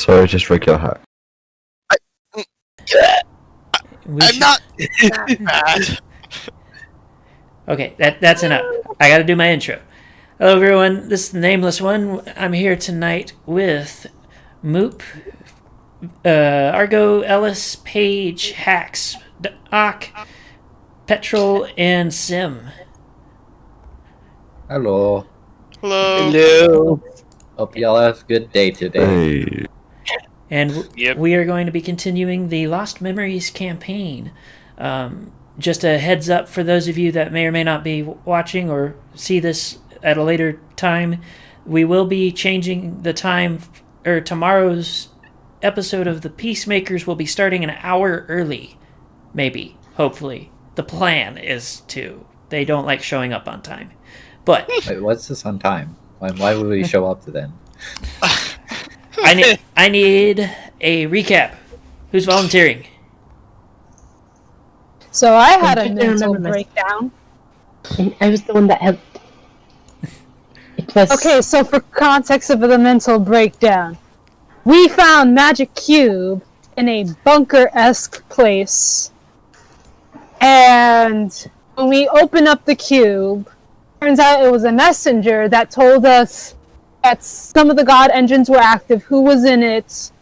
Sorry, just regular hack. I'm not bad. Okay, that's enough. I gotta do my intro. Hello everyone, this is the Nameless One. I'm here tonight with Moop, Argo, Ellis, Paige, Hax, Doc, Petrol, and Sim. Hello. Hello. Hope y'all have a good day today. Hey. And we are going to be continuing the Lost Memories campaign. Just a heads up for those of you that may or may not be watching or see this at a later time, we will be changing the time, or tomorrow's episode of The Peacemakers will be starting an hour early. Maybe. Hopefully. The plan is to. They don't like showing up on time. But Wait, what's this on time? Why would we show up to then? I need a recap. Who's volunteering? So I had a mental breakdown. And I was the one that helped. It was Okay, so for context of the mental breakdown, we found Magic Cube in a bunker-esque place. And when we opened up the cube, turns out it was a messenger that told us that some of the god engines were active. Who was in it?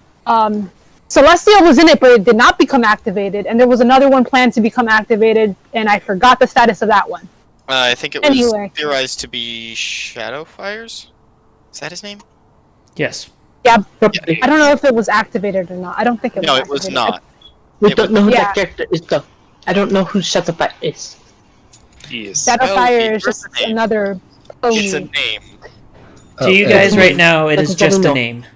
Celestial was in it, but it did not become activated. And there was another one planned to become activated, and I forgot the status of that one. I think it was theorized to be Shadowfires. Is that his name? Yes. Yeah, I don't know if it was activated or not. I don't think it was. No, it was not. we don't know who that character is though. I don't know who Shadowfire is. Yes. Shadowfire is just another pony. It's a name. To you guys right now, it is just a name.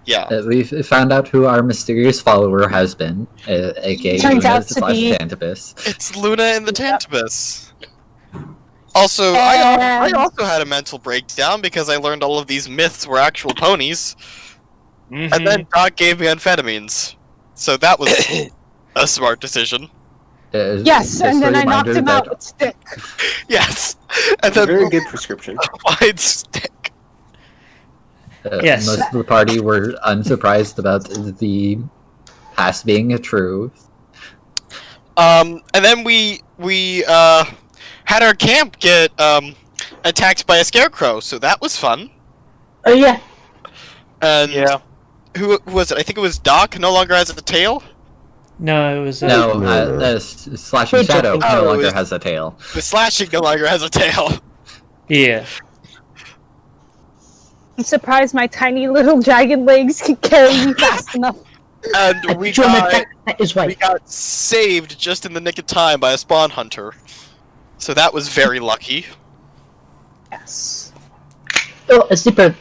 Yeah. We've found out who our mysterious follower has been, aka Turns out to be Tantibus. It's Luna and the Tantibus. Also, I also had a mental breakdown because I learned all of these myths were actual ponies. And then Doc gave me amphetamines. So that was a smart decision. Yes, and then I knocked him out with stick. Yes. And then Very good prescription. wide stick. Yes. Most of the party were unsurprised about the past being a truth. And then we had our camp get attacked by a scarecrow, so that was fun. Oh yeah. And who was it? I think it was Doc. No longer has a tail. No, it was... Slashing Shadow no longer has a tail. The slashing no longer has a tail. Yeah. I'm surprised my tiny little jagged legs can carry me fast enough. And we got saved just in the nick of time by a spawn hunter. So that was very lucky. Yes. Oh, a zipper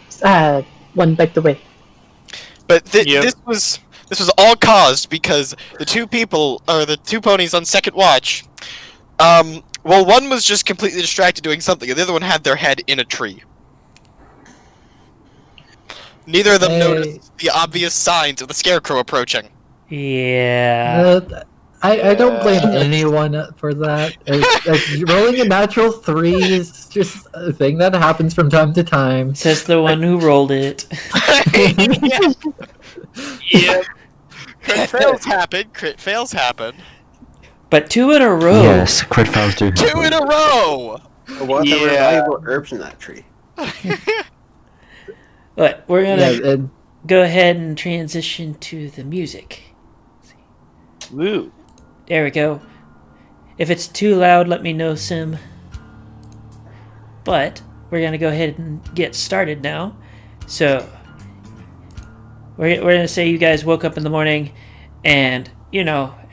one by the way. But this was all caused because the two ponies on second watch, well, one was just completely distracted doing something, and the other one had their head in a tree. Neither of them noticed the obvious signs of the scarecrow approaching. Yeah. I don't blame anyone for that. Rolling a natural 3 is just a thing that happens from time to time. Says the one who rolled it. Yeah. Crit fails happen. But 2 in a row. Yes, crit fails do. 2 in a row! Well, there were valuable herbs in that tree. But we're gonna go ahead and transition to the music. Woo. There we go. If it's too loud, let me know, Sim. But we're gonna go ahead and get started now. So we're gonna say you guys woke up in the morning, and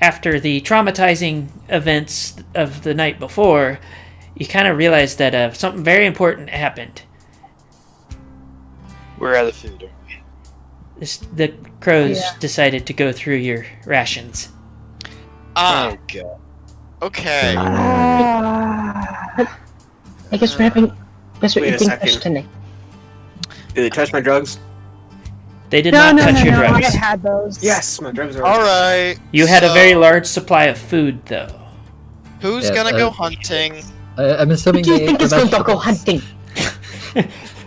after the traumatizing events of the night before, you kind of realized that something very important happened. We're out of food, aren't we? The crows decided to go through your rations. Oh god. Okay. I guess we're eating fish tonight. Did they touch my drugs? They did not touch your drugs. I had those. Yes, my drugs are Alright. You had a very large supply of food, though. Who's gonna go hunting? I'm assuming Who do you think is going to go hunting?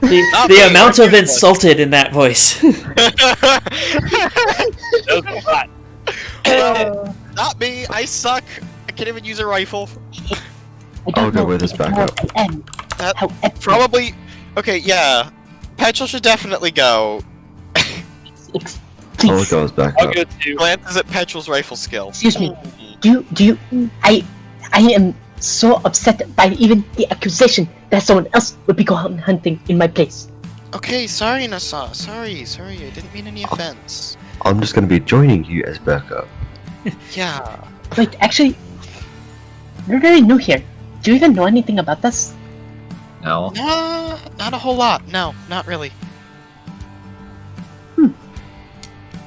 The amount of insulted in that voice. Oh God. Not me. I suck. I can't even use a rifle. I'll go with his backup. That probably. Okay, yeah. Petrol should definitely go. I'll go with his I'll backup. go too. Glances at Petrol's rifle skill. Excuse me. Do you? I am so upset by even the accusation that someone else would be going hunting in my place. Okay, sorry, Nasa. Sorry. I didn't mean any offense. I'm just gonna be joining you as backup. Yeah. Wait, actually, you're very new here. Do you even know anything about this? No. Not a whole lot. No, not really.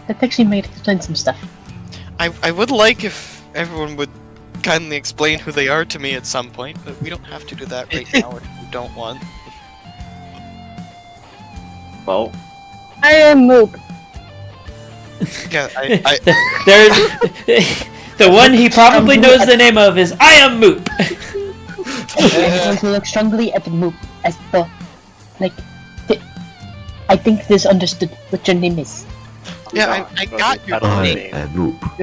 That actually might explain some stuff. I would like if everyone would kindly explain who they are to me at some point, but we don't have to do that right now if you don't want. Well, I am Moop. Yeah, There's the one he probably knows the name of is I am Moop. I'm going to look strongly at the Moop as the, like, I think it is understood what your name is. yeah, I got your name. And Moop.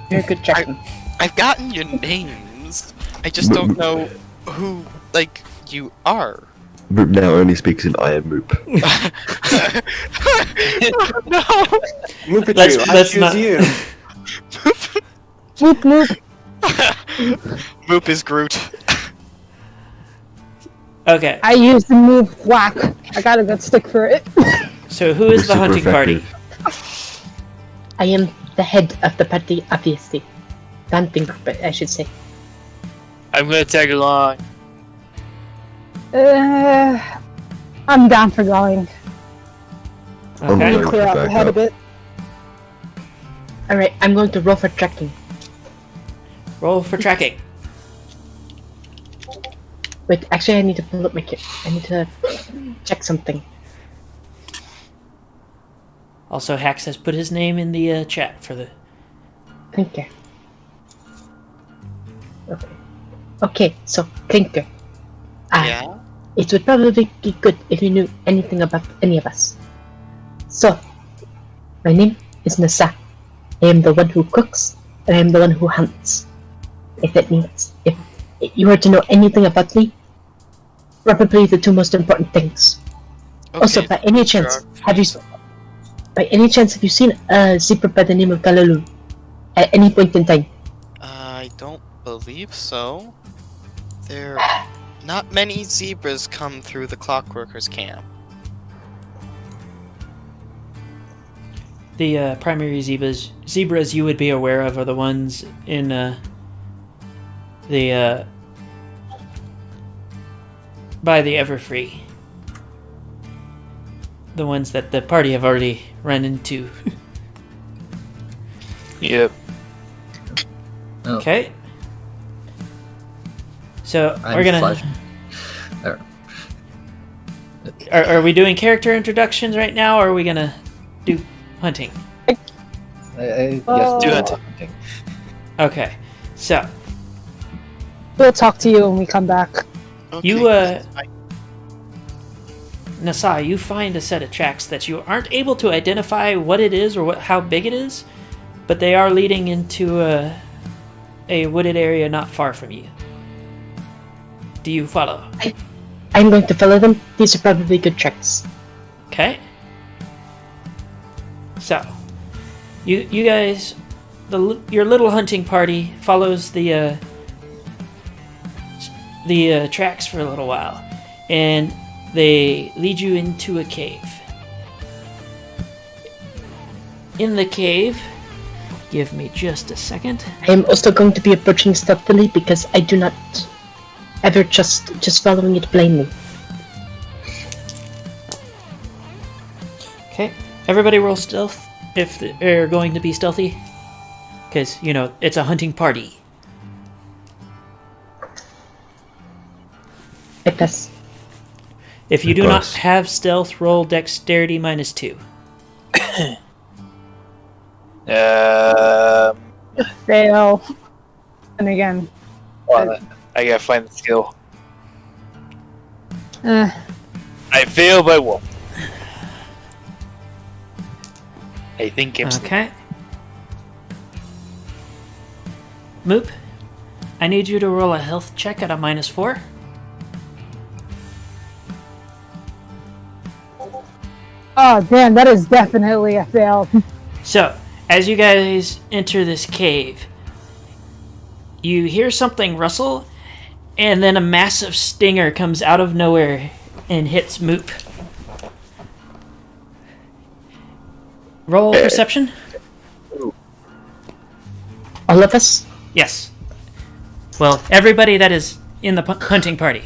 You're a good captain. I've gotten your names. I just don't know who, like, you are. Moop now only speaks in I am Moop. No. Moop at Let's- you. I let's choose not- you. Moop Moop. Moop is Groot. Okay, I used the move whack. I got a good stick for it. so who is the Super hunting party? effective. I am the head of the party, obviously. Hunting group, I should say. I'm gonna tag along. I'm down for going. I'm Okay, going Clear for out the head a backup. bit. Alright, I'm going to roll for tracking. roll for tracking. Wait, actually I need to pull up my I need to check something. Also, Hax has put his name in the chat for the. Clinker. Okay, so Clinker. Yeah? It would probably be good if you knew anything about any of us. So, my name is Nasa. I am the one who cooks, and I am the one who hunts. If you were to know anything about me, probably the two most important things. Also, Okay, by any chance, have you seen a zebra by the name of Galalu at any point in time? I don't believe so. There not many zebras come through the Clockworkers camp. The primary zebras you would be aware of are the ones in the by the Everfree. The ones that the party have already run into. Yep. Oh, Okay. So I'm we're gonna. flashing. There. Are we doing character introductions right now, or are we gonna do hunting? Yes, do it. hunting. Okay. So We'll talk to you when we come back. Okay. you Nasai, you find a set of tracks that you aren't able to identify what it is or how big it is, but they are leading into a wooded area not far from you. Do you follow? I'm going to follow them. These are probably good tracks. Okay. So, you guys, your little hunting party follows the tracks for a little while, and they lead you into a cave. In the cave, give me just a second. I am also going to be approaching stealthily because I do not ever just following it blindly. Okay, everybody roll stealth if they're going to be stealthy, because it's a hunting party. I pass. If you do not Plus. have stealth, roll dexterity -2. Fail. And again. Hold on. I gotta find the skill. Uh, I fail by 1. I think I'm Okay. Moop, I need you to roll a health check at a -4. Oh, damn, that is definitely a fail. So, as you guys enter this cave, you hear something rustle, and then a massive stinger comes out of nowhere and hits Moop. Roll perception? All of us? Yes. Well, everybody that is in the hunting party.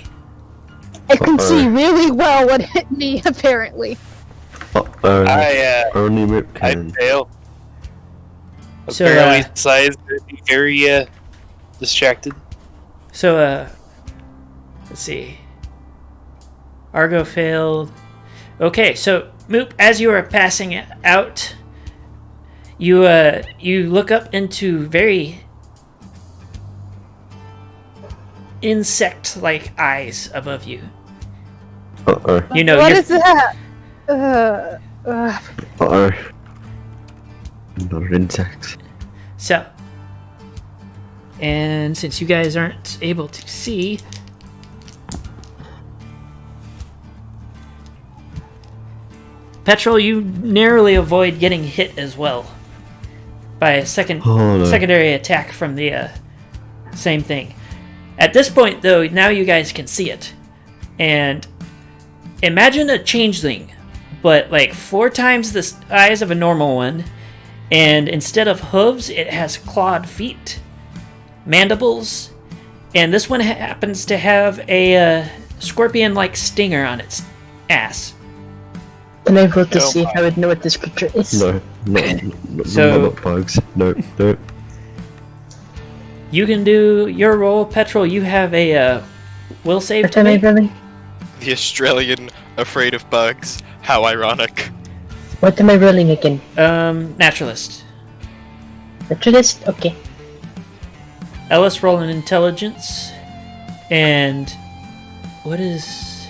I can see really well what hit me, apparently. Only Rip I can. fail. So, Apparently, Size is very distracted. So, let's see. Argo failed. Okay, so Moop, as you are passing out, you look up into very insect-like eyes above you. Uh-oh. You know, What you're- is that? Uh-oh. Another insect. So, and since you guys aren't able to see, Petrol, you narrowly avoid getting hit as well by a Oh, no. secondary attack from the same thing. At this point, though, now you guys can see it, and imagine a changeling, but like 4 times the size of a normal one. And instead of hooves, it has clawed feet, mandibles, and this one happens to have a scorpion-like stinger on its ass. Can I roll to Oh see if my. I would know what this creature is? No, not bugs. No. You can do your roll, Petrol. You have a will save What to am I make. rolling? The Australian afraid of bugs. How ironic. What am I rolling again? Naturalist. Naturalist? Okay. Ellis roll an intelligence, and what is?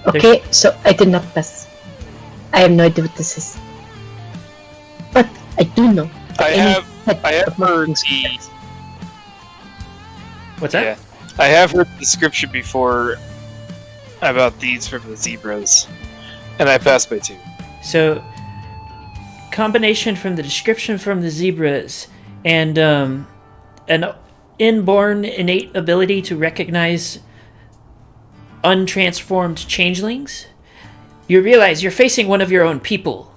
Okay, so I did not pass. I have no idea what this is. But I do know. I any have type of heard marking the spells. What's that? Yeah. I have heard the description before about these from the zebras, and I passed by 2. So, combination from the description from the zebras and an inborn innate ability to recognize untransformed changelings, you realize you're facing one of your own people.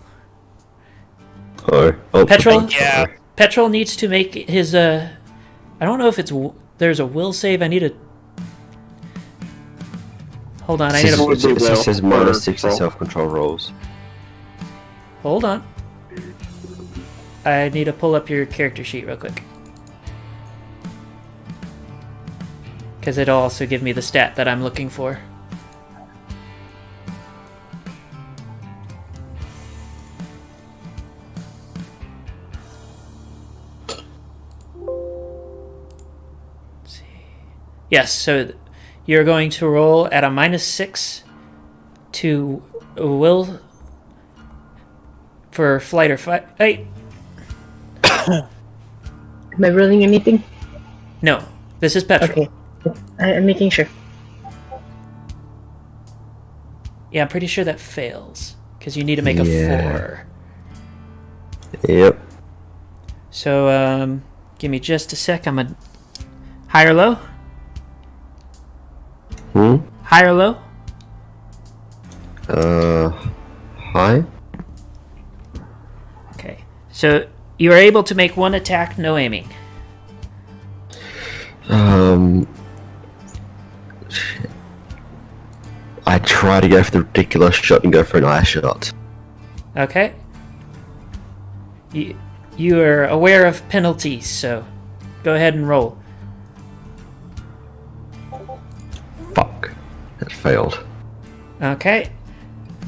Oh. Petrol? Yeah. Petrol needs to make his I don't know if there's a will save. I need a hold on. I need It a says -60 self-control rolls. hold on. I need to pull up your character sheet real quick. Because it'll also give me the stat that I'm looking for. Let's see. Yes, so you're going to roll at a -6 to will for flight or fight. Hey, Am I rolling anything? no, this is Petrol. Okay. I'm making sure. Yeah, I'm pretty sure that fails because you need to make a Yeah. 4. Yep. So, give me just a sec. I'm a high or low? High or low? Hi? Okay. So, you are able to make 1 attack, no aiming. Shit. I try to go for the ridiculous shot and go for an eye shot. Okay. You are aware of penalties, so go ahead and roll. Fuck. That failed. Okay.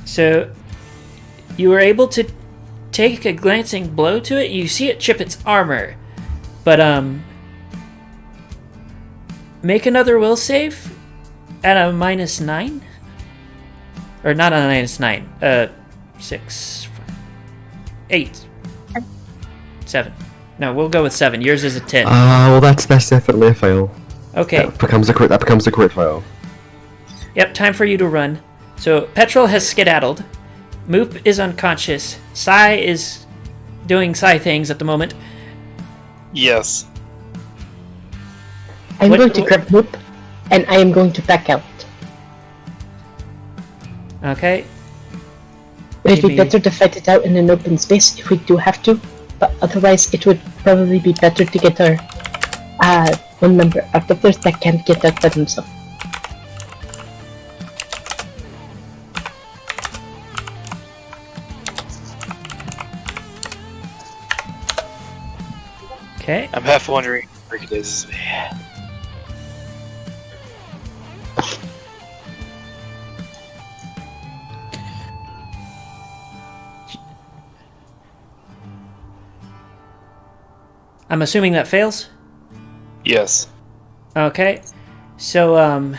So, you were able to take a glancing blow to it. You see it chip its armor, but make another will save at a -9. Or not on a -9. 6, 8, 7. No, we'll go with 7. Yours is a 10. Well, that's definitely a fail. Okay. That becomes a crit fail. Yep, time for you to run. So, Petrol has skedaddled. Moop is unconscious. Sai is doing Sai things at the moment. Yes. I'm going to grab Moop, and I am going to back out. Okay. It would be Maybe- better to fight it out in an open space if we do have to, but otherwise it would probably be better to get our one member out of there that can't get out by himself. Okay. I'm half wondering where it is. I'm assuming that fails? Yes. Okay. So,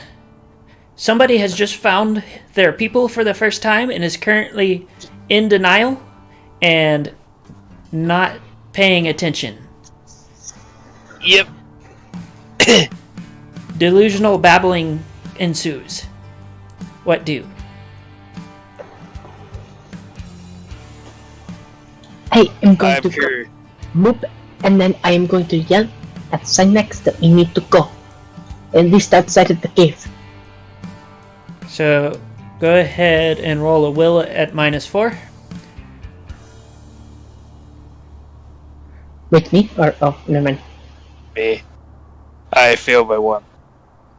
somebody has just found their people for the first time and is currently in denial and not paying attention. Yep. Delusional babbling ensues. What do? I am going I'm to here. Moop, and then I am going to yell at Synex that we need to go. At least outside of the cave. So, go ahead and roll a will at -4. With me? Or, oh, never mind. Me. I failed by 1.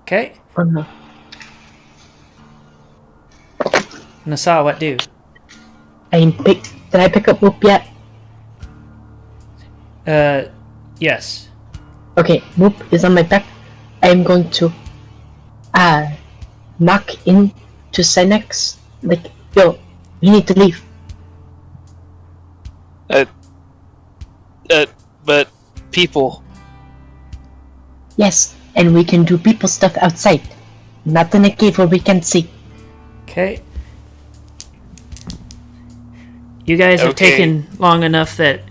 Okay. Oh no. Nasa, what do? Did I pick up Moop yet? Yes. Okay, Moop is on my back. I am going to knock into Synex. Like, yo, you need to leave. But people. Yes, and we can do people stuff outside. Not in a cave where we can see. Okay. You guys have Okay. taken long enough that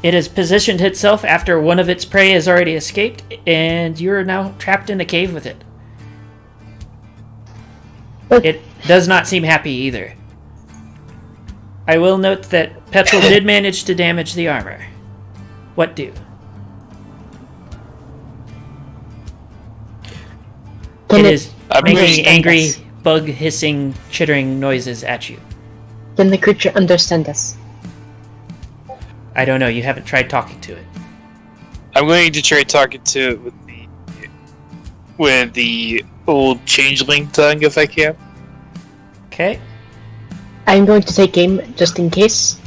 it has positioned itself after one of its prey has already escaped, and you're now trapped in a cave with it. It does not seem happy either. I will note that Petrol did manage to damage the armor. What do? Can It it- is I'm making understand angry, us? bug hissing, chittering noises at you. Can the creature understand us? I don't know, you haven't tried talking to it. I'm going to try talking to it with the old changeling tongue if I can. Okay. I'm going to take aim just in case.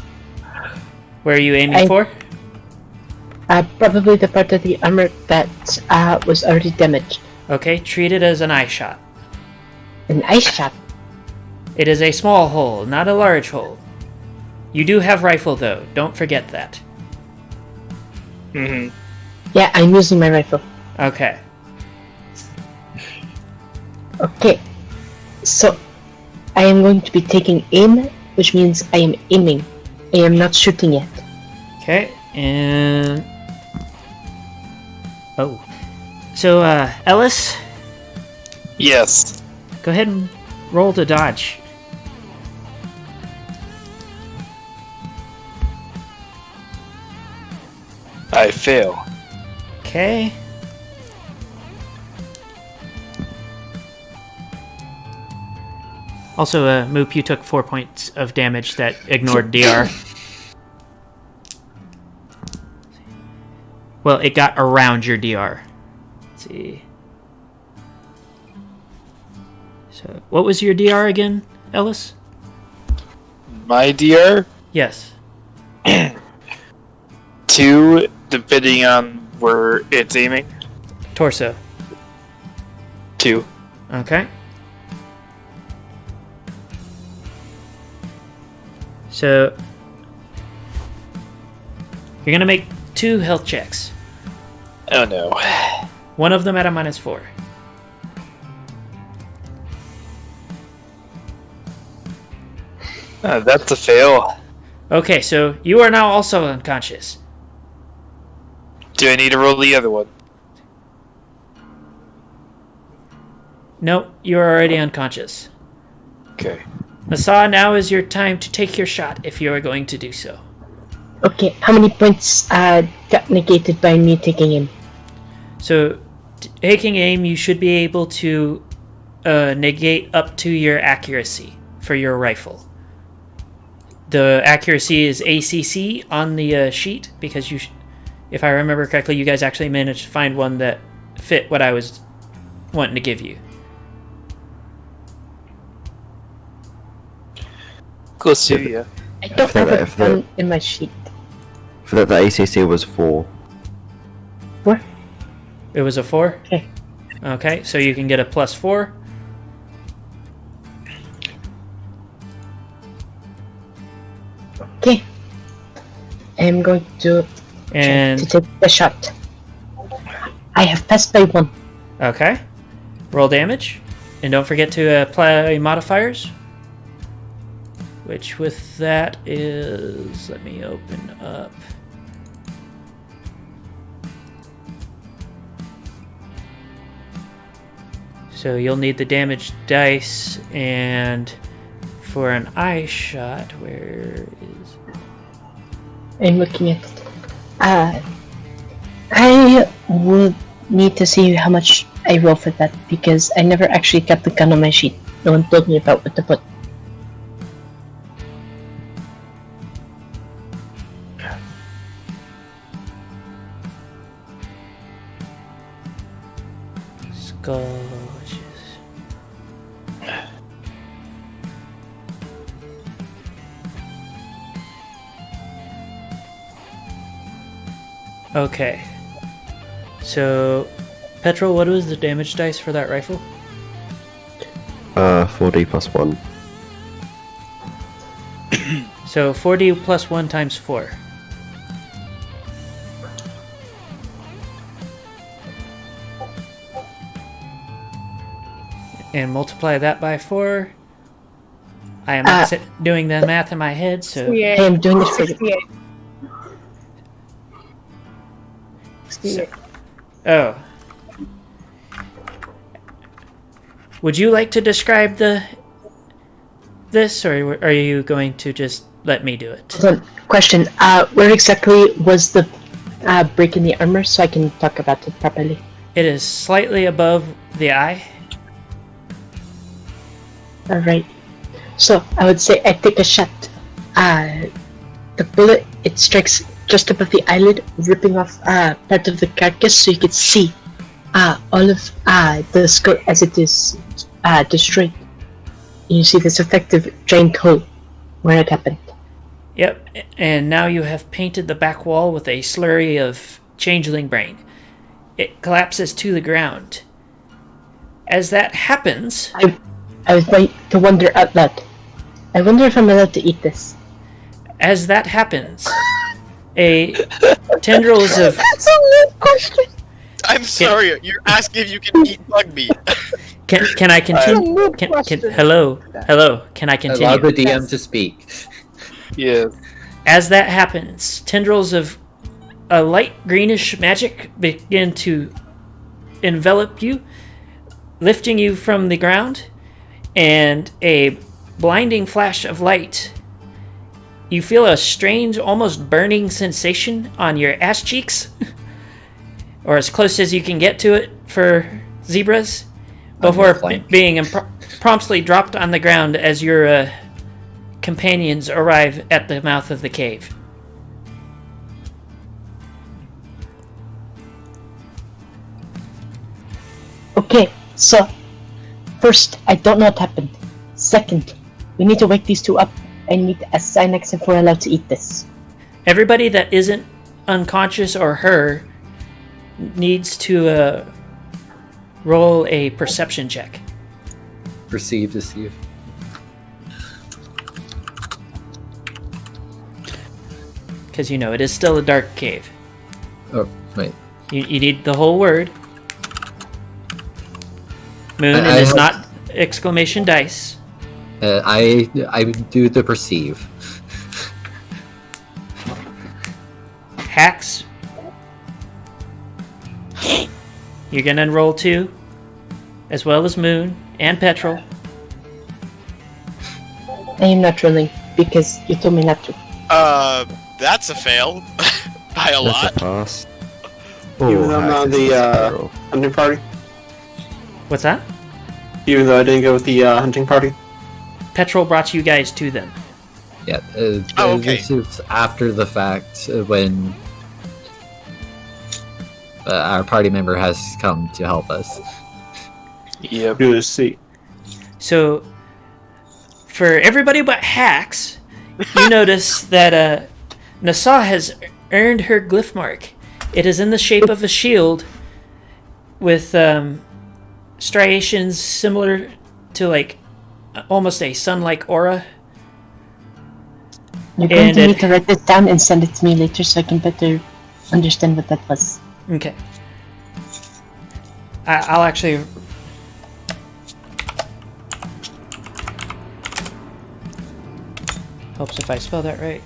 Where are you aiming for? Probably the part of the armor that was already damaged. Okay, treat it as an eye shot. An ice shot. It is a small hole, not a large hole. You do have rifle though, don't forget that. Mm-hmm. Yeah, I'm using my rifle. Okay. Okay. So, I am going to be taking aim, which means I am aiming. I am not shooting yet. Okay, and... Oh. So, Ellis, Yes. go ahead and roll to dodge. I fail. Okay. Also, Moop, you took 4 points of damage that ignored DR. Well, it got around your DR. Let's see. So, what was your DR again, Ellis? My dear, Yes. 2, depending on where it's aiming. Torso. 2. Okay. So, you're gonna make 2 health checks. Oh no. One of them at a -4. That's a fail. Okay, so you are now also unconscious. Do I need to roll the other one? Nope, you are already unconscious. Okay. Masa, now is your time to take your shot if you are going to do so. Okay, how many points got negated by me taking him? So, taking aim, you should be able to negate up to your accuracy for your rifle. The accuracy is ACC on the sheet because if I remember correctly, you guys actually managed to find one that fit what I was wanting to give you. Close to you. I don't have it in my sheet. For that, the ACC was 4. What? It was a 4? Okay. Okay, so you can get a +4. Okay. I'm going to take the shot. I have passed by 1. Okay. Roll damage. And don't forget to apply modifiers. Which with that is... Let me open up. So you'll need the damage dice, and for an eye shot, where is... I'm looking at it. I would need to see how much I roll for that, because I never actually kept the gun on my sheet. No one told me about what to put. Gorgeous. Okay. So, Petrol, what was the damage dice for that rifle? 4D plus 1. So 4D plus 1 times 4. And multiply that by 4. I am not doing the math in my head, so... I am doing it for you. 68. Oh. Would you like to describe this, or are you going to just let me do it? Hold on. Question. Where exactly was the break in the armor, so I can talk about it properly? It is slightly above the eye. Alright. So, I would say I take a shot. The bullet, it strikes just above the eyelid, ripping off part of the carcass so you can see all of the skull as it is destroyed. You see this effective giant hole where it happened. Yep, and now you have painted the back wall with a slurry of changeling brain. It collapses to the ground. As that happens... I was going to wonder out loud. I wonder if I'm allowed to eat this. As that happens, tendrils of... That's a weird question. I'm sorry, you're asking if you can eat bug meat. Can I continue? Hello, can I continue? Allow the DM to speak. Yes. As that happens, tendrils of a light greenish magic begin to envelop you, lifting you from the ground, and a blinding flash of light. You feel a strange, almost burning sensation on your ass cheeks, or as close as you can get to it for zebras, before being promptly dropped on the ground as your companions arrive at the mouth of the cave. Okay, so first, I don't know what happened. Second, we need to wake these two up. I need to assign X if we're allowed to eat this. Everybody that isn't unconscious or her needs to roll a perception check. Perceive, deceive. Because, you know, it is still a dark cave. Oh, wait. You need the whole word. Moon, it is not exclamation dice. I do the perceive. Hacks. You're gonna roll 2, as well as Moon and Petrol. I am not rolling because you told me not to. That's a fail. By a That's lot. a pass. Even though I'm Hacks not is the zero. hunting party. What's that? Even though I didn't go with the hunting party. Petrol brought you guys to them. Yeah, Oh, okay. this is after the fact when our party member has come to help us. Yep. Do to see. So, for everybody but Hacks, you notice that Nassau has earned her glyph mark. It is in the shape of a shield with striations similar to like almost a sun-like aura. You're going And to it- need to write this down and send it to me later so I can better understand what that was. Okay. I'll actually... Helps if I spell that right.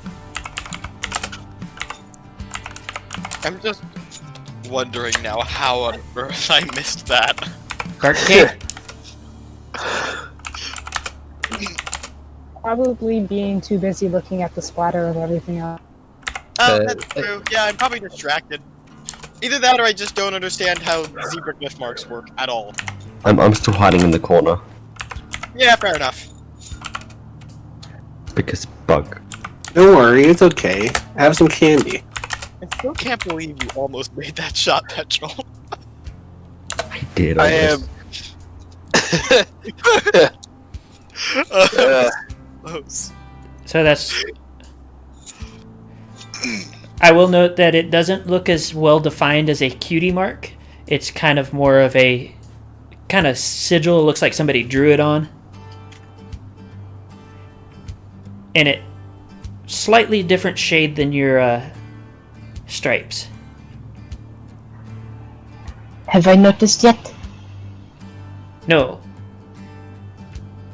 I'm just wondering now how on earth I missed that. Dark Cave. Probably being too busy looking at the splatter of everything else. Oh, that's true. Yeah, I'm probably distracted. Either that or I just don't understand how zebra glyph marks work at all. I'm still hiding in the corner Yeah, fair enough. because bug. Don't worry, it's okay. Have some candy. I still can't believe you almost made that shot, Petrol. I did. I am. Close. So that's... I will note that it doesn't look as well defined as a cutie mark. It's kind of more of a kind of sigil. It looks like somebody drew it on. And it slightly different shade than your stripes. Have I noticed yet? No.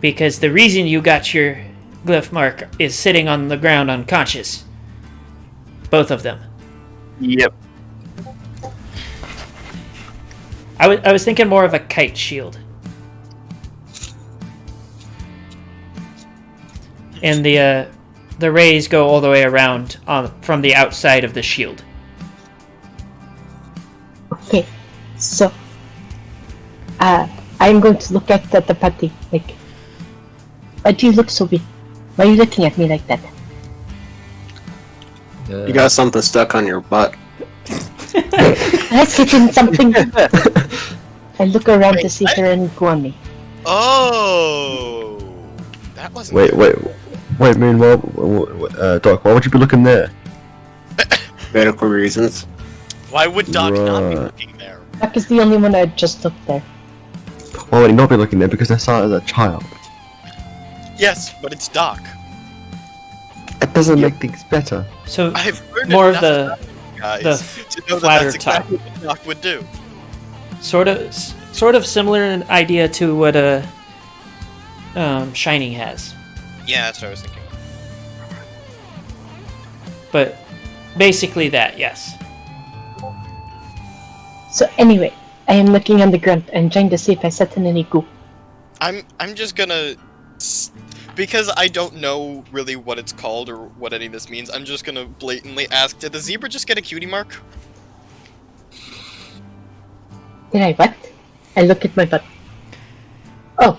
Because the reason you got your glyph mark is sitting on the ground unconscious. Both of them. Yep. I was thinking more of a kite shield. And the rays go all the way around from the outside of the shield. Okay, so I'm going to look at the party. Like, why do you look so weird? Why are you looking at me like that? You got something stuck on your butt. Let's get in something. I look around to see if there are any glue on me. Oh, that wasn't. Wait, Moon. Doc, why would you be looking there? Medical reasons. Why would Doc not be Right. looking there? Doc is the only one I just looked there. Why would he not be looking there? Because I saw it as a child. Yes, but it's Doc. It doesn't make things better. So I've learned more of enough the about you guys the to know that flatter that's exactly what Doc would do. sort of similar in idea to what Shining has. Yeah, that's what I was thinking. But basically that, yes. So anyway, I am looking on the ground and trying to see if I set in any goo. I'm just gonna, because I don't know really what it's called or what any of this means. I'm just gonna blatantly ask: did the zebra just get a cutie mark? Did I what? I look at my butt. Oh.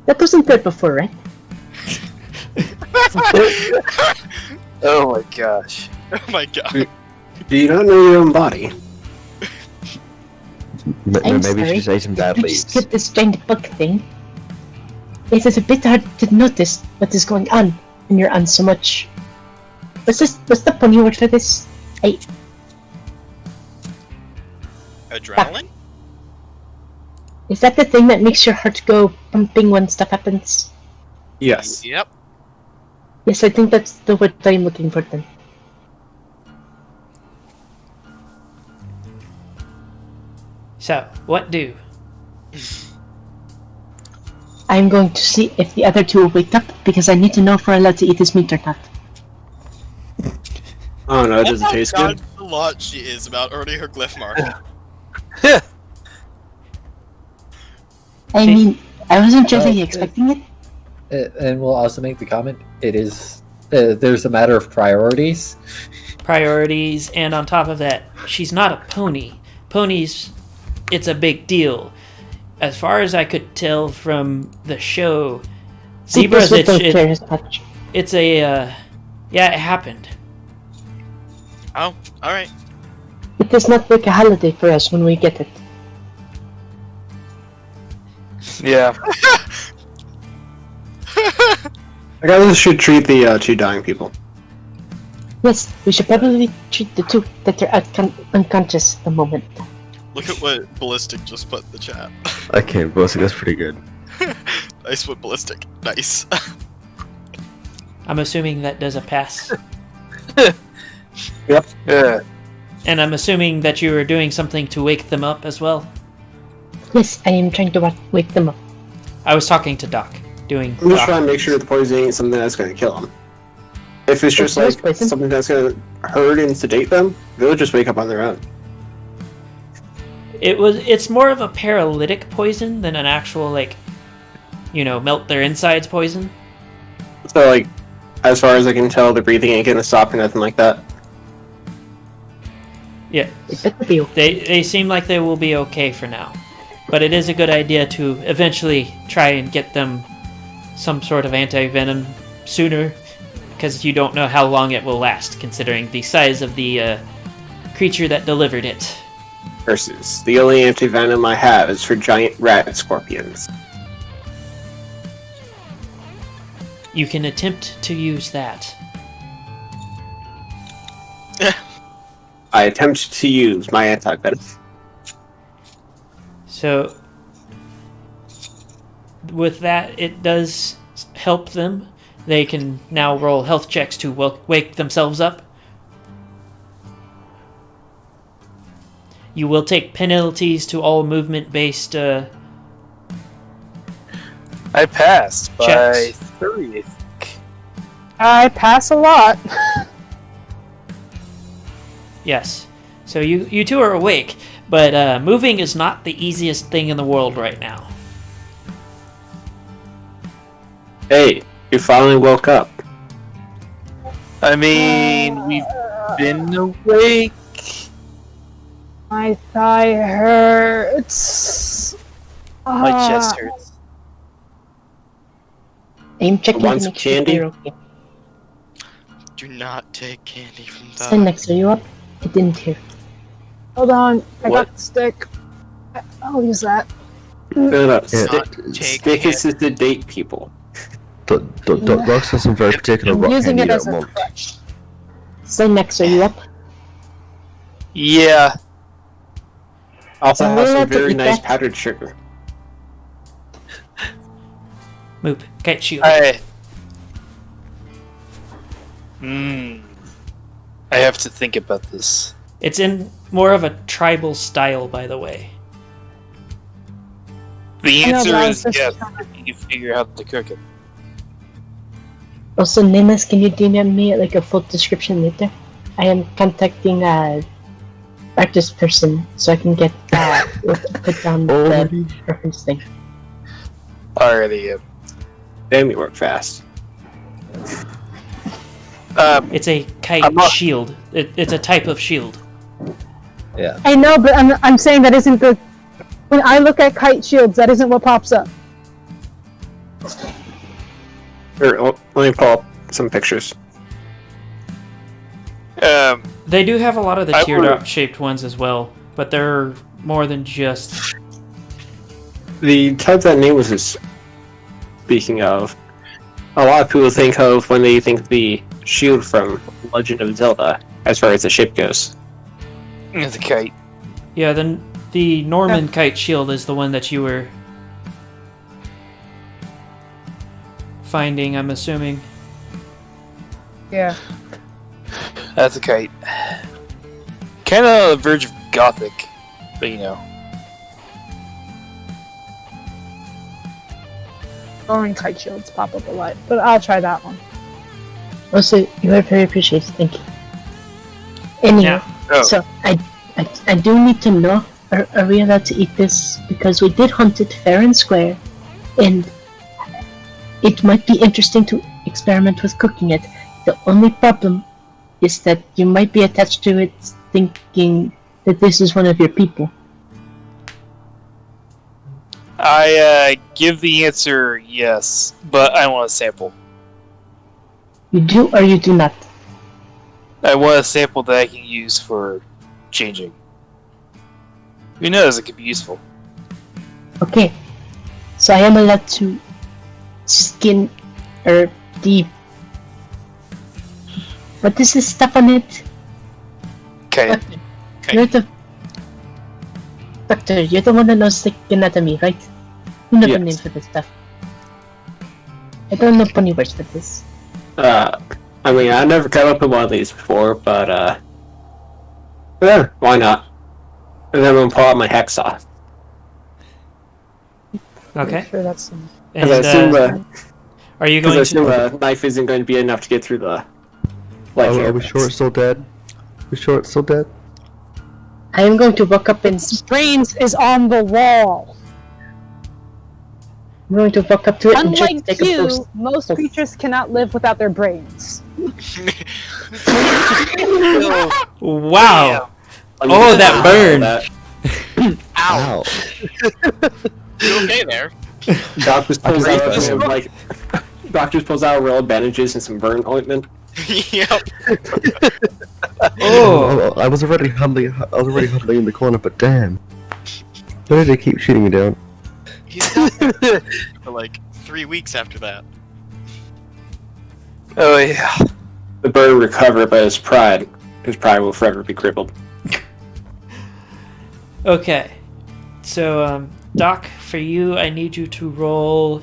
That wasn't there before, right? Oh my gosh. Oh my god! Do you not know your own body? I'm Maybe you sorry. should say some bad You leads. just get this giant bug thing. It is a bit hard to notice what is going on when you're on so much. What's the pony word for this? Adrenaline? Is that the thing that makes your heart go pumping when stuff happens? Yes. Yep. Yes, I think that's the word that I'm looking for then. So, what do? I'm going to see if the other two will wake up because I need to know if we're allowed to eat this meat or not. Oh no, it doesn't taste good. How lot she is about earning her glyph mark. I mean, I wasn't really expecting it. And we'll also make the comment, it is, there's a matter of priorities. Priorities, and on top of that, she's not a pony. Ponies, it's a big deal. As far as I could tell from the show, zebras, it's a, yeah, it happened. Oh, alright. It does not make a holiday for us when we get it. Yeah. I guess should treat the two dying people. Yes, we should probably treat the two that are unconscious at the moment. Look at what Ballistic just put in the chat. Okay, Ballistic, that's pretty good. Nice one, Ballistic. Nice. I'm assuming that does a pass. Yep. Yeah. And I'm assuming that you were doing something to wake them up as well? Yes, I am trying to wake them up. I was talking to Doc. I'm just trying to make sure the poison ain't something that's going to kill them. If it's just like something that's going to hurt and sedate them, they'll just wake up on their own. It's more of a paralytic poison than an actual, like, melt their insides poison. So, like, as far as I can tell, the breathing ain't going to stop or nothing like that. Yeah. It better be okay. They seem like they will be okay for now. But it is a good idea to eventually try and get them some sort of anti-venom sooner, because you don't know how long it will last, considering the size of the creature that delivered it. Versus, the only anti-venom I have is for giant rat scorpions. You can attempt to use that. I attempt to use my anti-venom. So, with that, it does help them. They can now roll health checks to wake themselves up. You will take penalties to all movement-based I passed by checks. 3, I think. I pass a lot. Yes. So you two are awake, but moving is not the easiest thing in the world right now. Hey, you finally woke up. I mean, we've been awake. My thigh hurts. My chest hurts. I'm checking to Want some make sure candy? they're okay. Do not take candy from Stand that. next to you up. I didn't hear. Hold on, I What? got the stick. I'll use that. No, Yeah. stick is to date people. Doc's got some very particular I'm rock using candy it you as don't a want. crutch. Stand next to you up. Yeah. Also So have we're some allowed to very eat nice that? powdered sugar. Moop, kite shield. I have to think about this. It's in more of a tribal style, by the way. The I know, answer but I was is just yes. trying You figure out how to cook it. Also, Nameless, can you DM me like a full description later? I am contacting a artist person so I can get put down the reference thing. Alrighty. Damn, you work fast. It's a kite I'm not- shield. It's a type of shield. Yeah. I know, but I'm saying that isn't the. When I look at kite shields, that isn't what pops up. Here, let me pull up some pictures. They do have a lot of the I teardrop-shaped ones as well, but they're more than just... The type that Nameless is speaking of, a lot of people think of when they think of the shield from Legend of Zelda, as far as the shape goes. It's a kite. Yeah, the Norman kite shield is the one that you were finding, I'm assuming. Yeah. That's a kite. Kind of on the verge of gothic, but you know. Throwing kite shields pop up a lot, but I'll try that one. Also, you are very appreciated. Thank you. Anyway, Yeah. Oh. so I do need to know, are we allowed to eat this? Because we did hunt it fair and square, and it might be interesting to experiment with cooking it. The only problem is that you might be attached to it thinking that this is one of your people. I give the answer yes, but I want a sample. You do or you do not? I want a sample that I can use for changing. Who knows, it could be useful. Okay, so I am allowed to skin or the. What is this stuff on it? Okay. You're the doctor. You're the one that knows the anatomy, right? You know the Yes. name for this stuff. I don't know funny words for this. I mean, I never come up with one of these before, but yeah, why not? And then I'm gonna pull out my hacksaw. Okay. I'm sure that's And, Because I assume are you because I going assume to? a knife isn't going to be enough to get through the. Like, Are we sure it's still dead? We sure it's still dead? I am going to walk up and its brains is on the wall. I'm going to walk up to it and Unlike take a you, post. most creatures cannot live without their brains. Wow. I'm Oh, gonna that pull burn. Ow! Ow. You okay there? Doctors pulls out this some, like. Doctors pulls out real bandages and some burn ointment. Yep. Oh. I was already huddling in the corner, but damn. Why did they keep shooting me down? He's not there for like 3 weeks after that. Oh yeah. The bird recovered, but his pride will forever be crippled. Okay. So, Doc, for you, I need you to roll.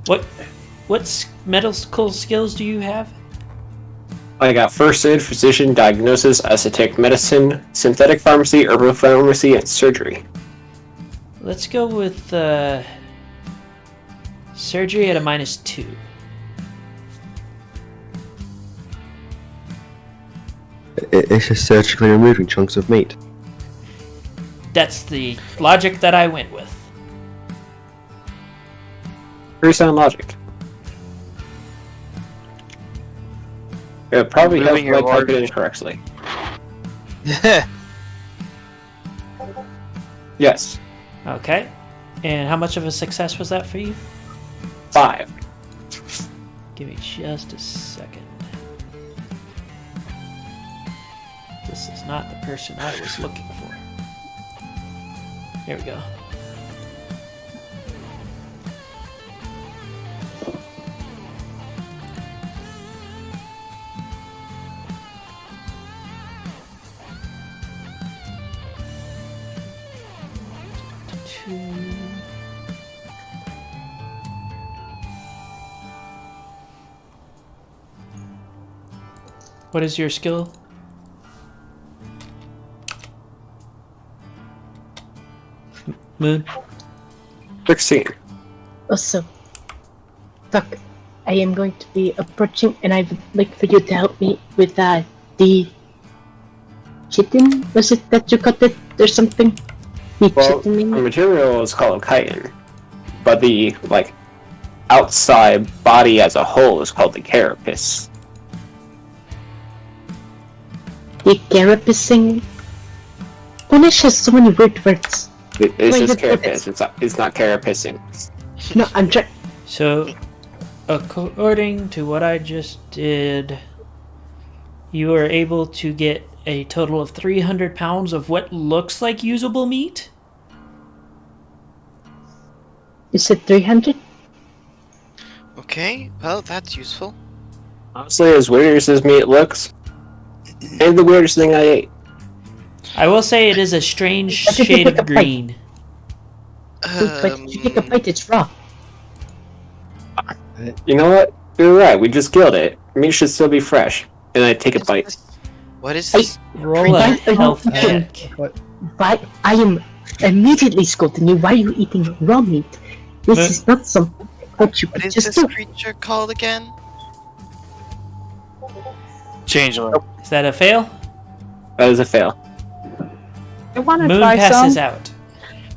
What medical skills do you have? I got first aid, physician, diagnosis, esoteric medicine, synthetic pharmacy, herbal pharmacy, and surgery. Let's go with surgery at a -2. It's just surgically removing chunks of meat. That's the logic that I went with. Pretty sound logic. It would probably help Removing your if I type it large- incorrectly. Yes. Okay. And how much of a success was that for you? 5. Give me just a second. This is not the person I was looking for. Here we go. What is your skill? Moon? 16. Also, Doc, I am going to be approaching, and I would like for you to help me with the chitin. Was it that you cut it or something? The Well, the chitin. material is called chitin, but the outside body as a whole is called the carapace. The carapacing. Punish has so many weird words. It's Wait, just but- carapace. It's not carapacing. No, I'm trying. So, according to what I just did, you are able to get a total of 300 pounds of what looks like usable meat? You said 300? Okay, well, that's useful. Honestly, as weird as this meat looks, and the weirdest thing I ate. I will say it is a strange That's if you shade take of a bite. green. But if you take a bite, it's raw. You know what? You're right. We just killed it. Meat should still be fresh. And I take a bite. What is this? Roll a Bite or health not? check. Why? I am immediately scolding you. Why are you eating raw meat? This is not something that you What could is just this do. creature called again? Changeling. Is that a fail? That is a fail. I want to Moon try passes some. out.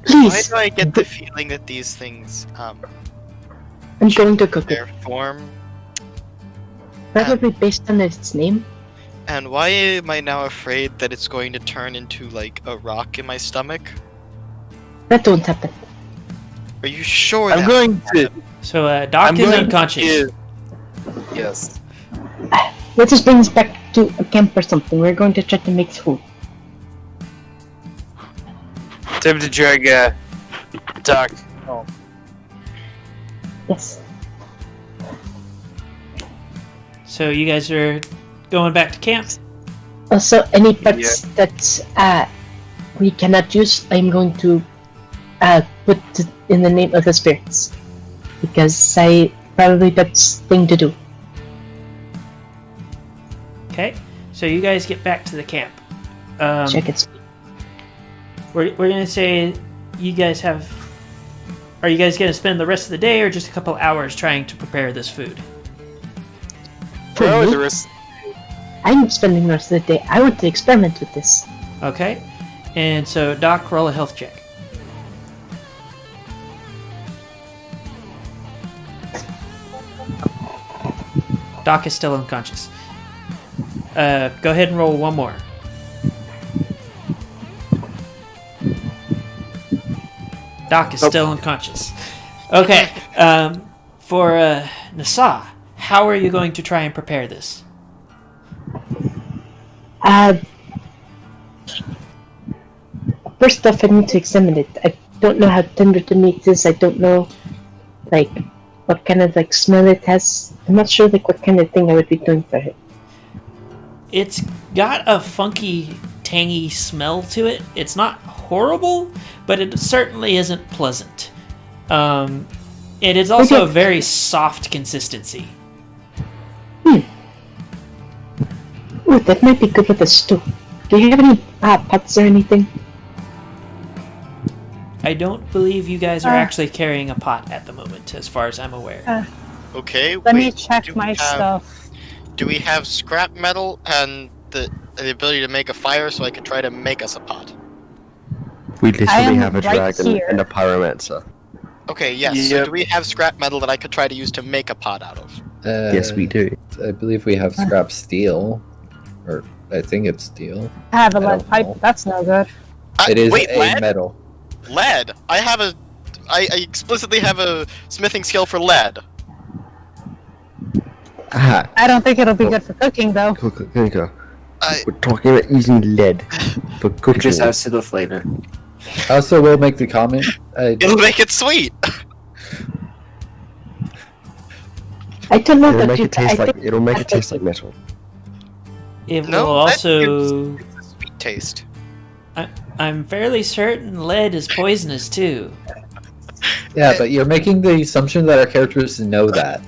Why Please, do I get the feeling that these things, I'm going to cook it. their form? Probably based on its name. And why am I now afraid that it's going to turn into, like, a rock in my stomach? That won't happen. Are you sure I'm that- going to. So, Doc I'm is going unconscious. to. Yes. Let us bring us back to a camp or something. We're going to try to make food. Time to drag Doc. Oh. Yes. So you guys are going back to camp? Also, any pets that we cannot use, I'm going to put it in the name of the spirits. Because probably that's the thing to do. Okay. So you guys get back to the camp. Check its We're gonna say you guys have. Are you guys gonna spend the rest of the day or just a couple hours trying to prepare this food? For Where are me, the rest? I'm spending the rest of the day. I want to experiment with this. Okay. And so, Doc, roll a health check. Doc is still unconscious. Go ahead and roll one more. Doc is still unconscious. Okay. For Nasa, how are you going to try and prepare this? First off, I need to examine it. I don't know how tender the meat is. I don't know, like, what kind of, like, smell it has. I'm not sure, like, what kind of thing I would be doing for it. It's got a funky, tangy smell to it. It's not horrible, but it certainly isn't pleasant. It is also a very soft consistency. Ooh, that might be good with a stew. Do you have any pots or anything? I don't believe you guys are actually carrying a pot at the moment, as far as I'm aware. Okay, Let me wait, check do my we have- stuff. Do we have scrap metal and the ability to make a fire so I could try to make us a pot? We I literally am have a right dragon here. and a pyromancer. Okay, yes. So Yep. do we have scrap metal that I could try to use to make a pot out of? Yes, we do. I believe we have scrap steel. Or I think it's steel. I have a I lead don't pipe. know. That's no good. It is wait, a lead? metal. Lead. I explicitly have a smithing skill for lead. Ah, I don't think it'll be good for cooking, though. go. I- We're talking about using lead for We cooking. just have to flavor. I also will make the comment. It'll make it sweet. I don't know It'll that make you. it taste I like think it'll make it taste like metal. It No, will lead also. gives a sweet taste. I'm fairly certain lead is poisonous too. Yeah, but you're making the assumption that our characters know that.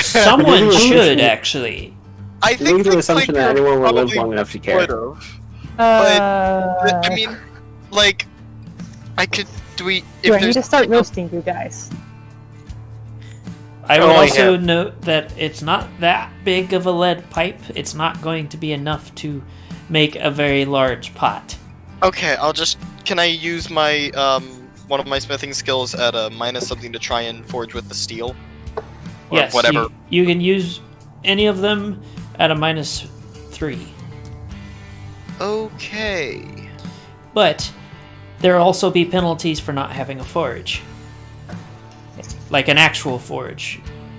Someone Really? should actually. I think Leave the assumption that Clicker anyone will live probably long enough to care. would've. I I mean, like, I could. Do we? do I If need to there's start roasting you guys? I would only also have- note that it's not that big of a lead pipe. It's not going to be enough to make a very large pot. Okay, I'll just. Can I use my one of my smithing skills at a minus something to try and forge with the steel? Or Yes, whatever. You can use any of them at a -3. Okay. But there will also be penalties for not having a forge. Like an actual forge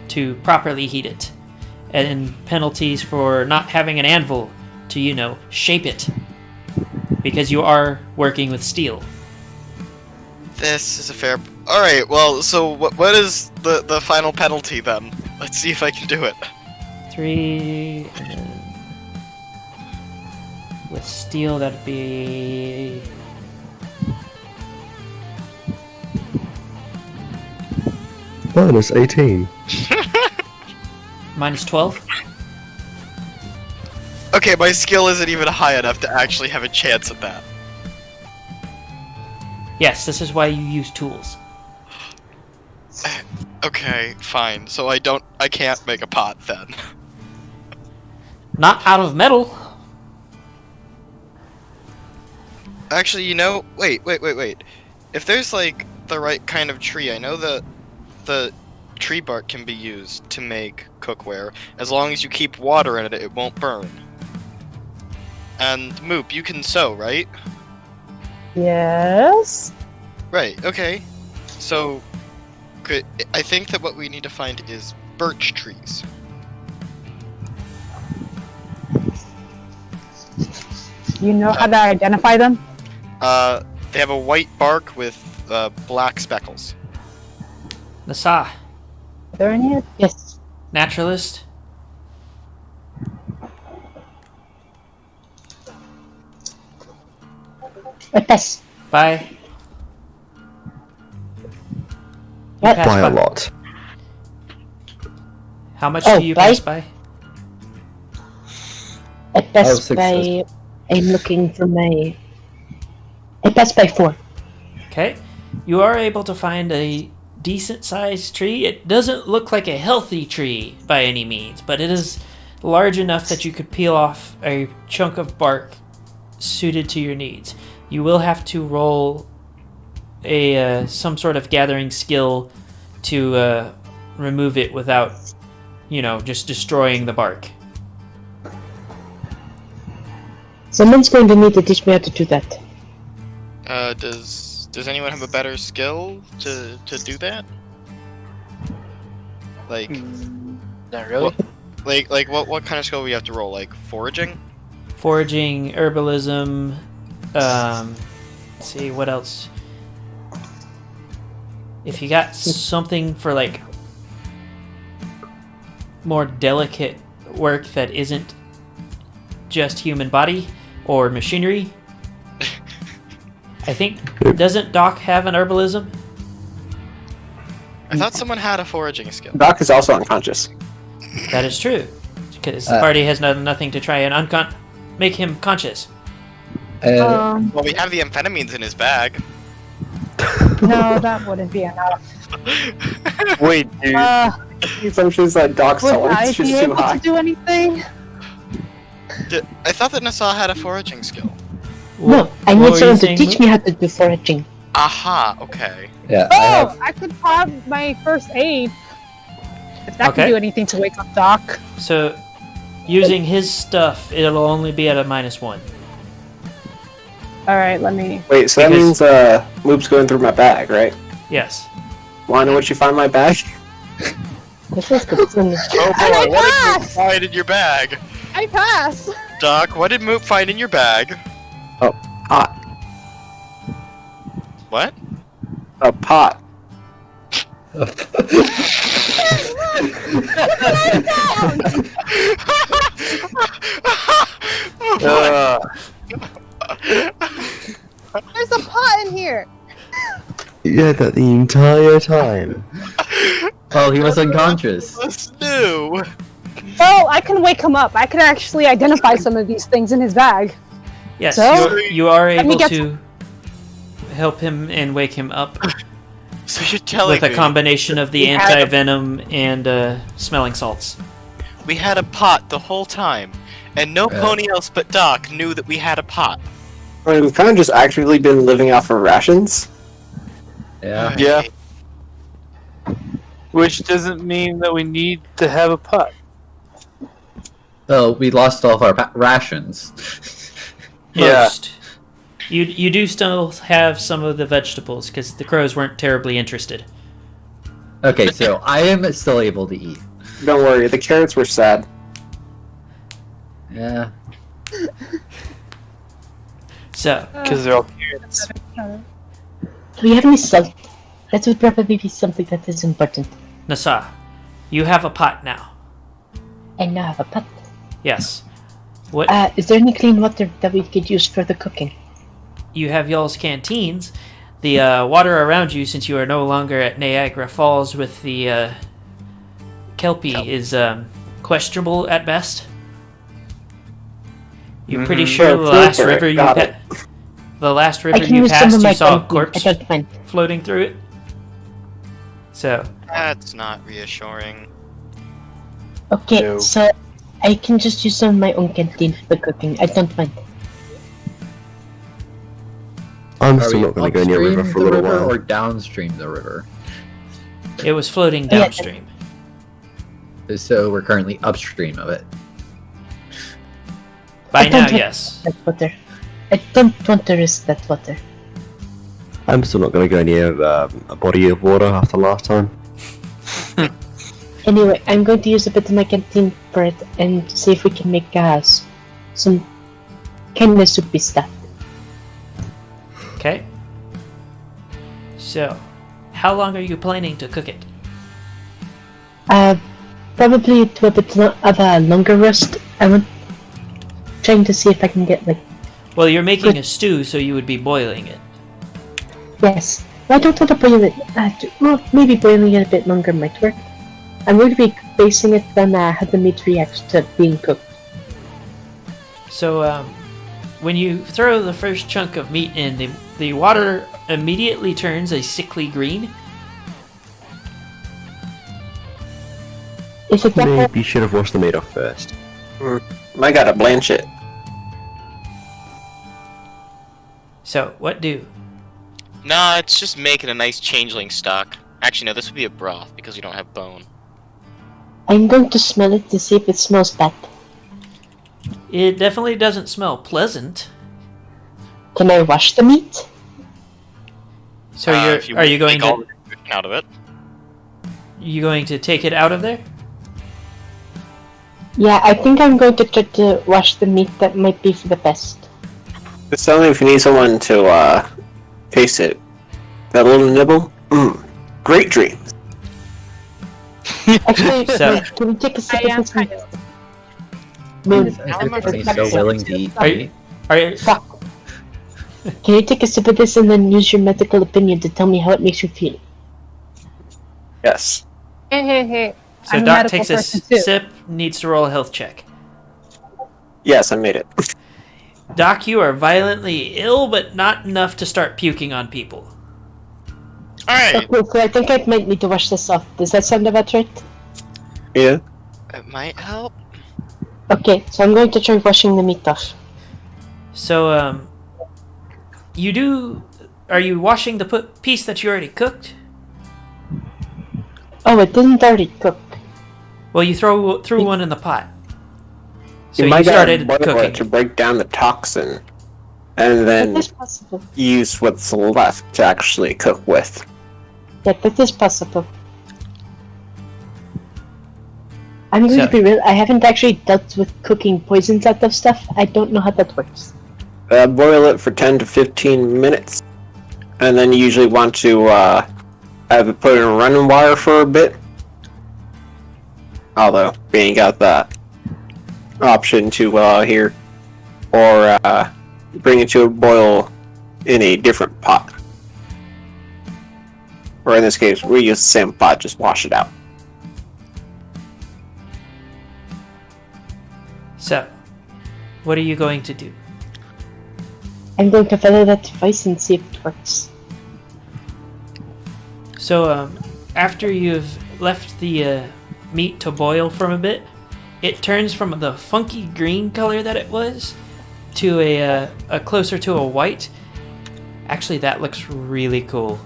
to properly heat it. And penalties for not having an anvil to, shape it. Because you are working with steel. This is a fair. All right. Well, so what is the final penalty then? Let's see if I can do it. 3. And then with steel, that'd be. Minus 18. -12. Okay, my skill isn't even high enough to actually have a chance at that. Yes, this is why you use tools. Okay, fine. So I can't make a pot then. Not out of metal. Actually, wait. If there's like the right kind of tree, I know that the tree bark can be used to make cookware. As long as you keep water in it, it won't burn. And Moop, you can sew, right? Yes. Right, okay. So, I think that what we need to find is birch trees. You know how to identify them? They have a white bark with black speckles. Nasa, Are there any? Yes. naturalist. I pass. By. What? Pass By a by. lot. How much Oh, do you by? pass by? I pass Oh, success. by. I'm looking for my. I pass by 4. Okay. You are able to find a decent sized tree. It doesn't look like a healthy tree by any means, but it is large enough that you could peel off a chunk of bark suited to your needs. You will have to roll a some sort of gathering skill to remove it without, just destroying the bark. Someone's going to need to teach me how to do that. Does anyone have a better skill to do that? Like, Not really. what kind of skill we have to roll? Like foraging? Foraging, herbalism. Let's see what else. If you got something for like more delicate work that isn't just human body or machinery. I think, doesn't Doc have an herbalism? I thought someone had a foraging skill. Doc is also unconscious. That is true, because the party has nothing to try and make him conscious. Well, we have the amphetamines in his bag. No, that wouldn't be enough. Wait, dude. The assumption is that Doc's Would tolerance I is be just too able high. to do anything? I thought that Nassau had a foraging skill. No, I What need were someone you to saying, teach Luke? me how to do foraging. Aha, okay. Yeah, Oh, I could pop my first aid. If that Okay. can do anything to wake up Doc. So, using his stuff, it'll only be at a -1. Alright, let me. Wait, so that means Moop's going through my bag, right? Yes. Wanna know what you find in my bag? This is good. Oh boy, I what did Moop passed! find in your bag? I pass! Doc, what did Moop find in your bag? Pot. What? A pot. There's a pot in here! Yeah, that the entire time. Oh, he was unconscious. What's new? Oh, I can wake him up. I can actually identify some of these things in his bag. Yes, So? you are Let me able get to help him and wake him up So you're telling with a me combination of the we had a- anti-venom and smelling salts. we had a pot the whole time, and no Yeah. pony else but Doc knew that we had a pot. I mean, we've kind of just actively been living off of rations. Yeah. Yeah. Which doesn't mean that we need to have a pot. Oh, we lost all of our rations. Yeah. Most. You do still have some of the vegetables because the crows weren't terribly interested. Okay, so I am still able to eat. Don't worry, the carrots were sad. Yeah. So, Because they're all carrots. Do we have any salt? That would probably be something that is important. Nasa, you have a pot now. I now have a pot. Yes. What Is there any clean water that we could use for the cooking? you have y'all's canteens. The water around you, since you are no longer at Niagara Falls with the Kelpie, is questionable at best. You're pretty sure the last Filter it, river you got it. the last I river can you use some passed, of you my saw a canteen. corpse I don't mind. floating through it. So, That's not reassuring. Okay, No. so I can just use some of my own canteen for the cooking. I don't mind. I'm Are still we not going to go near a river upstream for a the little river while. or downstream the river? it was floating Yeah. downstream. So we're currently upstream of it. By I don't now, want yes. that water. I don't want to risk that water. I'm still not going to go near a body of water after last time. Anyway, I'm going to use a bit of my canteen for it and see if we can make some kind of soupy stuff. Okay. So, how long are you planning to cook it? Probably to a bit of a longer roast. I'm trying to see if I can get like Well, you're making a stew, so you would be boiling it. yes. I don't want to boil it. Well, maybe boiling it a bit longer might work. I'm going to be basing it on how the meat reacts to being cooked. So, when you throw the first chunk of meat in, the water immediately turns a sickly green. Is it that Maybe you should have washed the meat off first. I gotta blanch it. So, what do? Nah, it's just making a nice changeling stock. Actually, no, this would be a broth because we don't have bone. I'm going to smell it to see if it smells bad. It definitely doesn't smell pleasant. Can I wash the meat? So, If are you going take all to the nutrition out of it? take it out of there? Yeah, I think I'm going to try to wash the meat. That might be for the best. It's only if you need someone to taste it. That little nibble? Great dreams. Actually, So- wait, can we take a sip I am of this kind meat? of. Moon, Everybody's so willing to eat Are you, meat. are you, fuck. Can you take a sip of this and then use your medical opinion to tell me how it makes you feel? Yes. Hey. so I'm a Doc medical takes a person too. sip, needs to roll a health check. Yes, I made it. Doc, you are violently ill, but not enough to start puking on people. Alright, Okay, so I think I might need to wash this off. Does that sound about right? Yeah. it might help. Okay, so I'm going to try washing the meat off. So, are you washing the piece that you already cooked? Oh, it didn't already cook. Well, you threw one in the pot. So you you might started gotta boil it cooking to it. break down the toxin, and then That is possible. use what's left to actually cook with. Yeah, that is possible. I'm going So- to be real. I haven't actually dealt with cooking poisons out of stuff. I don't know how that works. Boil it for 10 to 15 minutes, and then you usually want to have it put in a running water for a bit. Although, we ain't got that option too well here. Or bring it to a boil in a different pot. Or in this case, we use the same pot, just wash it out. So, what are you going to do? I'm going to follow that advice and see if it works. So, after you've left the meat to boil for a bit, it turns from the funky green color that it was to a closer to a white. Actually, that looks really cool.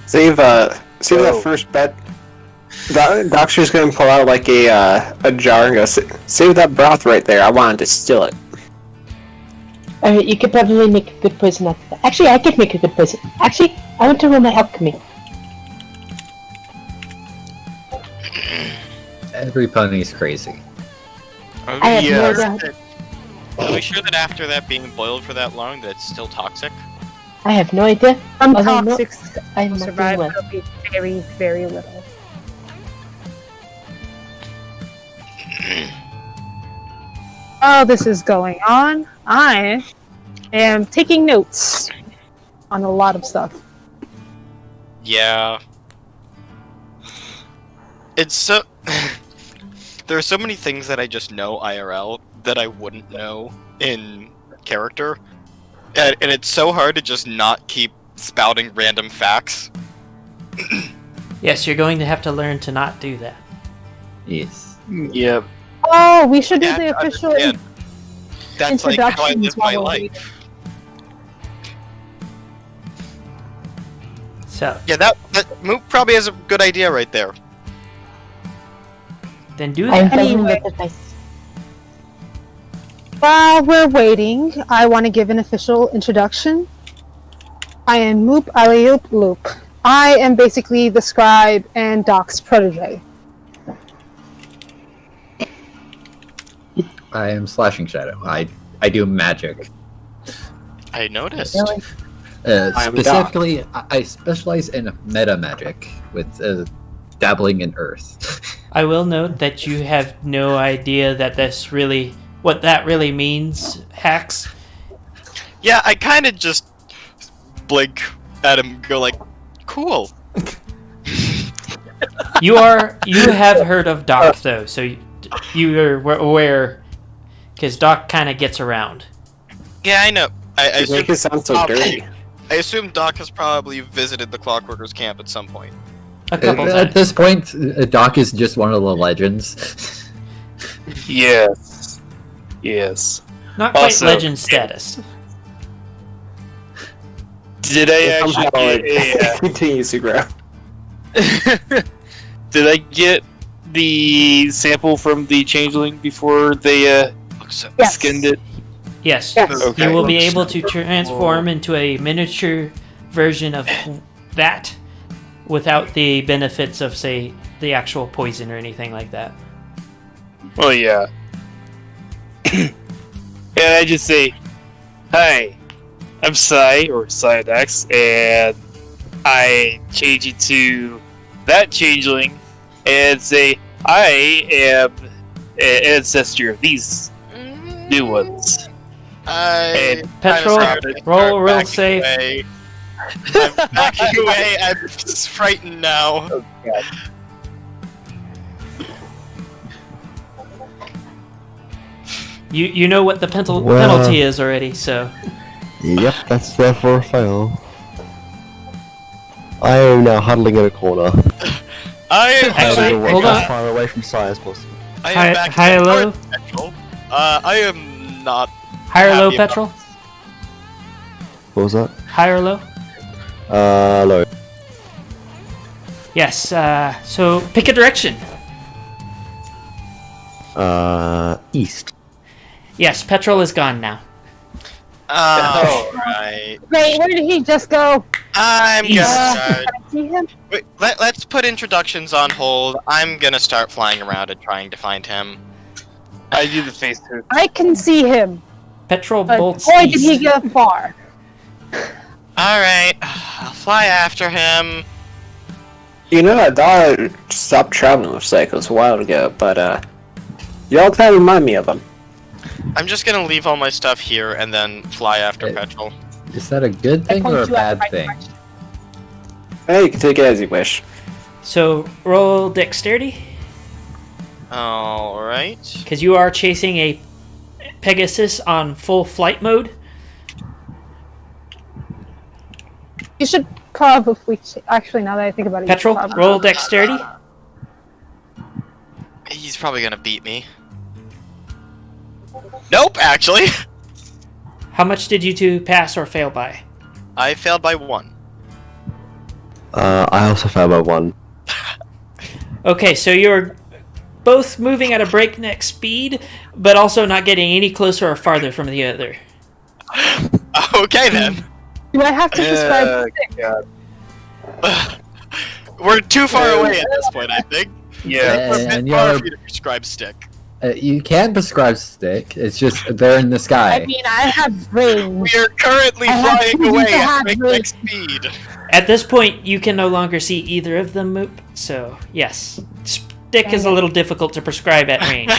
Save that first bet. Doctor's gonna pull out like a jar and go, save that broth right there. I want to distill it. Alright, you could probably make a good poison out of that. Actually, I could make a good poison. Actually, I want to roll my alchemy. Every pony's crazy. Are I have we, no uh, doubt. are we sure that after that being boiled for that long that it's still toxic? I have no idea. Some Although no- toxics I'm will not survive, doing but it'll be very, very little. While this is going on, I am taking notes on a lot of stuff. Yeah. It's so... there are so many things that I just know IRL that I wouldn't know in character. And it's so hard to just not keep spouting random facts. Yes, you're going to have to learn to not do that. Yes. Yep. Oh, we should do Yeah, the I official understand. That's like how I introductions live my while we're life. waiting. So, Yeah, that Moop probably has a good idea right there. then do I'm that. following Anyway. that advice. While we're waiting, I want to give an official introduction. I am Moop Aliop Loop. I am basically the scribe and Doc's protege. I am Slashing Shadow. I do magic. I noticed. Really? I am Specifically, I specialize in meta magic with dabbling in earth. I will note that you have no idea that what that really means, Hacks. Yeah, I kind of just blink at him, go like, "Cool." You have heard of Doc though, so you are aware, because Doc kind of gets around. Yeah, I know. I You make it sound so dirty. I assume Doc has probably visited the Clockworkers camp at some point. A couple At times. this point, Doc is just one of the legends. Yes. Yes. Not quite Also- legend status. Did I Somehow actually it continues to grow. Did I get the sample from the changeling before they Looks so Yes. skinned it? Yes. Yes. Okay. You will be able to transform into a miniature version of that without the benefits of, say, the actual poison or anything like that. Well, yeah. And I just say, "Hi, I'm Psy or Psydax, and I change it to that changeling and say I am an ancestor of these new ones." I Petrol, roll real safe. Away. I'm backing away. I'm frightened now. You know what the Well- penalty is already, so Yep, that's therefore a fail. I am now huddling in a corner. I am Actually, Hiding hold as on. far away from Sai as possible. I Hi- am back hi, in hello? Petrol. I am not. high or low Happy about petrol? What was that? High or low? Low. Yes, so pick a direction. East. Yes, petrol is gone now. Alright. Great, where did he just go? I'm gonna East. start. Can I see him? Wait, let's put introductions on hold. I'm gonna start flying around and trying to find him. I do the face too. I can see him, Petrol but bolts boy east. did he get far. Alright, I'll fly after him. You know, I thought I stopped traveling with Psychos a while ago, but y'all kind of remind me of them. I'm just gonna leave all my stuff here and then fly after Okay. Petrol. Is that a good thing point or a you out the bad right thing? direction. Hey, you can take it as you wish. So roll dexterity, Alright. because you are chasing a Pegasus on full flight mode. You should probably actually, now that I think about it, you should Petrol, probably- roll dexterity. He's probably gonna beat me. Nope, actually. How much did you two pass or fail by? I failed by 1. I also failed by 1. Okay, so you're both moving at a breakneck speed, but also not getting any closer or farther from the other. Okay then. Do I have to describe God. We're too far away at this point, I think. Yeah. We're a bit And far you're- for you to prescribe stick. You can prescribe stick. It's just they're in the sky. I mean, I have range. We are currently I have flying to away have at breakneck range. speed. At this point, you can no longer see either of them, Moop, so yes. Stick is a little difficult to prescribe at range.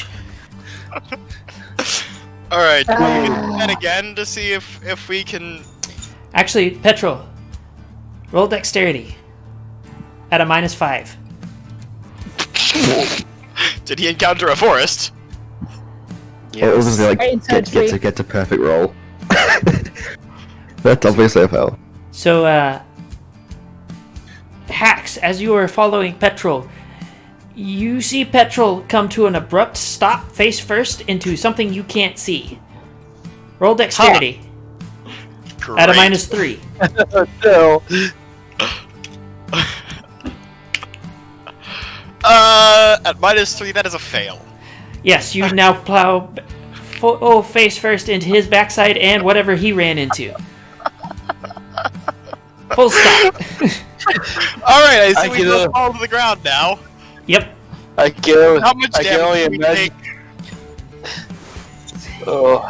Alright, do we do that again to see if we can... Actually, Petrol, roll dexterity at a -5. Did he encounter a forest? It was like Right inside tree. get to perfect roll. That's obviously a fail. So, Hax, as you are following Petrol, you see Petrol come to an abrupt stop face first into something you can't see. Roll dexterity. At a -3. No. At -3, that is a fail. Yes, you now plow face first into his backside and whatever he ran into. Full stop. Alright, I see we both fall to the ground now. Yep. How much I can only damage do we imagine. take? Oh.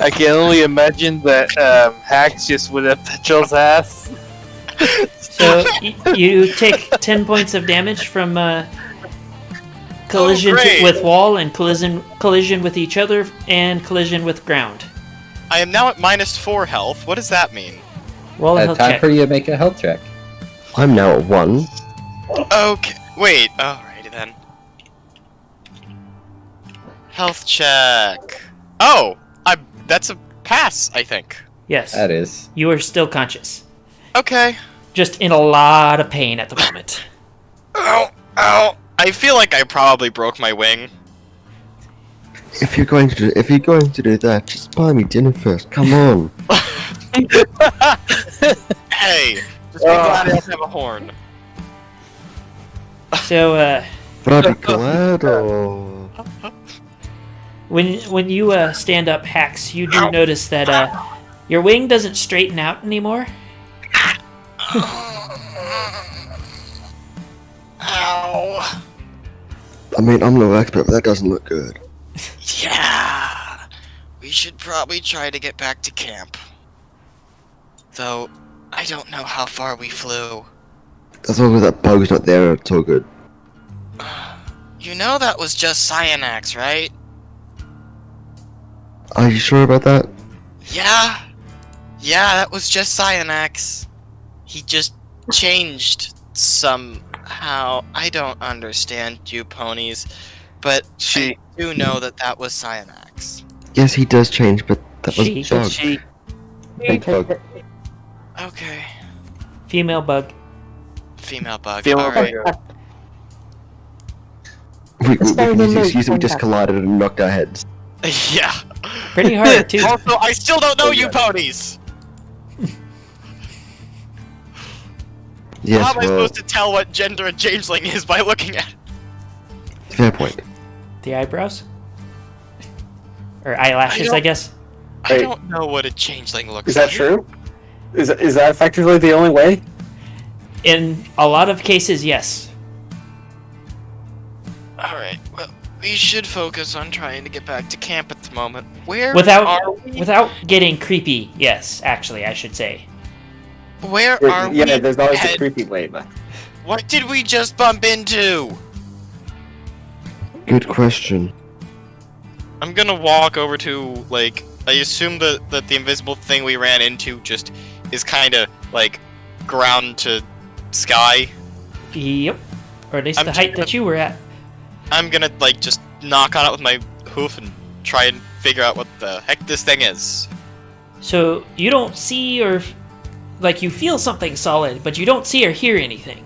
I can only imagine that Hax just went up Petrol's ass. So you take 10 points of damage from collision great. with wall and collision with each other and collision with ground. I am now at -4 health. What does that mean? Roll a health Time check. for you to make a health check. I'm now at 1. Okay. Wait. Alrighty then. Health check. Oh! That's a pass, I think. Yes. That is. You are still conscious. Okay. Just in a lot of pain at the moment. Ow! Ow! I feel like I probably broke my wing. If you're going to do that, just buy me dinner first. Come on. Hey! Just be glad I don't have a horn. So, But I'd be glad. Oh. when you stand up, Hax, you do notice that your wing doesn't straighten out anymore. Ow! I mean, I'm no expert, but that doesn't look good. Yeah! We should probably try to get back to camp. Though, I don't know how far we flew. As long as that bug's not there, it's all good. You know that was just Cyanax, right? Are you sure about that? Yeah. Yeah, that was just Cyanax. He just changed somehow. I don't understand you ponies, but I do know that was Cyanax. Yes, he does change, but that was She. bug. Big bug. Okay. Female bug. Female bug. Female Alright. bug. We just collided and knocked our heads. Yeah. Pretty hard, too. Also, I still don't know you ponies! Yes, How am I well, supposed to tell what gender a changeling is by looking at it? fair point. The eyebrows? Or eyelashes, I guess. I don't know what a changeling looks Is like. that true? Is that effectively the only way? In a lot of cases, yes. Alright, well, we should focus on trying to get back to camp at the moment. Where are we? Without getting creepy, yes, actually, I should say. Where are we? Yeah, there's always a head- creepy way, but What did we just bump into? Good question. I'm gonna walk over to, like, I assume that the invisible thing we ran into just is kinda, like, ground to sky. Yep. Or at least I'm the just height gonna- that you were at. I'm gonna, like, just knock on it with my hoof and try and figure out what the heck this thing is. So you don't see or... Like, you feel something solid, but you don't see or hear anything.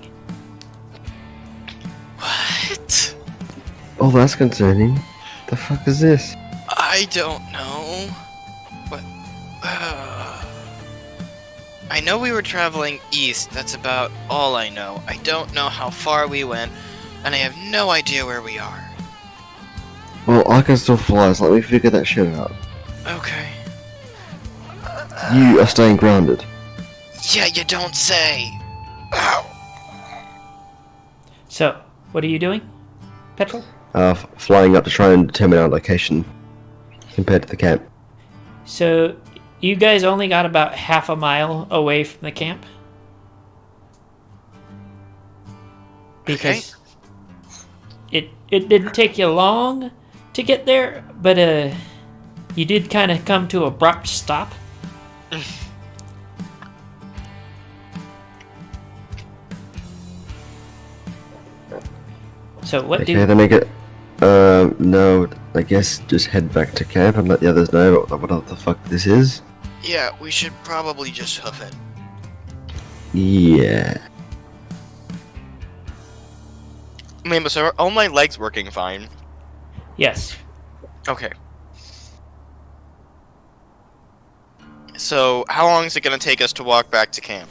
What? Oh, that's concerning. The fuck is this? I don't know. What? I know we were traveling east, that's about all I know. I don't know how far we went, and I have no idea where we are. Well, I can still fly, so let me figure that shit out. Okay. You are staying grounded. Yeah, you don't say. Ow. So, what are you doing, Petrol? Flying up to try and determine our location compared to the camp. So, you guys only got about half a mile away from the camp? Because it didn't take you long to get there, but you did kind of come to an abrupt stop. So what Okay, do then I get. No, I guess just head back to camp and let the others know what the fuck this is. Yeah, we should probably just hoof it. Yeah. Nameless, are all my legs working fine? Yes. Okay. So, how long is it going to take us to walk back to camp?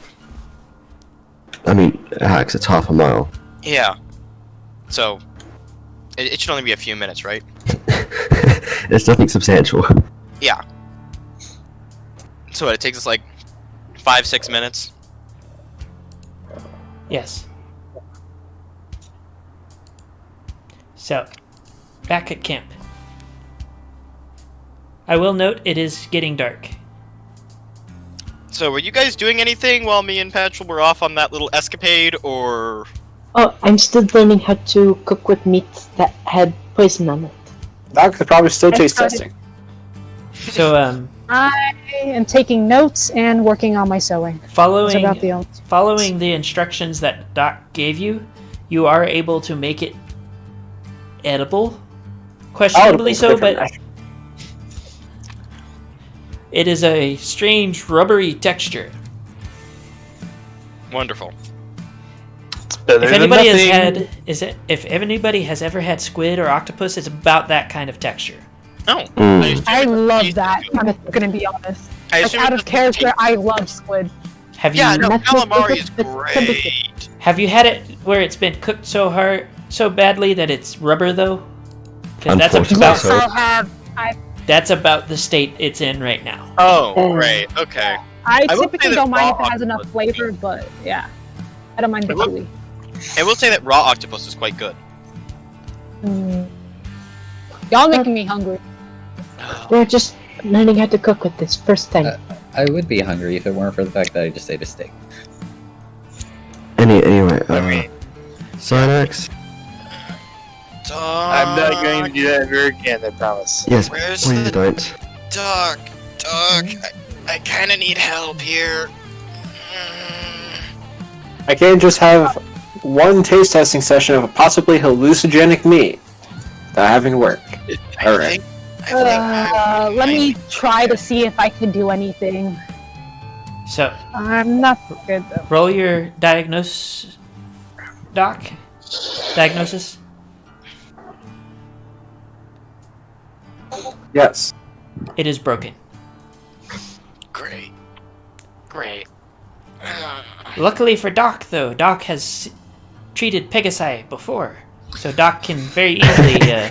I mean, Hax, it's half a mile. Yeah. So, it should only be a few minutes, right? It's nothing substantial. Yeah. So what, it takes us like 5-6 minutes? Yes. So, back at camp. I will note it is getting dark. So were you guys doing anything while me and Patchel were off on that little escapade, or... Oh, I'm still learning how to cook with meat that had poison on it. Doc could probably still taste testing. So, I am taking notes and working on my sewing. That's about the only. following the instructions that Doc gave you, you are able to make it edible. Questionably so, but it is a strange rubbery texture. Wonderful. If anybody if anybody has ever had squid or octopus, it's about that kind of texture. Oh. I love that. I'm gonna be honest. Like, out of character, I love squid. Have you? Yeah, no, That's calamari what- is that's- great. Have you had it where it's been cooked so hard, so badly that it's rubber though? Because Unfortunately, that's so. about that's about the state it's in right now. Oh, great. Okay. I I will say typically that don't mind if raw it has enough octopus- flavor, but yeah, I don't mind the chewy. I will say that raw octopus is quite good. Y'all making me hungry. We're just learning how to cook with this first time. I would be hungry if it weren't for the fact that I just ate a steak. Anyway, Synax? I'm not going to do that ever again, I promise. Yes, Where's please the- don't. Doc, I kind of need help here. I can't just have one taste testing session of a possibly hallucinogenic meat that having work. Alright. Let me try to see if I can do anything. So I'm not good though. roll your diagnosis, Doc. Diagnosis. Yes. It is broken. Great. Luckily for Doc, though, Doc has treated Pegasi before, so Doc can very easily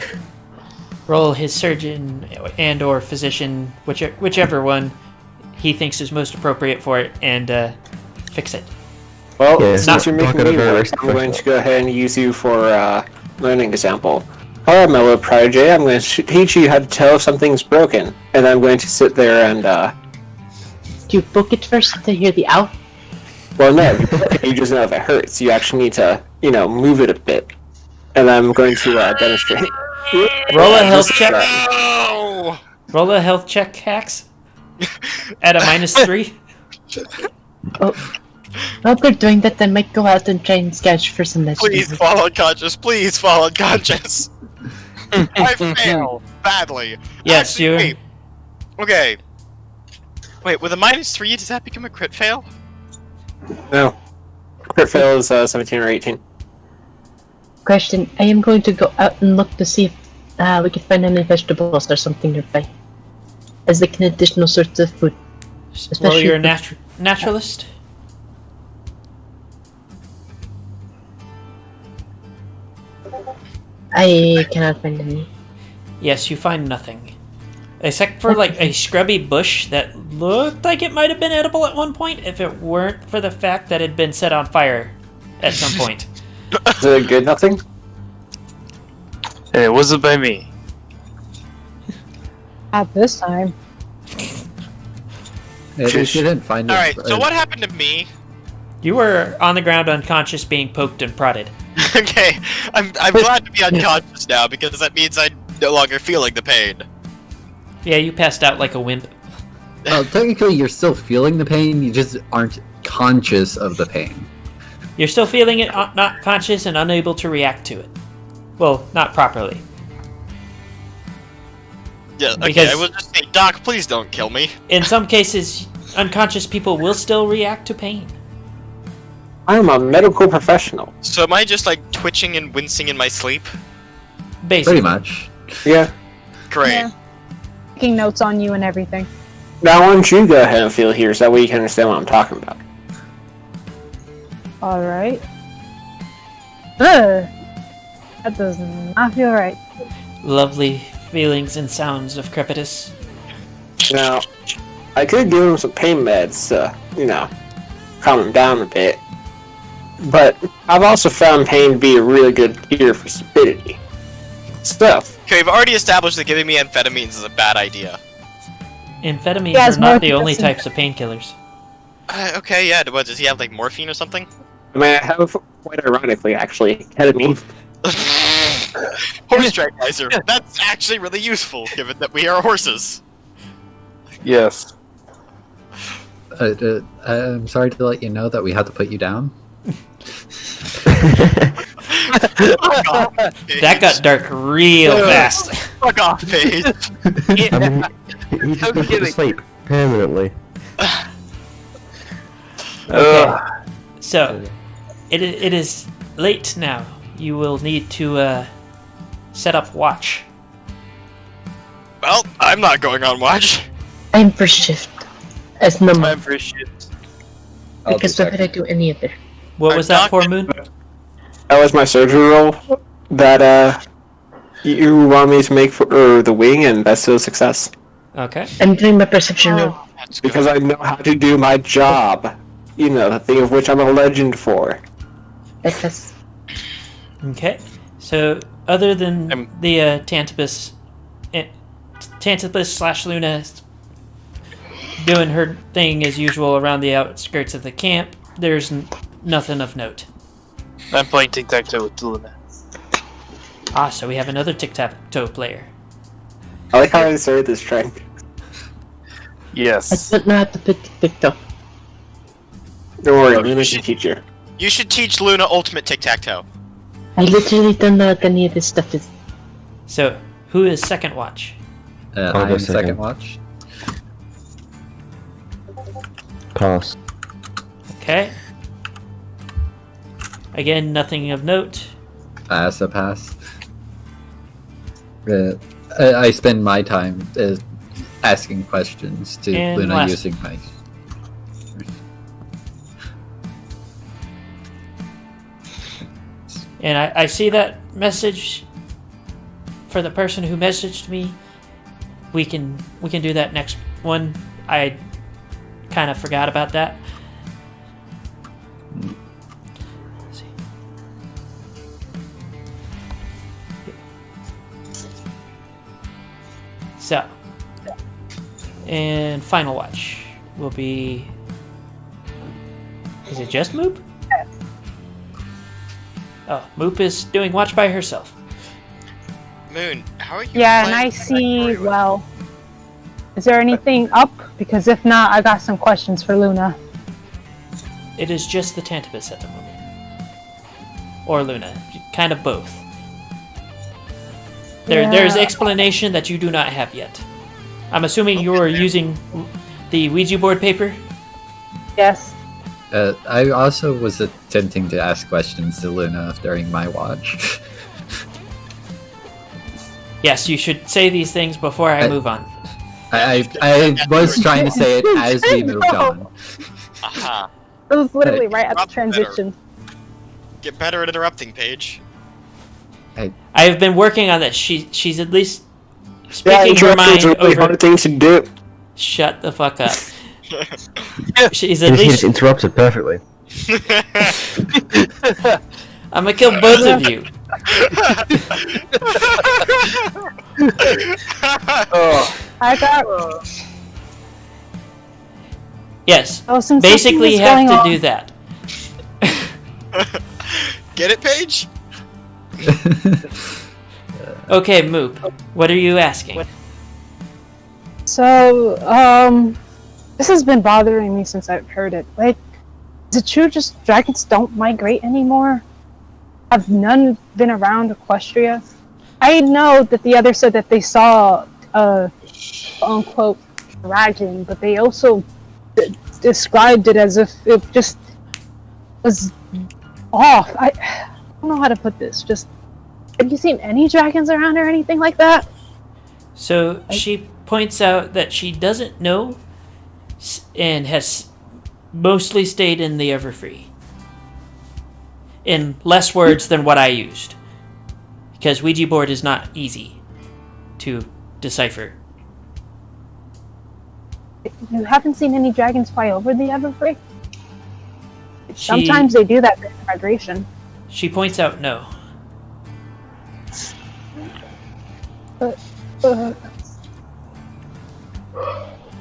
roll his surgeon and/or physician, whichever one he thinks is most appropriate for it, and fix it. Well, Yeah, since you're Doc making had a me very work, nice I'm going to go ahead and use you for learning example. Alright, my little protege, I'm going to teach you how to tell if something's broken, and I'm going to sit there and Do you book it first to hear the ow? well, no, you just know if it hurts. You actually need to, move it a bit. And I'm going to demonstrate. Roll a health check. Oh! Roll a health check, Hacks. At a -3. While they're doing that, I might go out and try and sketch for some Please vegetables. fall unconscious. Please fall unconscious. I fail badly. Yes, Actually, you're. wait. Okay. Wait, with a -3, does that become a crit fail? No. Crit fail is 17 or 18. Question: I am going to go out and look to see if we can find any vegetables or something nearby, as like an additional source of food. Well, Especially you're a if- naturalist. I cannot find any. Yes, you find nothing. Except for like a scrubby bush that looked like it might have been edible at one point if it weren't for the fact that it had been set on fire at some point. Is it good nothing? It wasn't by me. At this time. If you didn't find it. Alright, so what happened to me? You were on the ground unconscious being poked and prodded. Okay, I'm glad to be unconscious now because that means I'm no longer feeling the pain. Yeah, you passed out like a wimp. Well, technically, you're still feeling the pain. You just aren't conscious of the pain. You're still feeling it, not conscious and unable to react to it. Well, not properly. Yeah, okay, Because- I will just say, Doc, please don't kill me. In some cases, unconscious people will still react to pain. I'm a medical professional. So am I just like twitching and wincing in my sleep? Basically. Pretty much. Yeah. Great. Yeah. Taking notes on you and everything. Now, why don't you go ahead and feel here so that way you can understand what I'm talking about? Alright. Ugh. That does not feel right. Lovely feelings and sounds of crepitus. Now, I could give him some pain meds to, calm him down a bit. But I've also found pain to be a really good cure for stupidity. Stuff. Okay, we've already established that giving me amphetamines is a bad idea. Amphetamines Yeah, are it's not the more only potassium. types of painkillers. Okay, yeah, what, does he have, like, morphine or something? I mean, I have, quite ironically, actually, ketamine. Horse tranquilizer. That's actually really useful, given that we are horses. Yes. I'm sorry to let you know that we had to put you down. That got dark real fast. Fuck off, Paige. I mean, he just goes to sleep permanently. Okay. So, it is late now. You will need to set up watch. Well, I'm not going on watch. I'm first shift. As normal. Time for a shit. Because why would I do any other? What was that for, Moon? That was my surgery roll that, you want me to make for the wing, and that's still a success. Okay. I'm doing my perception roll. That's good. Because I know how to do my job. The thing of which I'm a legend for. Because Okay. So, other than I'm- the Tantibus / Luna doing her thing as usual around the outskirts of the camp, there's nothing of note. I'm playing tic-tac-toe with Luna. Ah, so we have another tic-tac-toe player. I like how I started this trend. I Yes. don't know how to put tic-tac-toe. Don't worry, Luna can teach you. You should teach Luna ultimate tic-tac-toe. I literally don't know what any of this stuff is. So, who is second watch? I go am second. second watch. Pass. Okay. Again, nothing of note. Pass a pass. I spend my time asking questions to And Luna last- using my. And I see that message for the person who messaged me. We can do that next one. I kind of forgot about that. Let's see. So, and final watch will be. Is it just Moop? Oh, Moop is doing watch by herself. Moon, how are you? Yeah, and playing I see, very well, is there anything up? Because if not, I got some questions for Luna. It is just the Tantibus at the moment. Or Luna. Kind of both. There's Yeah. explanation that you do not have yet. I'm assuming you are using the Ouija board paper? Yes. I also was attempting to ask questions to Luna during my watch. Yes, you should say these things before I move on. I was trying to say it as we moved on. Aha. It was literally right at the Drop better. transition. Get better at interrupting, Paige. I have been working on this. She's at least Yeah, speaking her interrupting is mind a really over. hard thing to do. Shut the fuck up. She's at He least. just interrupted perfectly. I'm gonna kill both of you. I got. Yes. Oh, since Basically, you something have was to going do that. Get it, Paige? Okay, Moop. What are you asking? So, this has been bothering me since I've heard it. Like, is it true just dragons don't migrate anymore? Have none been around Equestria? I know that the others said that they saw a unquote dragon, but they also described it as if it just was off. don't know how to put this. Just, have you seen any dragons around or anything like that? So she points out that she doesn't know and has mostly stayed in the Everfree. In less words than what I used. Because Ouija board is not easy to decipher. You haven't seen any dragons fly over the Everfree? Sometimes they do that during hydration. She points out no.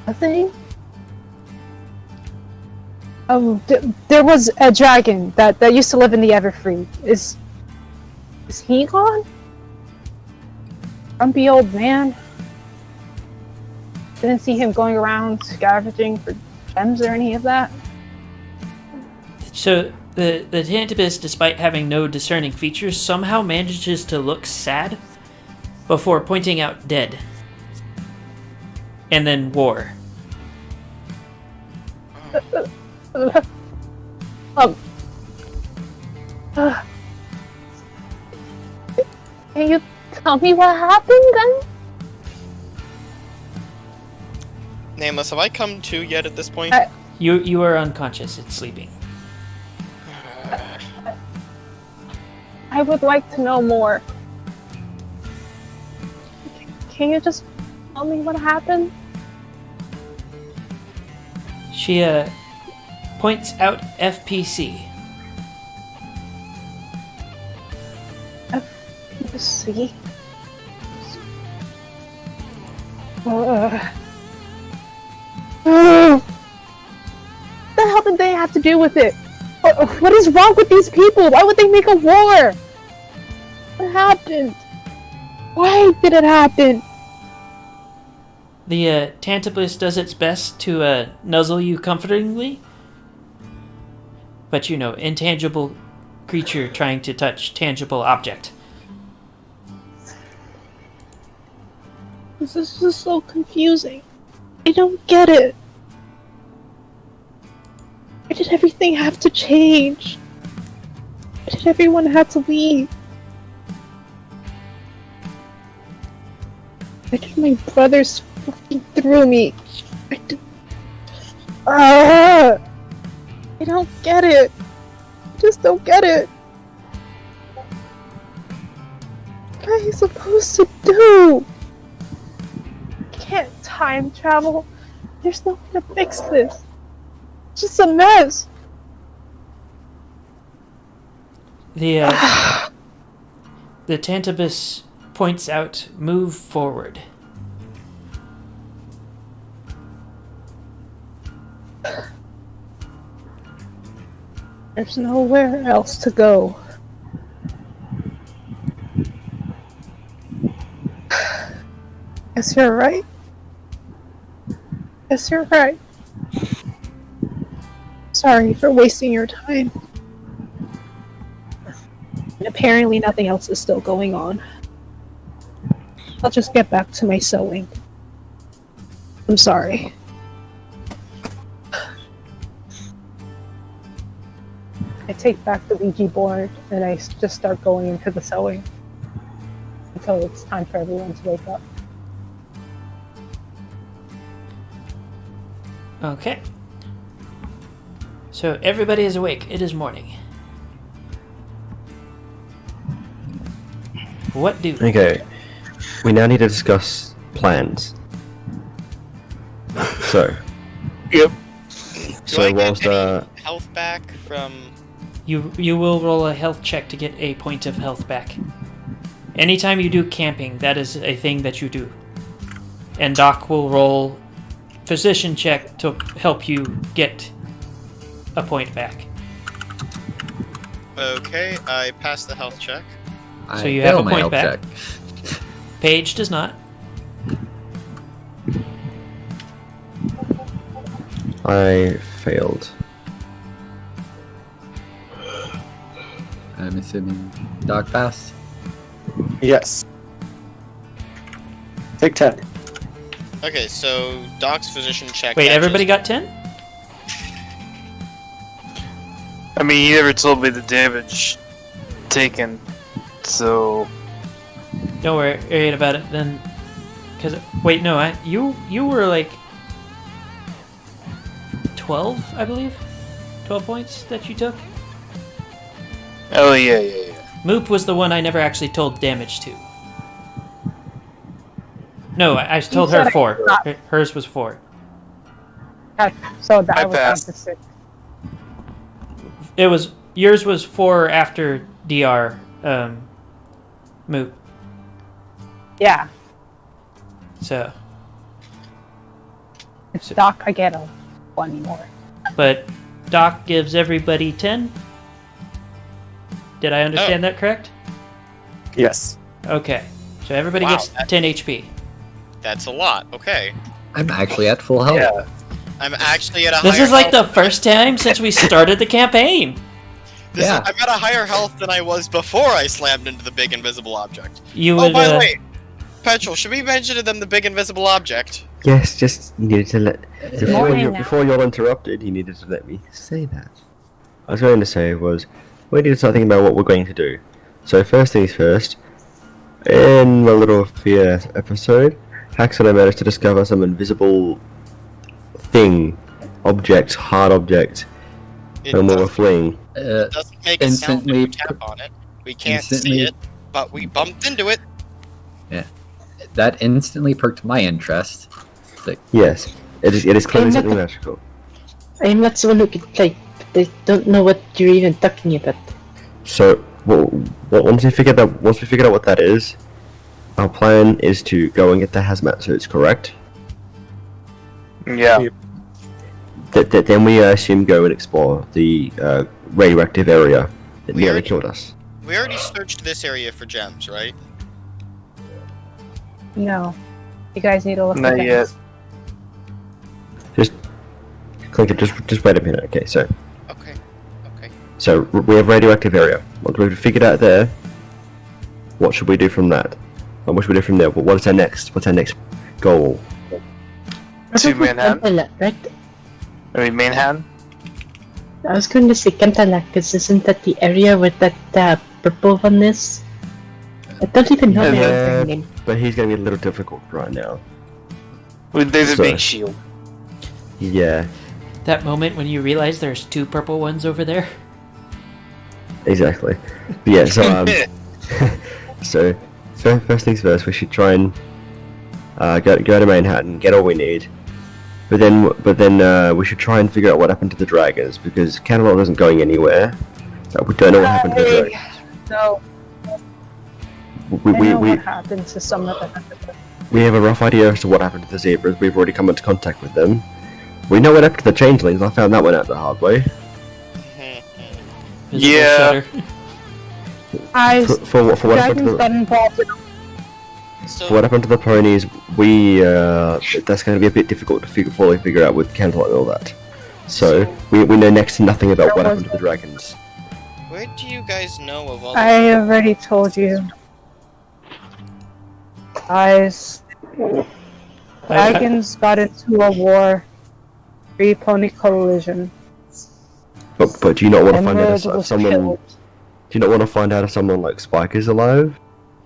Nothing? There was a dragon that used to live in the Everfree. Is he gone? Grumpy old man. Didn't see him going around scavenging for gems or any of that. So the Tantibus, despite having no discerning features, somehow manages to look sad before pointing out dead. And then war. Can you tell me what happened then? Nameless, have I come to yet at this point? You are unconscious. It's sleeping. I would like to know more. Can you just tell me what happened? She points out FPC. FPC? What the hell did they have to do with it? What is wrong with these people? Why would they make a war? What happened? Why did it happen? The Tantibus does its best to nuzzle you comfortingly. But intangible creature trying to touch tangible object. This is just so confusing. I don't get it. Why did everything have to change? Why did everyone have to leave? Why did my brothers fucking through me? I don't get it. I just don't get it. What are you supposed to do? I can't time travel. There's no way to fix this. It's just a mess. The Tantibus points out, move forward. There's nowhere else to go. Guess you're right. Guess you're right. Sorry for wasting your time. And apparently nothing else is still going on. I'll just get back to my sewing. I'm sorry. I take back the Ouija board and I just start going into the sewing until it's time for everyone to wake up. Okay. So everybody is awake. It is morning. What do? Okay. We now need to discuss plans. So. Do Yep. So I whilst get any health back from? You will roll a health check to get a point of health back. Anytime you do camping, that is a thing that you do. And Doc will roll physician check to help you get a point back. Okay, I passed the health check. So you have a point back. Paige does not. I failed. I'm assuming Doc passed. Yes. Take 10. Okay, so Doc's physician check. Wait, everybody got 10? I mean, you never told me the damage. taken. So Don't worry about it then. Cause wait, no, you were like 12, I believe. 12 points that you took. oh yeah. Moop was the one I never actually told damage to. No, I told her 4. Hers was 4. So that I was down passed. to 6. Yours was 4 after DR. Moop. Yeah. So, It's Doc, I get a 1 more. but Doc gives everybody 10. Did I understand that correct? Yes. Okay, so everybody Wow, gets 10 HP. That's a lot. Okay. I'm actually at full health. Yeah. I'm actually at a This higher is like the health. first time since we started the campaign. Yeah. I'm at a higher health than I was before I slammed into the big invisible object. You Oh, would. by the way, Petrol, should we mention to them the big invisible object? Yes, just you needed to let Morning now. before you're interrupted. You needed to let me say that. I was going to say was we need to start thinking about what we're going to do. So first things first. In the Little Fear episode, Hax and I managed to discover some invisible thing, object, hard object, It and we were doesn't, fleeing. it doesn't make a sound when instantly you tap on it. We can't see instantly- it, but we bumped into it. That instantly perked my interest. Like, Yes, it is clearly I'm not something the- magical. I'm not someone who can play, but I don't know what you're even talking about. So, once we figured out what that is, our plan is to go and get the hazmat suits. Correct? Yeah. Then we assume go and explore the radioactive area that We nearly already- killed us. We already searched this area for gems, right? No. You guys need to look Not at yet. Just click it. Just wait a minute. Okay, so Okay. we have radioactive area. Once we've figured out there, what should we do from that? And what should we do from there? What's our next goal? To Manhattan. Cantala, right? I mean Manhattan. I was going to say Cantala, because isn't that the area where that purple one is? I don't even know the Yeah. other name. But he's going to be a little difficult right now. There's a So- big shield. Yeah, That moment when you realize there's 2 purple ones over there. exactly. But yeah, so first things first, we should try and go to Manhattan, get all we need. But then we should try and figure out what happened to the dragons because Canterlot isn't going anywhere. We don't know what happened to the dragons. No, We, I we, know we, what happened to some of them. we have a rough idea as to what happened to the zebras. We've already come into contact with them. We know what happened to the changelings. I found that one out the hard way. Visible Yeah. shutter. Eyes, For what happened to dragons the got involved in So, for what happened to the ponies, we that's going to be a bit difficult to fully figure out with Canterlot and all that. So we know next to nothing about what happened to the dragons. where do you guys know of all I already told you. Guys, dragons got into a war. 3-pony collision. But do you not want to find out Emerald if was someone? killed. Do you not want to find out if someone like Spike is alive?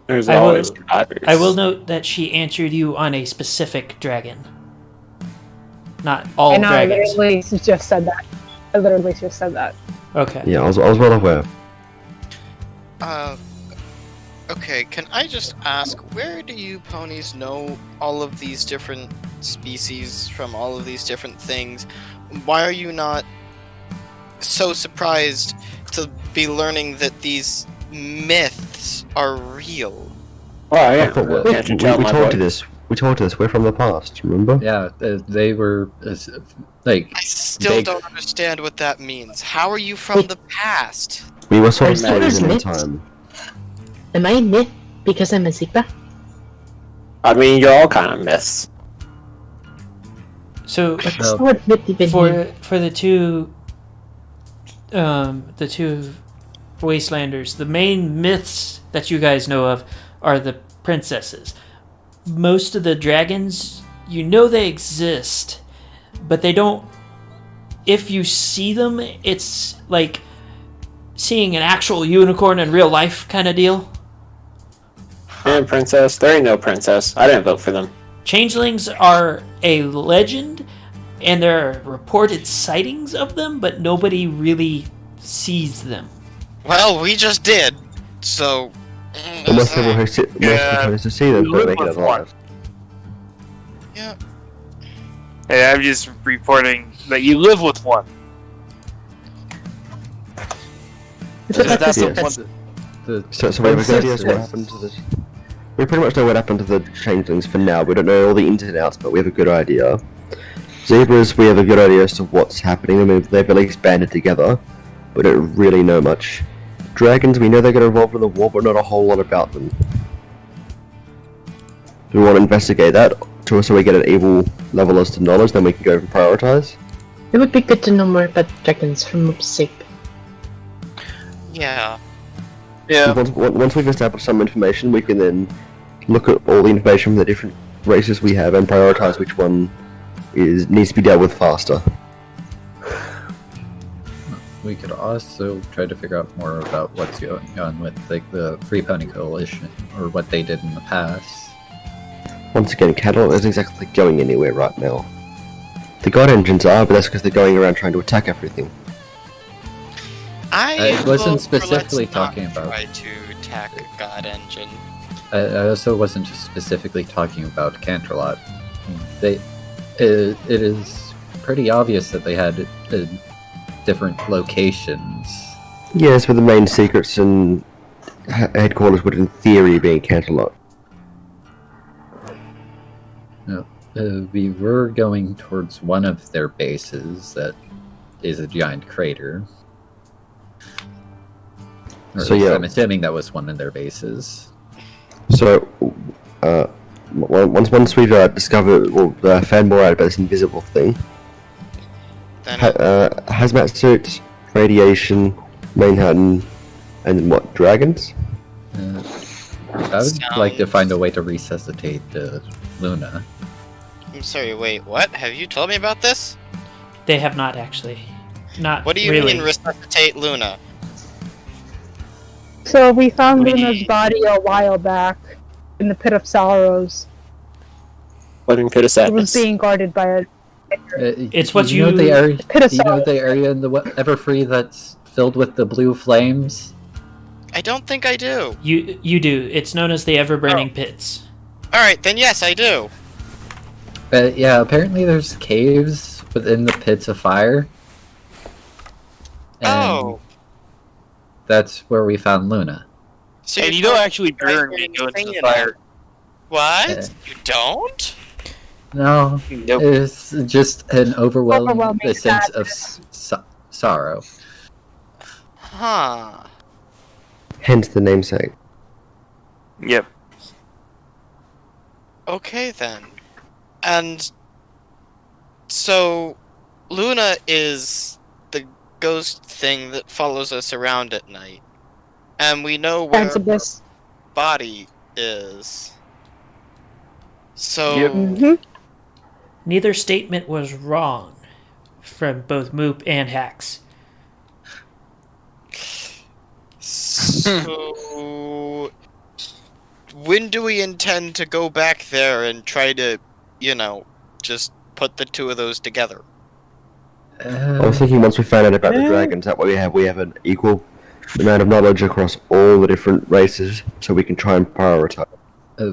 There's I will- always survivors. I will note that she answered you on a specific dragon. Not all And I dragons. literally just said that. I literally just said that. Okay. Yeah, I was well aware. Okay, can I just ask, where do you ponies know all of these different species from all of these different things? Why are you not so surprised to be learning that these myths are real? Oh I yeah. thought Really, I should tell we my told boy. you this. We told you this. We're from the past. Remember? yeah, they were like I still Big. don't understand what that means. How are you from the past? We were sort of Are you frozen in serious? time. Am I a myth because I'm a zebra? I mean, you're all kind of myths. So What's No. the word myth even mean? for the two wastelanders, the main myths that you guys know of are the princesses. Most of the dragons, you know they exist, but they don't. If you see them, it's like seeing an actual unicorn in real life kind of deal. And princess? There ain't no princess. I didn't vote for them. Changelings are a legend, and there are reported sightings of them, but nobody really sees them. Well, we just did, so... Well, most people who see them don't make it alive. Yeah. Hey, I'm just reporting that you live with one. So that's Yes. So we have a good idea as to what Yes. happened to the... We pretty much know what happened to the changelings for now. We don't know all the ins and outs, but we have a good idea. Zebras, we have a good idea as to what's happening. I mean, they've at least banded together. We don't really know much. Dragons, we know they get involved in the war, but not a whole lot about them. Do we want to investigate that so we get an evil level as to knowledge, then we can go and prioritize? It would be good to know more about dragons for Moop's sake. Yeah. Yeah. Once we've established some information, we can then look at all the information from the different races we have and prioritize which one needs to be dealt with faster. We could also try to figure out more about what's going on with the Free Pony Coalition, or what they did in the past. Once again, Cattle isn't exactly going anywhere right now. The God Engines are, but that's because they're going around trying to attack everything. I wasn't vote for specifically let's not talking about- try to attack a God engine. I also wasn't just specifically talking about Canterlot. It is pretty obvious that they had different locations. Yes, but the main secrets and headquarters would in theory be in Canterlot. We were going towards one of their bases that is a giant crater. Or So, at least yeah. I'm assuming that was one of their bases. So, once we've discovered, found more out about this invisible thing, Then hazmat suits, radiation, Manhattan, and then what, dragons? I would like to find a way to resuscitate Luna. I'm sorry, wait, what? Have you told me about this? They have not actually. Not What do you really. mean resuscitate Luna? So we found Luna's body a while back in the Pit of Sorrows. Living pit of It was sadness. being guarded by a... It's what you know the area. Pit of You know Sorrows. the area in the Everfree that's filled with the blue flames. I don't think I do. You do. It's known as the Ever-Burning Pits. Alright, then yes, I do. Yeah, apparently there's caves within the pits of fire. And Oh. that's where we found Luna. So And you're you don't telling actually me right burn here when you go into saying the it. fire. What? Yeah. You don't? No, Nope. it's just an overwhelming Overwhelming sense of sadness. sorrow. Huh. Hence the namesake. Yep. Okay then. And so Luna is the ghost thing that follows us around at night. And we know where her Principus. body is. So Yep. Mm-hmm. Neither statement was wrong from both Moop and Hax. So when do we intend to go back there and try to, just put the two of those together? I was thinking once we find out about the dragons, that way we have an equal amount of knowledge across all the different races, so we can try and prioritize.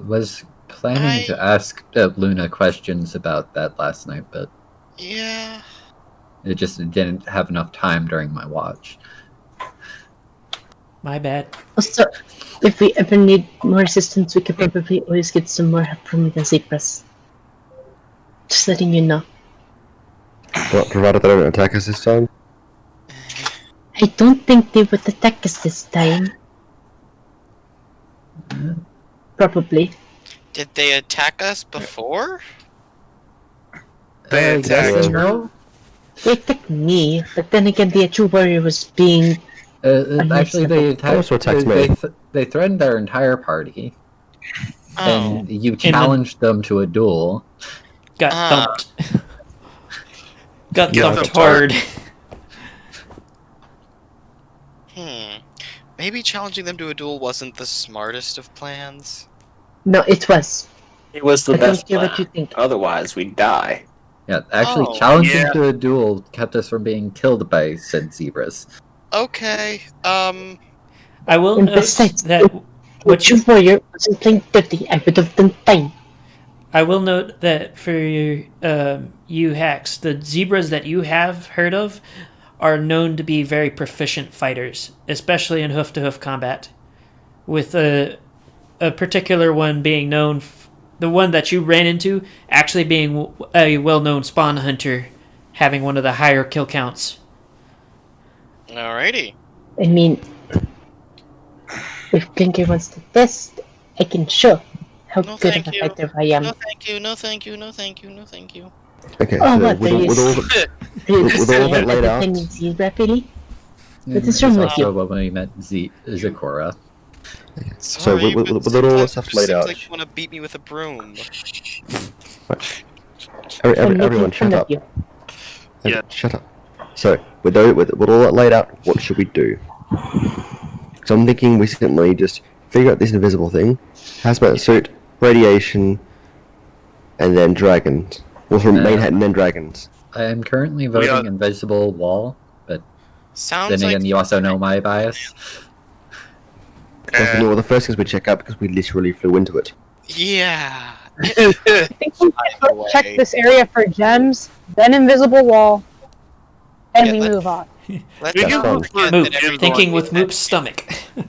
Was planning to ask Luna questions about that last night, but Yeah. it just didn't have enough time during my watch. My bad. Also, if we ever need more assistance, we could probably always get some more help from the zebras. Just letting you know. But provided they don't attack us this time. I don't think they would attack us this time. Probably. Did they attack us before? They I guess attacked no. They attacked me, but then again, the true warrior was being... Actually, they Also attacked me. they threatened our entire party, Oh. and you challenged them to a duel. Got Ah. thumped. Got Get thumped thumped hard. Hmm. maybe challenging them to a duel wasn't the smartest of plans. No, it was. It was the I don't best care what plan. you think. Otherwise, we'd die. Yeah, actually, Oh, challenging yeah. to a duel kept us from being killed by said zebras. Okay. I will And note besides, that What what you warrior wasn't playing dirty. I would have done fine. I will note that for you hacks, the zebras that you have heard of are known to be very proficient fighters, especially in hoof-to-hoof combat. With a particular one being known, the one that you ran into actually being a well-known spawn hunter, having one of the higher kill counts. Alrighty. I mean, if Blinker wants to test, I can show how No, good thank of a you. fighter I am. No, thank you. No, thank you. No, thank you. No, thank you. Okay, Oh, so what, with are all, you with all the, with all that laid out, Zebra, really? What is It's wrong with also you? when we met Zecora. Sorry, with but all the sometimes stuff it laid seems out. like you want to beat me with a broom. I'm everyone, making shut fun of up. you. Yeah. Shut up. So, with all that laid out, what should we do? So I'm thinking we simply just figure out this invisible thing, hazmat suit, radiation, and then dragons. Well, from main hat and then dragons. I am currently voting are- invisible wall, but Sounds then like again, you also know my bias. Well, the first things we check out because we literally flew into it. yeah. I think we should check this area for gems, then invisible wall, and Yeah, we let's- move on. Let's We That's can fun. look for Moop, gems thinking on- with Moop's stomach. Let's not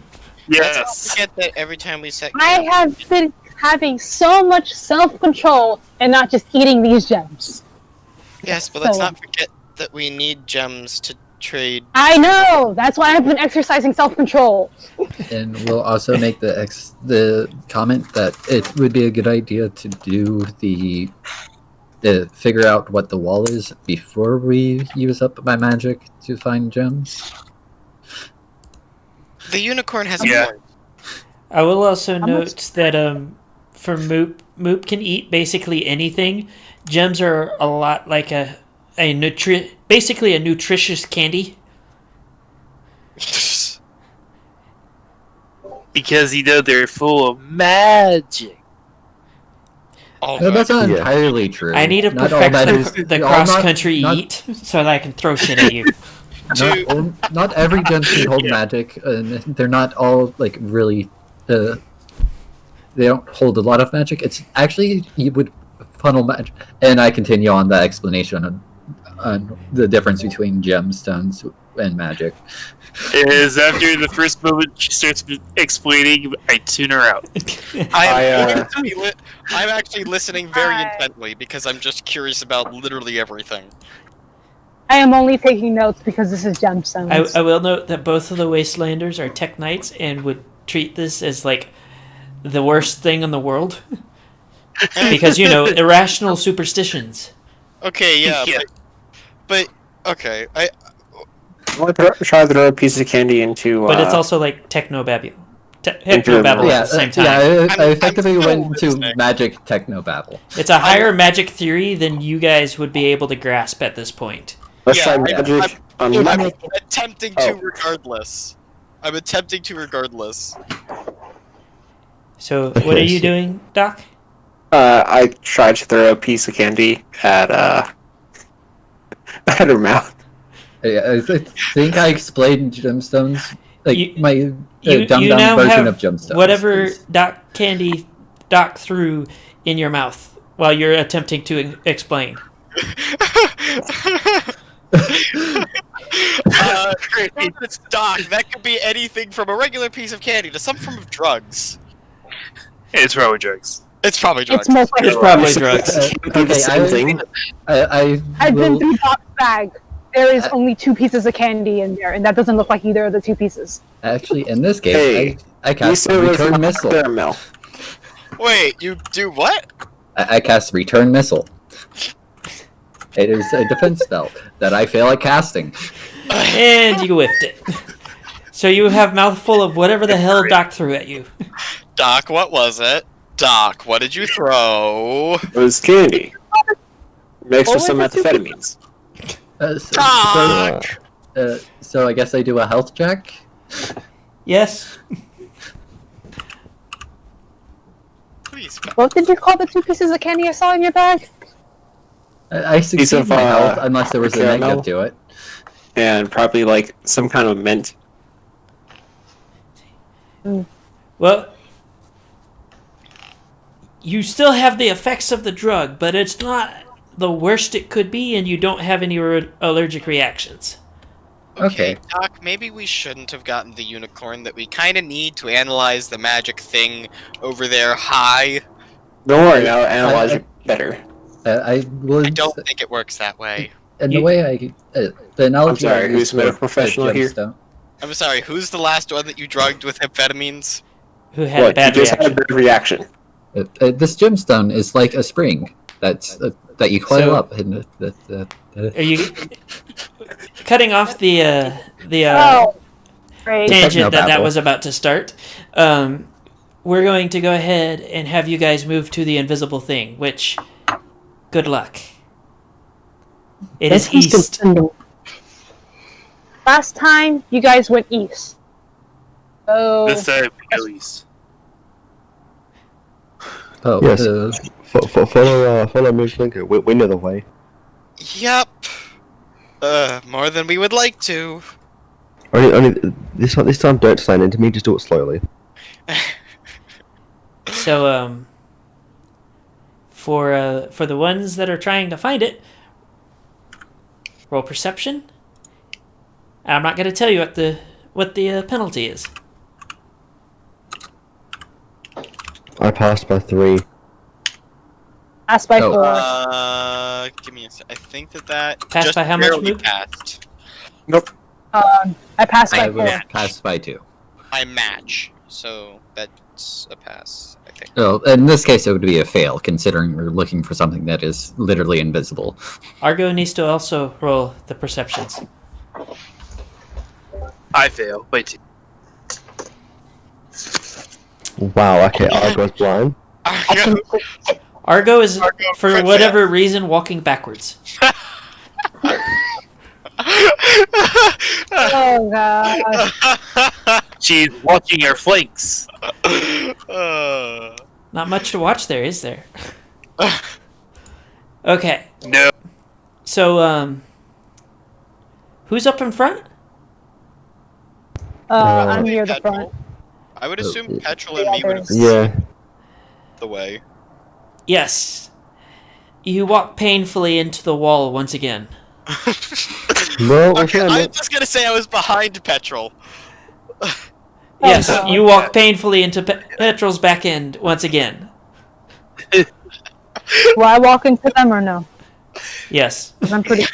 Yes. forget that every time we set. I have been having so much self-control and not just eating these gems. Yes, but let's So- not forget that we need gems to trade. I know! That's why I've been exercising self-control. And we'll also make the comment that it would be a good idea to do the figure out what the wall is before we use up my magic to find gems. The unicorn has Yeah. a point. I will also How note that for Moop can eat basically anything. Gems are a lot like basically a nutritious candy. Because they're full of magic. Oh, No, that's not Yeah. entirely true. I need to Not all perfect that is- the all cross not- country not- eat so that I can throw shit at you. Not every gem can hold magic, and they're not all like really. They don't hold a lot of magic. It's actually you would funnel magic, and I continue on the explanation on the difference between gemstones and magic. Is after the first moment she starts explaining, I tune her out. I'm actually listening very intently because I'm just curious about literally everything. I am only taking notes because this is gemstones. I will note that both of the Wastelanders are Tech Knights and would treat this as like the worst thing in the world. Because, irrational superstitions. Okay, yeah, Yeah. but okay, I want to try to throw a piece of candy into. But it's also like technobabble. Into- Hypnobabble Yeah, at the same time. I I'm effectively still went into listening. magic technobabble. It's a higher magic theory than you guys would be able to grasp at this point. Let's yeah, try magic. I'm magic. attempting Oh. to regardless. I'm attempting to regardless. So, Okay, what are you so- doing, Doc? I tried to throw a piece of candy at at her mouth. I think I explained gemstones, like You- my You dumbed now down version have of gemstones. whatever is- Doc threw in your mouth while you're attempting to explain. It's Doc. That could be anything from a regular piece of candy to some form of drugs. It's probably drugs. It's probably drugs. It's most likely It's probably drugs. Do the Okay, same thing. I've been will- through Doc's bag. There is only 2 pieces of candy in there, and that doesn't look like either of the 2 pieces. Actually, in this case, Hey, I You cast said it was return not missile. caramel. Wait, you do what? I cast return missile. It is a defense spell that I fail at casting. And you whiffed it. So you have mouthful of whatever the hell Doc threw at you. Doc, what was it? Doc, what did you throw? It was candy. Mixed with What some was it? methamphetamines. So, Doc! so I guess I do a health check. Yes. Please. What did you call the 2 pieces of candy I saw in your bag? I succeeded of, my health, unless there was a caramel. negative to it. And probably like some kind of mint. Well, you still have the effects of the drug, but it's not the worst it could be, and you don't have any allergic reactions. Okay. Doc, maybe we shouldn't have gotten the unicorn that we kind of need to analyze the magic thing over there high. Don't worry, I'll analyze it better. I would. I don't think it works that way. And the way the analogy. I'm sorry, I who's used been a was professional here? gemstone. I'm sorry, who's the last one that you drugged with amphetamines? Who had a What, you bad just had a reaction? bad reaction. This gemstone is like a spring that you coil So- up. And, Are you cutting off the Oh, great. tangent that Technobabble. was about to start? We're going to go ahead and have you guys move to the invisible thing, which, good luck. It is east. Last time, you guys went east. Oh, This time we go east. oh, Yes. Follow Moose Linker. We know the way. Yep. More than we would like to. Only this time, don't stand into me. Just do it slowly. So, for the ones that are trying to find it, roll perception. I'm not going to tell you what the penalty is. I passed by 3. passed by Oh. 4. Give me a sec. I think that Passed just by how much, barely Moop? passed. I passed by I 4. was passed by 2. I match, so that's a pass, I think. Well, in this case, it would be a fail, considering we're looking for something that is literally invisible. Argo needs to also roll the perceptions. I fail. Wait. Wow. Okay. Argo's blind. Argo is, for Princess. whatever reason, walking backwards. Oh, God. She's watching her flanks. Not much to watch there, is there? Okay, No. so, who's up in front? I'm near the front. I would assume Petrol and me would have Yeah. the way. Yes. You walk painfully into the wall once again. No. Okay, Okay. I'm just gonna say I was behind Petrol. Yes, no. you walk painfully into Petrol's back end once again. Will I walk into them or no? Yes. 'Cause I'm pretty.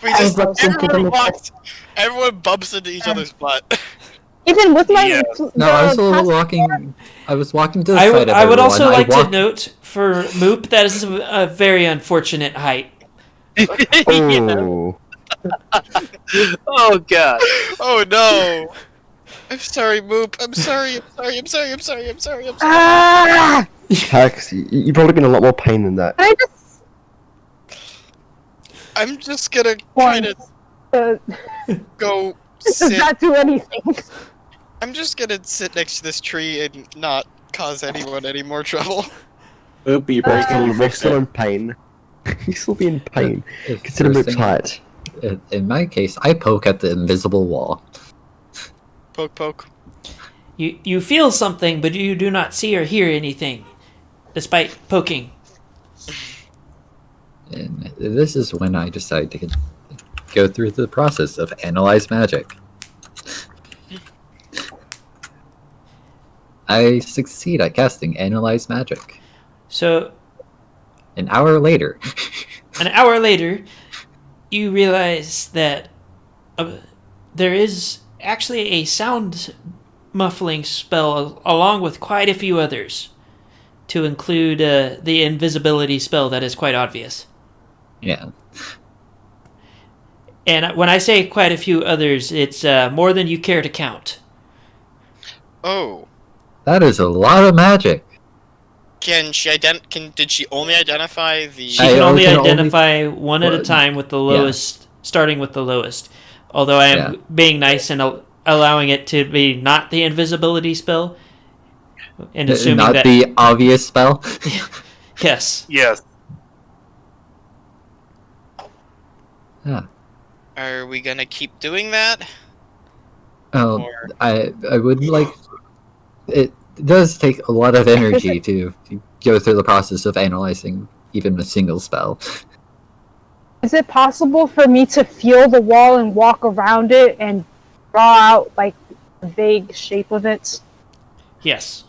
We just bumped into everyone them. walks. Everyone bumps into each other's butt. Even with my. Yeah. No, I was the past- walking. I was walking to the I side would of I would everyone. also like to walked- note for Moop that is a very unfortunate height. Oh. Oh god. Oh no! I'm sorry, Moop. I'm sorry. I'm sorry. Ah! Pax, you've probably been in a lot more pain than that. Can I just. I'm just gonna kind of Uh, go does sit. not do anything. I'm just gonna sit next to this tree and not cause anyone any more trouble. Oop, you We're break still, it. we're still in pain. You still be in pain. If Consider first Moop's thing- height. In my case, I poke at the invisible wall. Poke, poke. You feel something, but you do not see or hear anything, despite poking. And this is when I decide to go through the process of analyze magic. I succeed at casting analyze magic. So An hour later, an hour later, you realize that there is actually a sound muffling spell along with quite a few others, to include the invisibility spell that is quite obvious. yeah, And when I say quite a few others, it's more than you care to count. Oh, that is a lot of magic. did she only identify the? She can only can identify one at a well, time with the lowest, starting with the lowest. Although I am Yeah. being nice and allowing it to be not the invisibility spell, and assuming Not that the obvious spell. yes. Yes. Yeah. Are we gonna keep doing that? Oh, Or- I would like. It does take a lot of energy to go through the process of analyzing even a single spell. Is it possible for me to feel the wall and walk around it and draw out like the vague shape of it? Yes.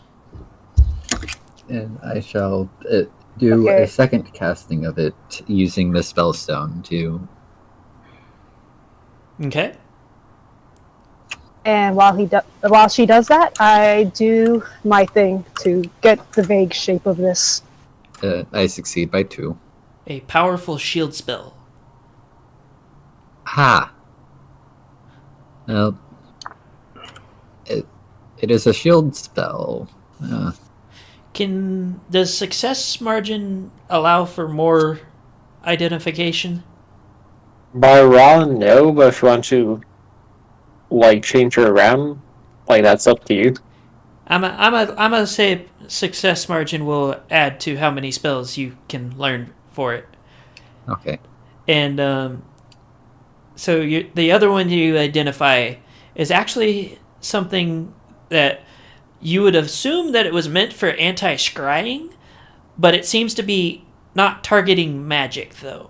And I shall do Okay. a second casting of it using the spellstone to. Okay. And while she does that, I do my thing to get the vague shape of this. I succeed by 2. A powerful shield spell. Ha! Well, it is a shield spell. Does success margin allow for more identification? By raw, no, but if you want to, like, change her around, like, that's up to you. I'm gonna say success margin will add to how many spells you can learn for it. Okay. And so the other one you identify is actually something that you would assume that it was meant for anti-scrying, but it seems to be not targeting magic, though.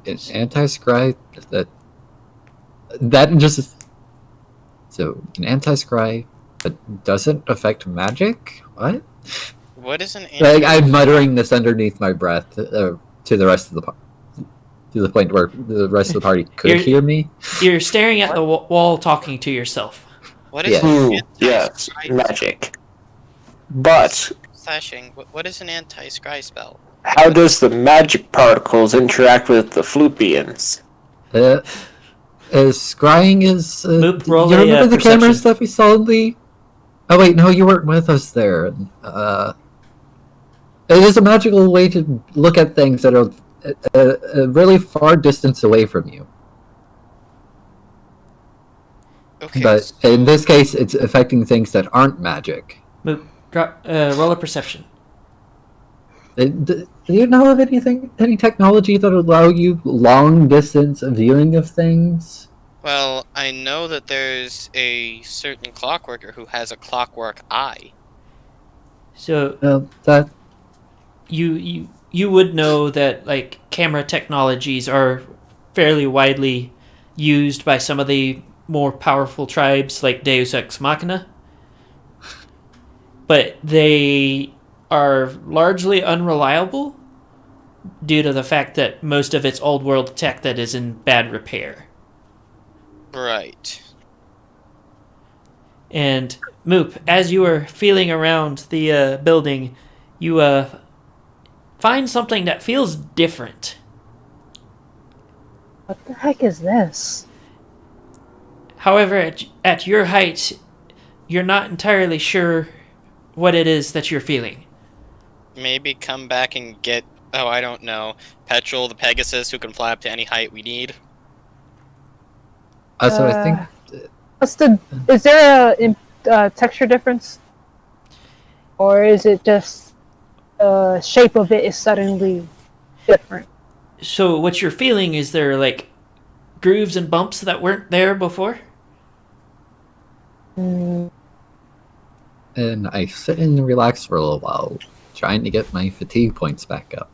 An anti-scry that just so an anti-scry that doesn't affect magic. What? What is an Like, I'm muttering this underneath my breath to the rest of the to the point where the rest of the party could hear me. You're staring at the wall, talking to yourself. What is Yes. an Yes, anti-scry magic. But slashing? What is an anti-scry spell? how does the magic particles interact with the floopians? Scrying is. Moop, roll you a, remember the perception. cameras that we saw in the? Oh wait, no, you weren't with us there. It is a magical way to look at things that are a really far distance away from you. Okay. But in this case, it's affecting things that aren't magic. Moop, roll a perception. Do you know of any technology that will allow you long distance viewing of things? Well, I know that there's a certain clockworker who has a clockwork eye. So That you would know that like camera technologies are fairly widely used by some of the more powerful tribes like Deus Ex Machina, but they are largely unreliable due to the fact that most of it's old world tech that is in bad repair. Right. And Moop, as you are feeling around the building, you find something that feels different. What the heck is this? However, at your height, you're not entirely sure what it is that you're feeling. Maybe come back and get, oh, I don't know, Petrol, the Pegasus, who can fly up to any height we need. so I think Is there a texture difference? Or is it just the shape of it is suddenly different? So what you're feeling is there like grooves and bumps that weren't there before? Mm, and I sit and relax for a little while, trying to get my fatigue points back up.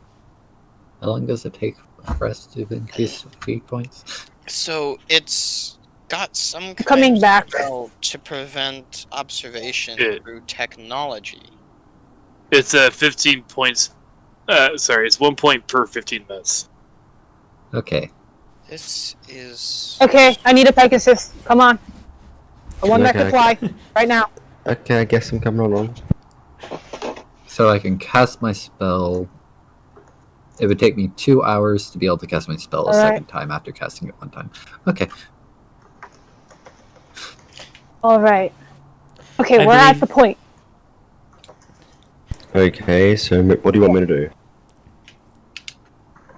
How long does it take for us to increase fatigue points? So it's got some kind Coming of back. spell to prevent observation Good. through technology. It's 15 points. It's 1 point per 15 minutes. Okay. This is... Okay, I need a Pegasus. Come on. The one that Okay, can fly. Right now. Okay, I guess I'm coming along. So I can cast my spell. It would take me 2 hours to be able to cast my spell a All right. second time after casting it one time. Okay. Alright. Okay, I we're at believe- the point. Okay, so what do you want me to do?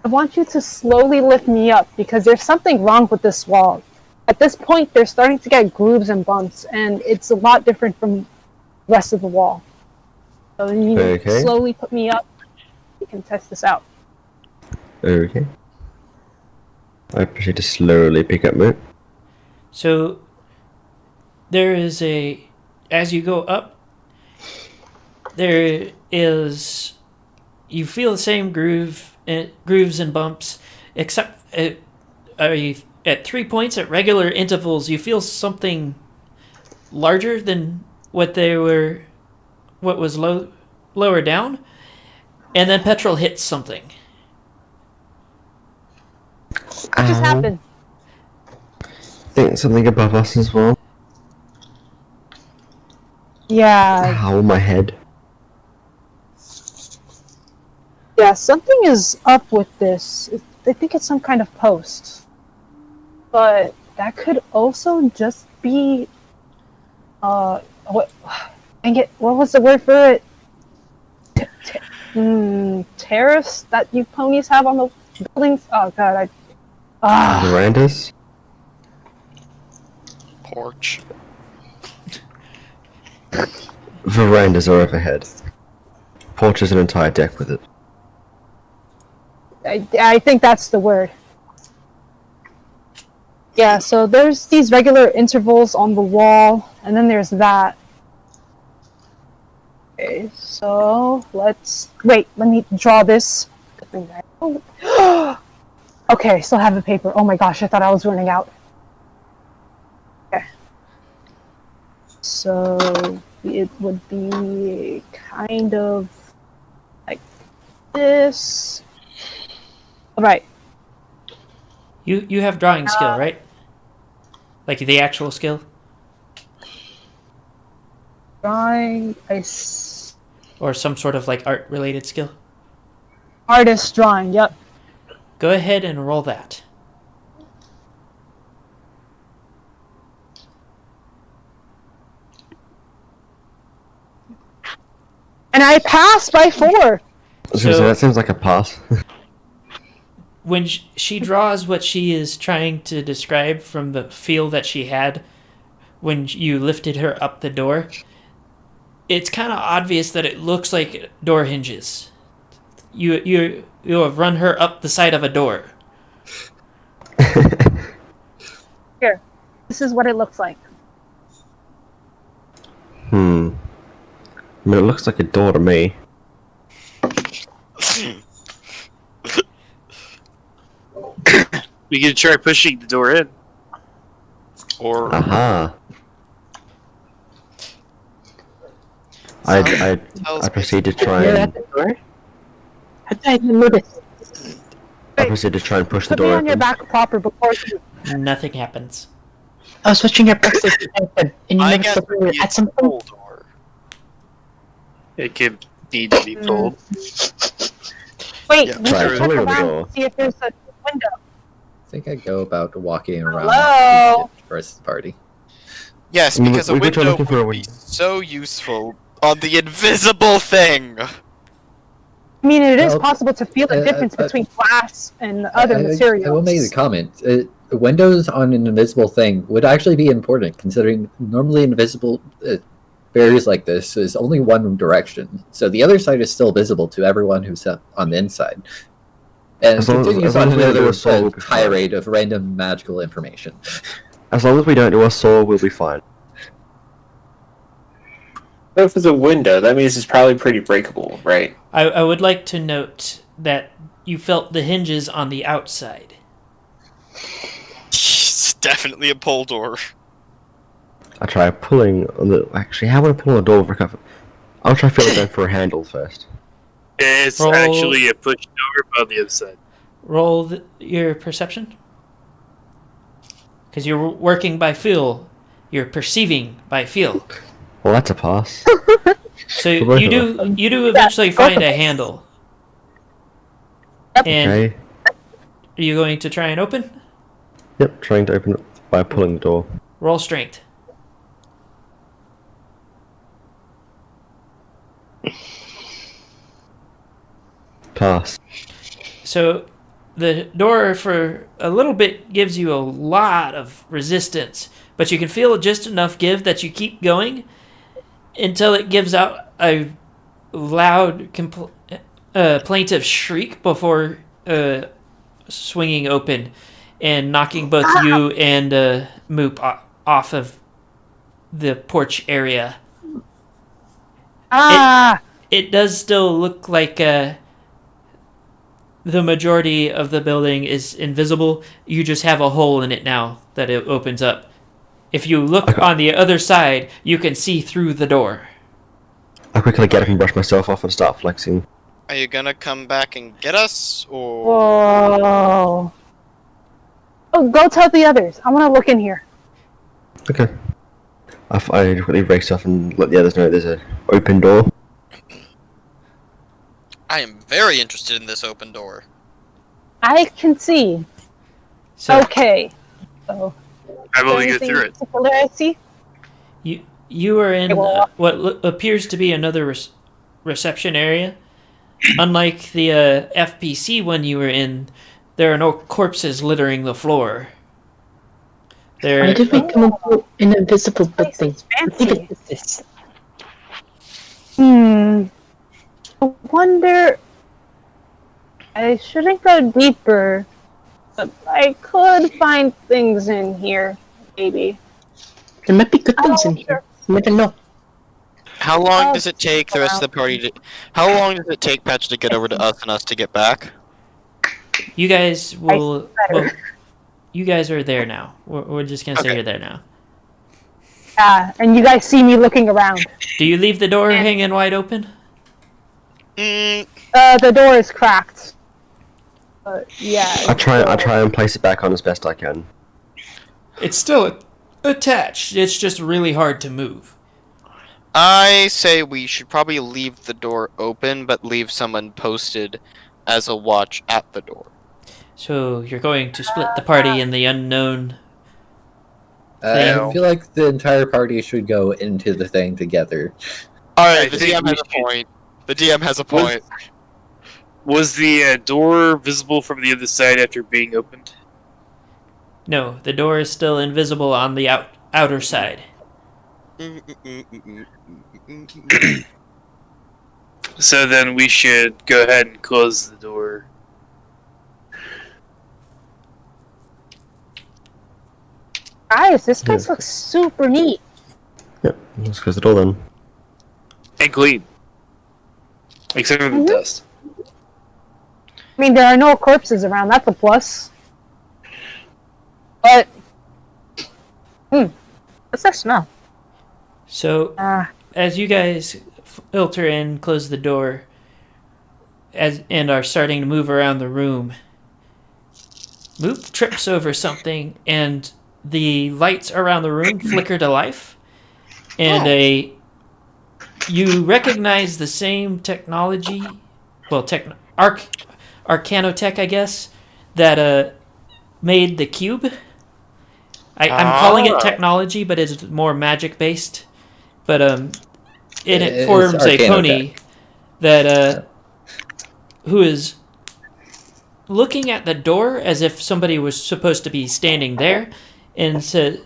I want you to slowly lift me up because there's something wrong with this wall. At this point, they're starting to get grooves and bumps, and it's a lot different from the rest of the wall. So you Okay. slowly put me up. We can test this out. Okay. I proceed to slowly pick up Moot. So there is as you go up, there is, you feel the same grooves and bumps, except at 3 points at regular intervals, you feel something larger than what was lower down, and then Petrol hits something. What just happened? I think something above us as well. Yeah. Ow, my head. Yeah, something is up with this. I think it's some kind of post. But that could also just be what was the word for it? Terrace that you ponies have on the buildings? Oh god, Verandas? Porch. Verandas are overhead. Porch is an entire deck with it. I think that's the word. Yeah, so there's these regular intervals on the wall, and then there's that. Okay, so let me draw this. Okay, still have the paper. Oh my gosh, I thought I was running out. Okay. So it would be kind of like this. Alright. You have drawing skill, right? Like the actual skill? Drawing, or some sort of like art related skill? Artist drawing, yep. Go ahead and roll that. And I passed by 4. So that seems like a pass. When she draws what she is trying to describe from the feel that she had when you lifted her up the door, it's kind of obvious that it looks like door hinges. You have run her up the side of a door. Here, this is what it looks like. I mean, it looks like a door to me. We could try pushing the door in. Or Aha. I proceed to try You're and at the door? How did I even notice? I proceed to try and push the Put me door on your open. back proper before you... Nothing happens. I was watching your back safety and you I never guess said you were at some full point. door. It could need to be pulled. Wait, Yeah, we try should pulling check the around door. and see if there's a window. I think I go about walking around Hello? the rest of the party. Yes, I mean, because a we could try window looking for a would be window. so useful on the invisible thing. I mean, it is Well, possible to feel the difference between glass and other I materials. will make the comment. Windows on an invisible thing would actually be important, considering normally invisible barriers like this is only one direction, so the other side is still visible to everyone who's on the inside. And As long as- continues as long on as we don't do another a soul, we'll be fine. tirade of random magical information. As long as we don't do a saw, we'll be fine. If it's a window, that means it's probably pretty breakable, right? I would like to note that you felt the hinges on the outside. It's definitely a pole door. I try pulling on the. Actually, how would I pull on the door for cover? I'll try feeling down for a handle first. It's Roll. actually a push door on the other side. Roll your perception. Because you're working by feel. You're perceiving by feel. Well, that's a pass. So For both you of do eventually find a handle. And Okay. are you going to try and open? Yep, trying to open it by pulling the door. Roll strength. Pass. So the door for a little bit gives you a lot of resistance, but you can feel just enough give that you keep going until it gives out a loud, plaintive shriek before swinging open and knocking both you and Moop off of the porch area. It does still look like the majority of the building is invisible. You just have a hole in it now that it opens up. If you look on the other side, you can see through the door. I quickly get up and brush myself off and start flexing. Are you gonna come back and get us, or...? Whoa. Oh, go tell the others. I want to look in here. Okay. I quickly break stuff and let the others know there's an open door. I am very interested in this open door. I can see. So Okay. So, I will get through it. particular I see? you are in what appears to be another reception area. Unlike the FPC one you were in, there are no corpses littering the floor. Why did we come into an invisible building? What even is this? I wonder. I shouldn't go deeper, but I could find things in here, maybe. There might be good things in here. You never know. How long does it take the rest of the party to... How long does it take Patch to get over to us and us to get back? You guys will... Well, you guys are there now. We're just going to say you're there now. And you guys see me looking around. Do you leave the door hanging wide open? The door is cracked. Yeah. I try and place it back on as best I can. It's still attached. It's just really hard to move. I say we should probably leave the door open, but leave someone posted as a watch at the door. So you're going to split the party in the unknown. I feel like the entire party should go into the thing together. Alright, the DM has a point. The DM has a point. Was the door visible from the other side after being opened? No, the door is still invisible on the outer side. So then we should go ahead and close the door. Guys, this place looks super neat. Yep, let's close the door then. And clean. Except for the dust. I mean, there are no corpses around. That's a plus. But, what's that smell? So, as you guys filter in, close the door, and are starting to move around the room, Moop trips over something, and the lights around the room flicker to life, and you recognize the same technology, well, Arcanotech, I guess, that made the cube. I'm calling it technology, but it's more magic-based. But it forms a pony that who is looking at the door as if somebody was supposed to be standing there, and says,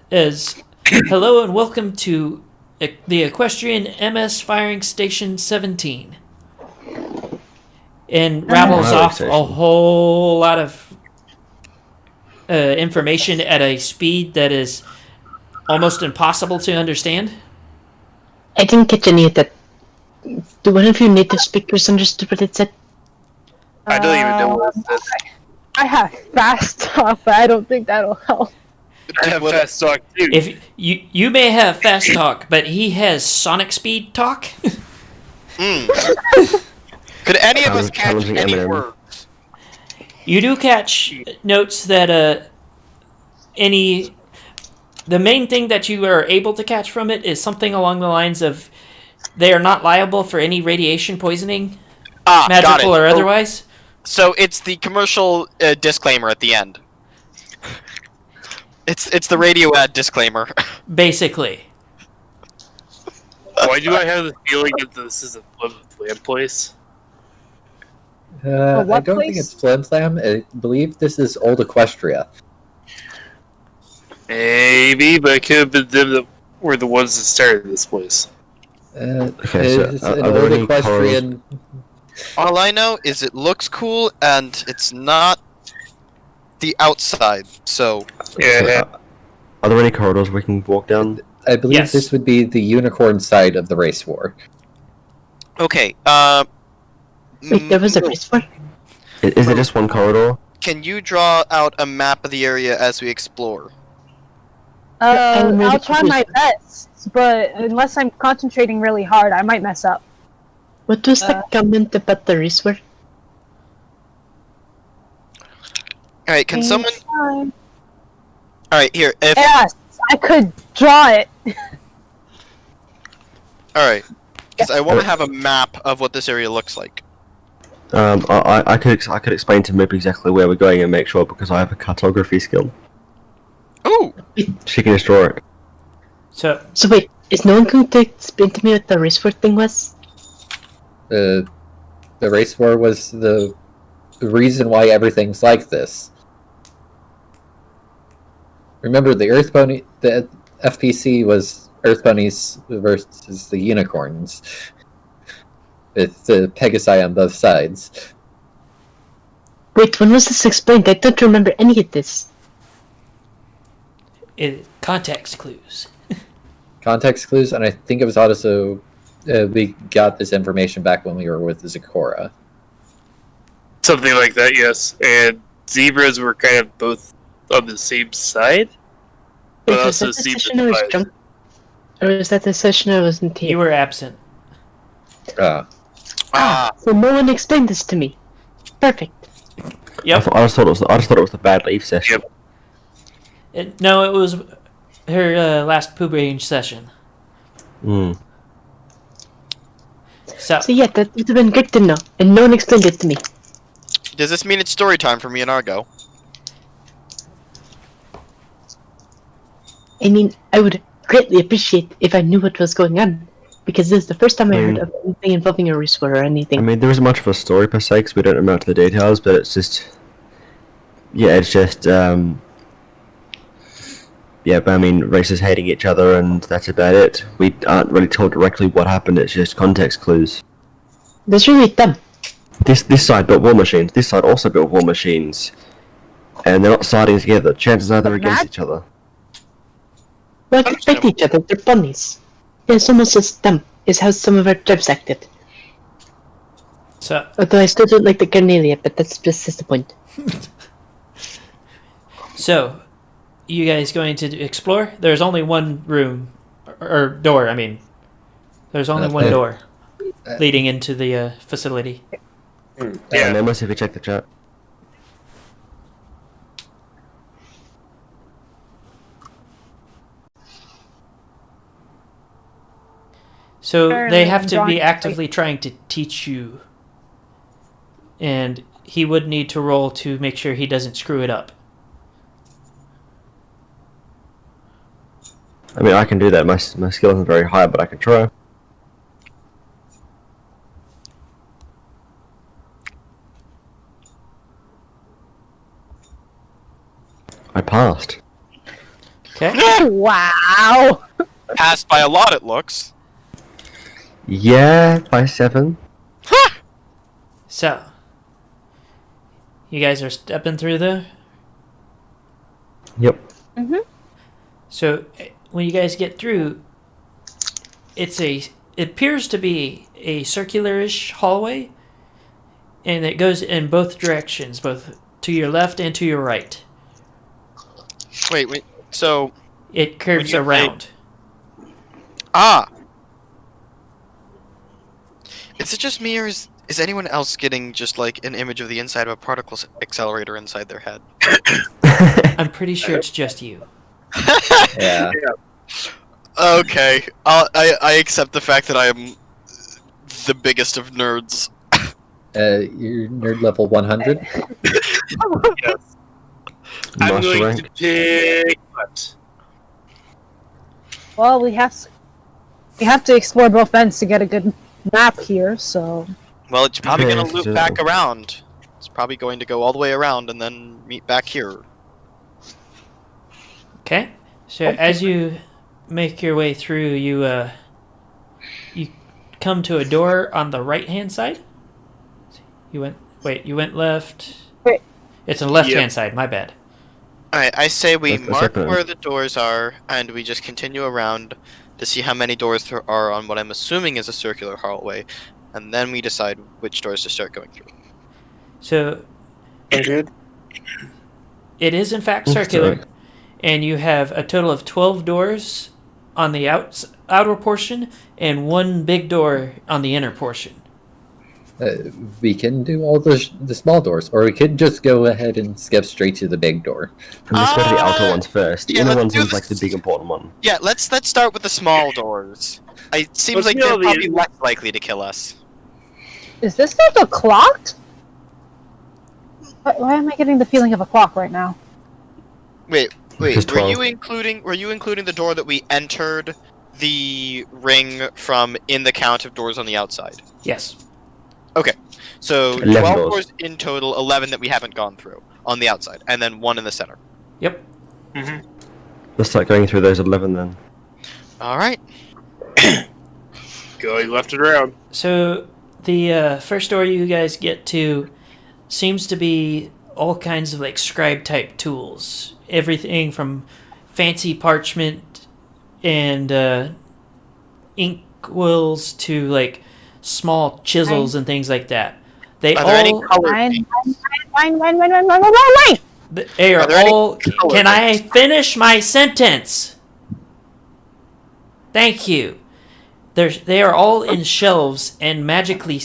"Hello and welcome to the Equestrian MS Firing Station 17." And rattles off a whole lot of information at a speed that is almost impossible to understand. I didn't catch any of that. Do one of you native speakers understood what it said? I don't even know what it said. I have fast talk, but I don't think that'll help. I have fast talk too. If you may have fast talk, but he has sonic speed talk. Could any of us catch any words? You do catch notes that the main thing that you are able to catch from it is something along the lines of they are not liable for any radiation poisoning, magical or otherwise. So it's the commercial disclaimer at the end. It's the radio ad disclaimer. Basically. Why do I have the feeling that this is a Flam place? Or I what don't place? think it's Flim Flam. I believe this is Old Equestria. Maybe, but it could have been them that were the ones that started this place. Okay, so It's are an there old any equestrian. All I know is it looks cool and it's not the outside. So Yeah. Are there any corridors we can walk down? I believe Yes. this would be the unicorn side of the race war. okay. Wait, there was a race war? Is it just one corridor? Can you draw out a map of the area as we explore? I'm really I'll try my best, but unless I'm concentrating really hard, I might mess up. What was the comment about the race war? All right. Can someone? Anytime. All right. Here. If Yes, I could draw it. all right. Because I want to have a map of what this area looks like. I could explain to Mip exactly where we're going and make sure because I have a cartography skill. Oh. She can just draw it. So So wait, is no one going to explain to me what the race war thing was? The race war was the reason why everything's like this. Remember, the Earth Bunny, the FPC was Earth Bunnies versus the unicorns. With the Pegasi on both sides. Wait, when was this explained? I don't remember any of this. context clues. Context clues, and I think it was also we got this information back when we were with Zakora. Something like that, yes. And zebras were kind of both on the same side, but Wait, was also that the zebras. session I was drunk? Or was that the session I wasn't here? You were absent. So no one explained this to me. Perfect. Yep. I just thought it was the bad leaf session. Yep. No, it was her last poo range session. Hmm. So So yeah, that would have been good to know, and no one explained it to me. Does this mean it's story time for me and Argo? I mean, I would greatly appreciate if I knew what was going on, because this is the first time I heard of anything involving a race war or anything. I mean, there isn't much of a story per se because we don't know much of the details, but it's just, but I mean, races hating each other, and that's about it. We aren't really told directly what happened. It's just context clues. That's really dumb. This side built war machines. This side also built war machines, and they're not siding together. Chances are they're against each other. Well, they fight each other, they're bunnies. It's almost as dumb as how some of our tribes acted. So Although I still don't like the Carnelia, but that's just the point. So, you guys going to explore? There's only one room, or door, I mean. There's only one door leading into the facility. Yeah. Nameless, if you check the chat. So, Apparently they have I'm to drawing- be actively trying to teach you. And he would need to roll to make sure he doesn't screw it up. I mean, I can do that. My skill isn't very high, but I can try. I passed. Okay? Wow. Passed by a lot, it looks. Yeah, by 7. So, you guys are stepping through there? Yep. So, when you guys get through, it appears to be a circular-ish hallway, and it goes in both directions, both to your left and to your right. Wait. So, It curves When you say- around. Is it just me, or is anyone else getting just like an image of the inside of a particle accelerator inside their head? I'm pretty sure it's just you. Yeah. Okay, I accept the fact that I am the biggest of nerds. You're nerd level 100. Yes. I'm Master going rank. to pick what? Well, we have to explore both ends to get a good map here. So Well, it's probably Okay, going to loop so- back around. It's probably going to go all the way around and then meet back here. Okay. So as you make your way through, you come to a door on the right-hand side. You went left. Wait. It's on the left-hand side. My bad. Alright, I say we Let's mark open it. where the doors are, and we just continue around to see how many doors there are on what I'm assuming is a circular hallway, and then we decide which doors to start going through. So Injured? it is in fact circular, and you have a total of 12 doors on the outer portion and one big door on the inner portion. We can do all the small doors, or we could just go ahead and skip straight to the big door. And let's go to the outer ones first. The yeah, inner let's one do seems this. like the big important one. Yeah, let's start with the small doors. It seems Let's like go they're the- probably less likely to kill us. Is this like a clock? Why am I getting the feeling of a clock right now? Wait, Because were 12. you including the door that we entered the ring from in the count of doors on the outside? Yes. So 11 12 doors. doors in total, 11 that we haven't gone through on the outside, and then one in the center. Yep. Let's start going through those 11 then. Alright. Going left and around. So the first door you guys get to seems to be all kinds of like scribe type tools. Everything from fancy parchment and ink quills to like small chisels and things like that. They Are there any all colored Wine, inks? wine. they are Are there any all. colored Can I inks? finish my sentence? Thank you. They are all in shelves and magically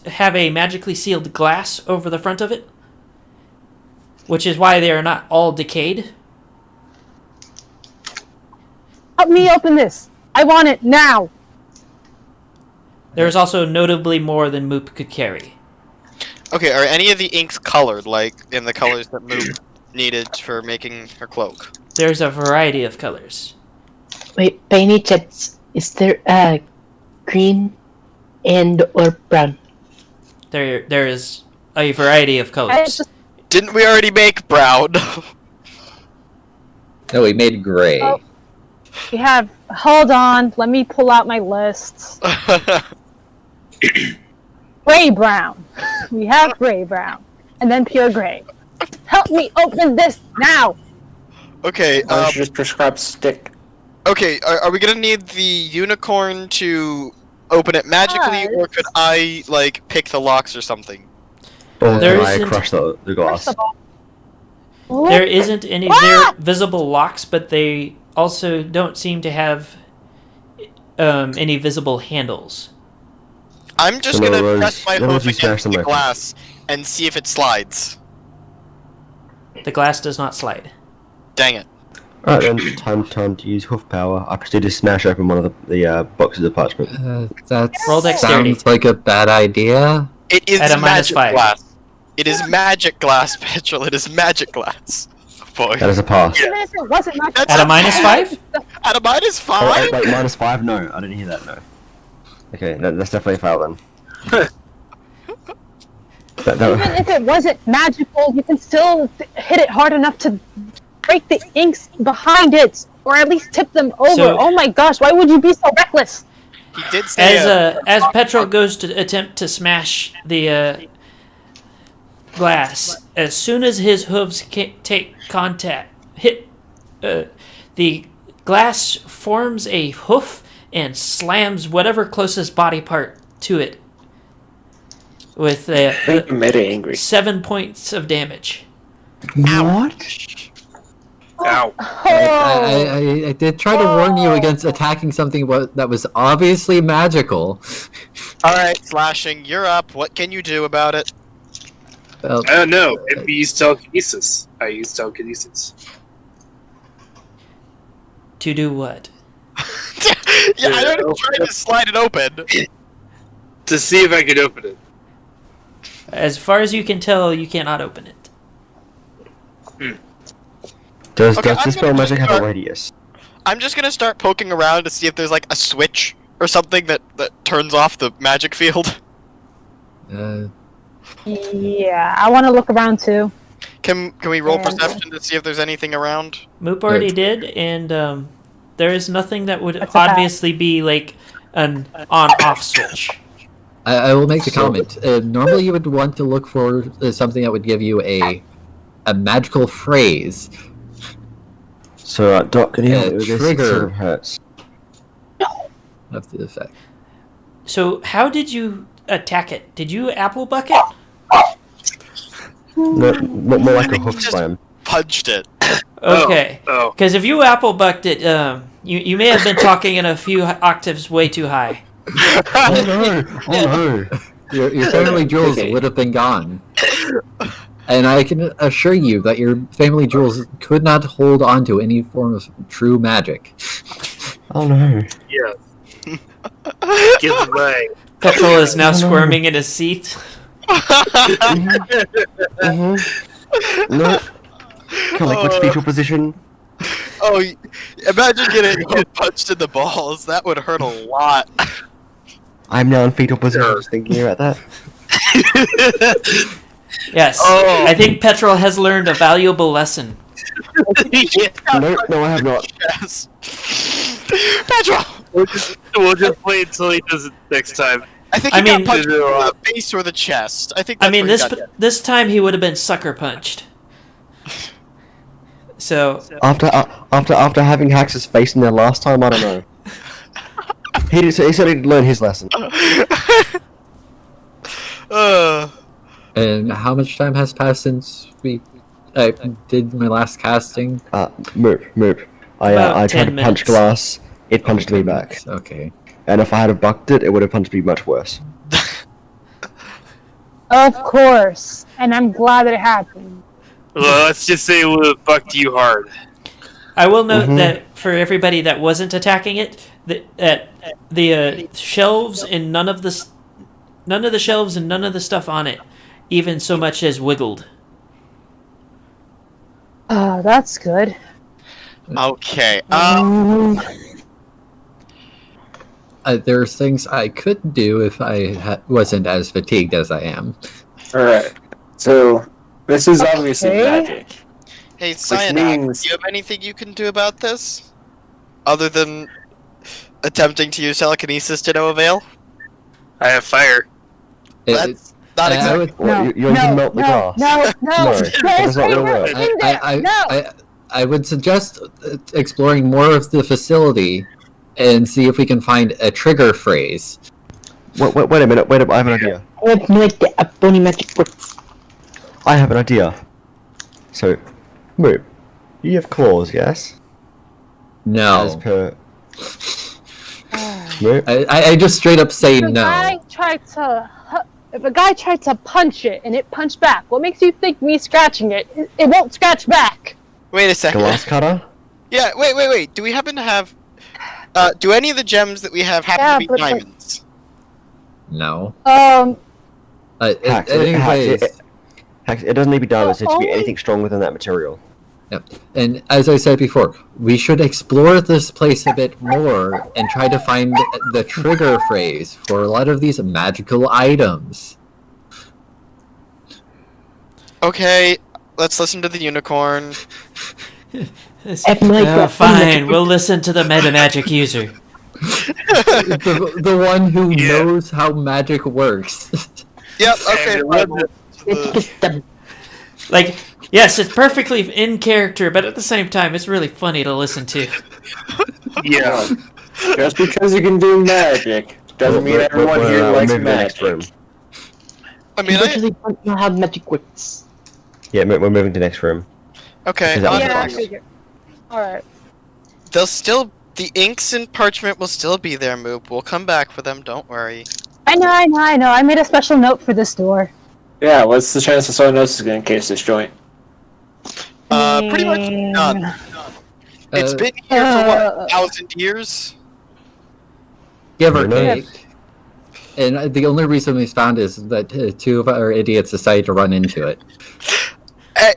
have a magically sealed glass over the front of it, which is why they are not all decayed. Help me open this. I want it now. There is also notably more than Moop could carry. Okay, are any of the inks colored, like in the colors that Moop needed for making her cloak? There's a variety of colors. Wait, by any chance, is there green and or brown? There is a variety of I colors. just, Didn't we already make brown? No, we made gray. Oh. we have. Hold on. Let me pull out my lists. Gray brown. We have gray brown, and then pure gray. Help me open this now. Okay, Or should just prescribe stick. okay, are we gonna need the unicorn to open it magically, or could I, like, pick the locks or something? Or There can I isn't- crush the glass? First of all, There isn't any Ah! visible locks, but they also don't seem to have any visible handles. I'm just In other gonna words- press my in other words, hoof you smash against them the open. glass and see if it slides. The glass does not slide. Dang it. Alright then, time to use hoof power. I proceed to smash open one of the boxes of parchment. That Roll dexterity. sounds like a bad idea. It is At a magic -5. glass. It is magic glass, Petrol. It is magic glass. Boy. That is a pass. even if it wasn't my That's At a -5? At a -5? Oh, wait, -5? No, I didn't hear that, no. Okay, that's definitely a fail then. Even if it wasn't magical, you can still hit it hard enough to break the inks behind it, or at least tip them over. So- Oh my gosh, why would you be so reckless? He did say As Petrol goes to attempt to smash the glass, as soon as his hooves take contact, the glass forms a hoof and slams whatever closest body part to it with Make Meta angry. 7 points of damage. What? Ow. I did try to warn you against attacking something that was obviously magical. Alright, Slashing, you're up. What can you do about it? Well, I don't know. If we use telekinesis. I use telekinesis. To do what? Yeah, I don't even try to slide it open. To see if I could open it. As far as you can tell, you cannot open it. Does Okay, I'm this gonna spell magic have a start- radius? I'm just gonna start poking around to see if there's like a switch or something that turns off the magic field? Yeah, I want to look around too. Can we roll And- perception to see if there's anything around? Moop already did, and there is nothing that would That's a pass. obviously be like an on-off switch. I will make the comment. Normally, you would want to look for something that would give you a magical phrase. So, Doc, can you help me with this? It Trigger. sort of hurts. Of the effect. So how did you attack it? Did you apple bucket? No, more like a hoof Just- slam. Punched it. Okay. Oh. Because if you apple bucked it, you may have been talking in a few octaves way too high. Oh no! Oh no! Your family jewels Okay. would have been gone. And I can assure you that your family jewels could not hold on to any form of true magic. Oh no! Yeah. Give away. Petrol is now squirming in his seat. No. Kind of like which fetal position? Oh, imagine getting punched in the balls. That would hurt a lot. I'm now in fetal position. Just thinking about that. Yes. Oh. I think Petrol has learned a valuable lesson. No, I have not. Yes. Pedro! We'll just wait until he does it next time. I think I he got mean- punched in the face or the chest. I think. That's I mean, where he got hit. this time he would have been sucker punched. So After having Hax's face in there last time, I don't know. He said he'd learn his lesson. And how much time has passed since I did my last casting? Moop. About I tried 10 to punch minutes. glass. It punched me back. Okay. And if I had bucked it, it would have punched me much worse. Of course, and I'm glad that it happened. Well, let's just say it would have bucked you hard. I will note that for everybody that wasn't attacking it, the shelves and none of the shelves and none of the stuff on it even so much as wiggled. Oh, that's good. Okay. There's things I could do if I wasn't as fatigued as I am. Alright. So, this is obviously Okay. magic. Hey, Cyanide, means- do you have anything you can do about this? Other than attempting to use telekinesis to no avail? I have fire. That's not I exactly. would- What, you want to melt the glass? No, That's there's not gonna work. in there. No. I would suggest exploring more of the facility and see if we can find a trigger phrase. Wait a minute. I have an idea. I have no idea how bony magic works. I have an idea. So, Moop, you have claws, yes? As No. per... Moop? I just straight up say If a guy no. tried to, if a guy tried to punch it and it punched back, what makes you think me scratching it? It won't scratch back. Wait a second. Glass cutter? Yeah, wait. Do we happen to have... do any of the gems that we have happen Yeah, to be but, like- diamonds? No. Hacks, Anyways, it doesn't need to be diamonds, it needs to be only- anything stronger than that material. yep. And as I said before, we should explore this place a bit more and try to find the trigger phrase for a lot of these magical items. Okay, let's listen to the unicorn. have no idea. Fine, we'll listen to the meta magic user. The one who knows how magic works. Yep, okay. And fine. It's just dumb. Like, yes, it's perfectly in character, but at the same time, it's really funny to listen to. Yeah. Just because you can do magic doesn't mean everyone here we're likes moving to the next room. magic. I I mean, literally don't know how magic works. Yeah, we're moving to the next room. okay. Is that what Yeah, I Nice. figured. Alright. They'll still... The inks and parchment will still be there, Moop. We'll come back for them, don't worry. I know. I made a special note for this door. Yeah, what's the chance that someone else is going to encase this joint? Pretty much none. It's been here for, what, 1,000 years? Give or Who knows? take. And the only reason we found is that two of our idiots decided to run into it.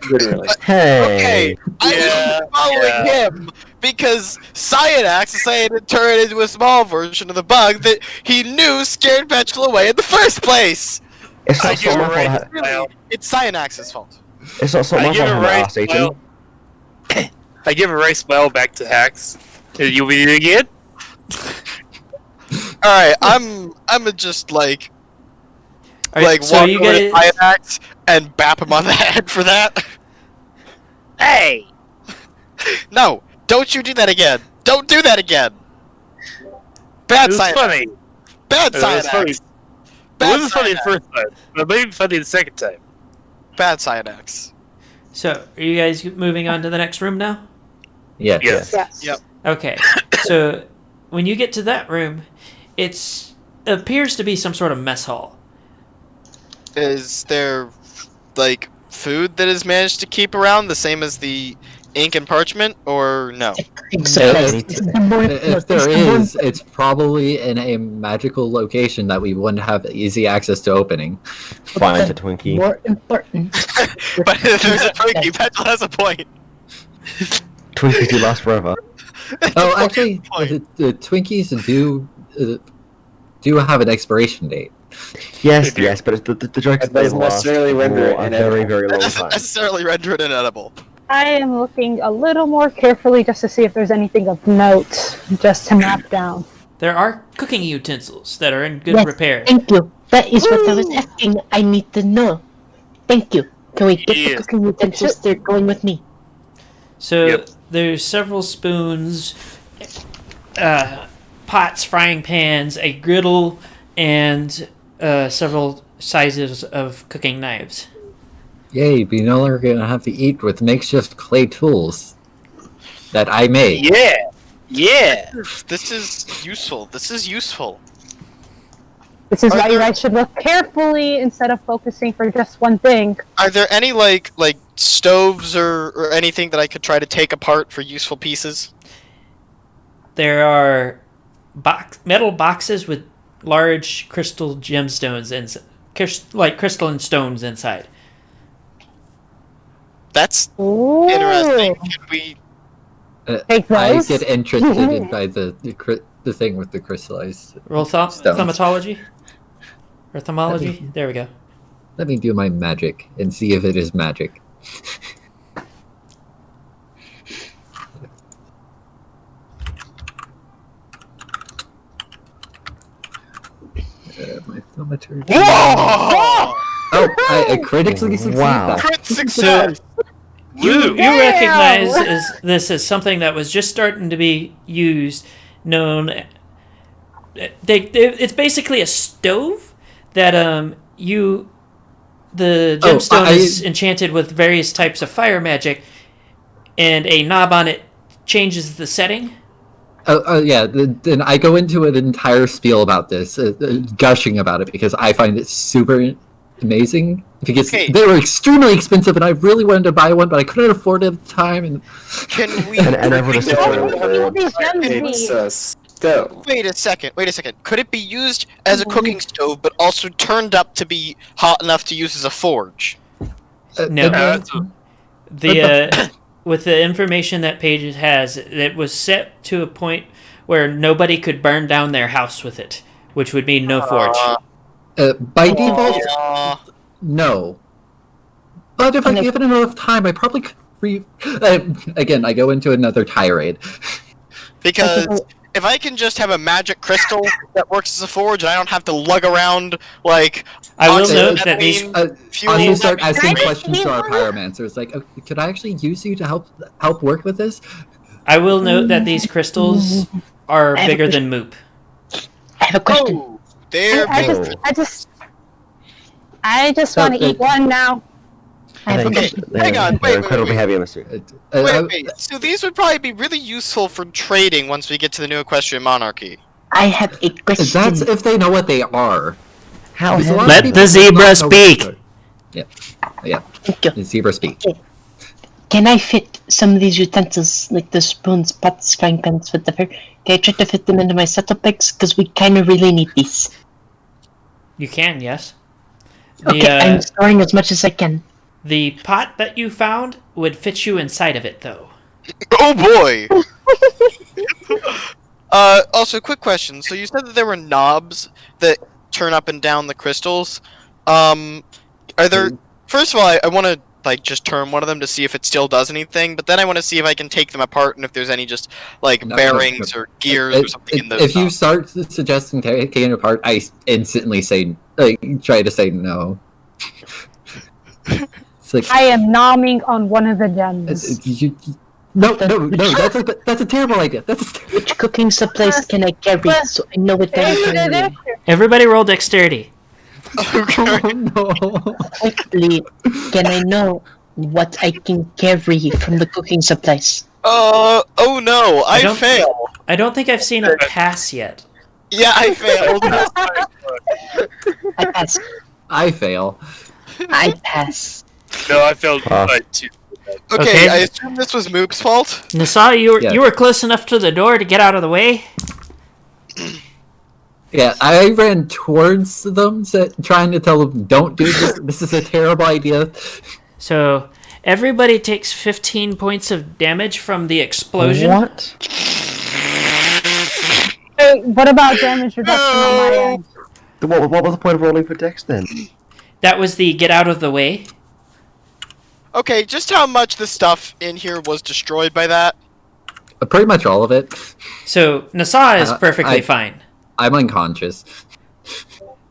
Literally. Hey. Okay, I'm following him because Cyanax decided to turn it into a small version of the bug that he knew scared Petrol away in the first place. It's I not give so it my fault. right. Really, it's Cyanax's fault. It's not so I my give fault. a I had my right ass eaten. smile. I give a right smile back to Hacks. You be it again? All right, I'm just like Alright, so walk you over to guys, Cyanax and bap him on the head for that. Hey! No, don't you do that again. Don't do that again. Bad It was Cyanax. funny. Bad It was funny. Cyanax. It Bad wasn't funny the Cyanax. first time, but maybe funny the second time. Bad Cyanax. so are you guys moving on to the next room now? Yes. Yes. Yes. Yep. Okay, so when you get to that room, it appears to be some sort of mess hall. Is there like food that is managed to keep around the same as the ink and parchment, or no? If there is, it's probably in a magical location that we wouldn't have easy access to opening. Find a Twinkie. More important. But if there's a Twinkie, Petrol has a point. Twinkies do last forever. Oh, actually, the Twinkies do have an expiration date. Yes, yes, but it's the joke is That they doesn't last necessarily render it for a very, inedible. very That long doesn't time. necessarily render it inedible. I am looking a little more carefully just to see if there's anything of note, just to map down. There are cooking utensils that are in good Yes, repair. Thank you. That is what I was asking. I need to know. Thank you. Can we get the Yes. cooking utensils? They're going with me. So Yep. there's several spoons, pots, frying pans, a griddle, and several sizes of cooking knives. Yay, we no longer gonna have to eat with makeshift clay tools that I made. Yeah! Yeah! This is useful. This is useful. This is Are why you there- guys should look carefully instead of focusing for just one thing. Are there any like stoves or anything that I could try to take apart for useful pieces? There are metal boxes with large crystal gemstones and like crystalline stones inside. That's Ooh. interesting. Can we? Take I those. get interested by the thing with the crystallized. Roll Stones. thaumatology? Or thaumatology? There we go. Let me do my magic and see if it is magic. My thaumaturgy. Whoa! Oh, I critically succeed Wow. that. Crit success. You Damn! recognize this as something that was just starting to be used, known. It's basically a stove that the gemstone is enchanted with various types of fire magic, and a knob on it changes the setting. Yeah, then I go into an entire spiel about this, gushing about it because I find it super amazing. Because Okay. they were extremely expensive, and I really wanted to buy one, but I couldn't afford it at the time. And Can we? And everyone is What just do these gems It's mean? a stove. Wait a second. Could it be used as a cooking stove, but also turned up to be hot enough to use as a forge? No. and- With the information that Paige has, it was set to a point where nobody could burn down their house with it, which would mean no forge. by default, Aw. no. But if I give it enough time, I probably could again, I go into another tirade. Because if I can just have a magic crystal that works as a forge, and I don't have to lug around like. I will oxygen, note that these fuel, You start asking Right. questions to our pyromancers, like, oh, could I actually use you to help work with this? I will note that these crystals are I have a bigger than Moop. I have a question. Oh, they're I big. just want to eat one now. I have a They- question. Hang on, they're wait, incredibly wait. heavy, Mr. Wait. So these would probably be really useful for trading once we get to the new Equestrian monarchy. I have a question. That's if they know what they are. How Because a lot of Let people the do zebra not know what speak. they are. Yeah, Thank you. the zebra speak. Can I fit some of these utensils, like the spoons, pots, frying pans, whatever? Can I try to fit them into my setup bags? Because we kind of really need these. You can, yes. Okay, I'm storing as much as I can. The pot that you found would fit you inside of it, though. Oh boy! Also, quick question. So you said that there were knobs that turn up and down the crystals. Are there... First of all, I want to just turn one of them to see if it still does anything, but then I want to see if I can take them apart and if there's any just, bearings or gears or something in those If you knobs. start suggesting taking it apart, I instantly say, try to say no. It's like, I am nomming on one of the gems. no, that's a terrible idea. Which cooking supplies can I carry so I know what I'm carrying? Everybody roll dexterity. Oh, no. Quickly, can I know what I can carry from the cooking supplies? Oh no, I fail. I don't think I've seen a pass yet. Yeah, I failed. I pass. I fail. I pass. No, I failed by 2. Okay, I assume this was Moop's fault. Nasa, you were close enough to the door to get out of the way. Yeah, I ran towards them, trying to tell them, don't do this. This is a terrible idea. So, everybody takes 15 points of damage from the explosion. What? Hey, what about damage reduction on my end? What was the point of rolling for Dex then? That was the get out of the way. Okay, just how much the stuff in here was destroyed by that? Pretty much all of it. So, Nasa is perfectly fine. I'm unconscious.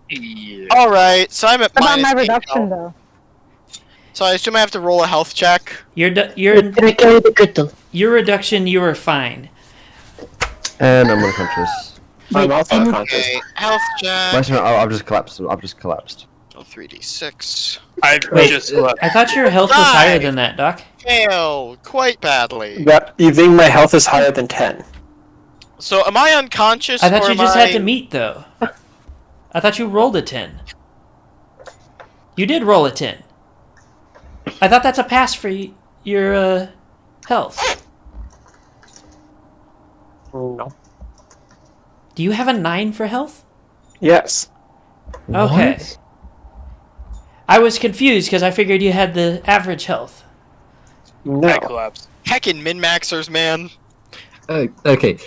Yeah. Alright, so I'm at What about minus my 8 reduction, health. though? So I assume I have to roll a health check. Can I carry the girdle? Your reduction, you were fine. And I'm unconscious. I'm also unconscious. Okay, health check. Wait, no, I've just collapsed. Oh, 3d6. I thought your health was higher than that, Doc. Fail quite badly. You think my health is higher than 10? So am I unconscious? I thought or you am just I... had to meet, though. I thought you rolled a 10. You did roll a 10. I thought that's a pass for your health. No. Do you have a 9 for health? Yes. Okay. What? I was confused because I figured you had the average health. No. I collapsed. Heckin' min-maxers, man. Okay.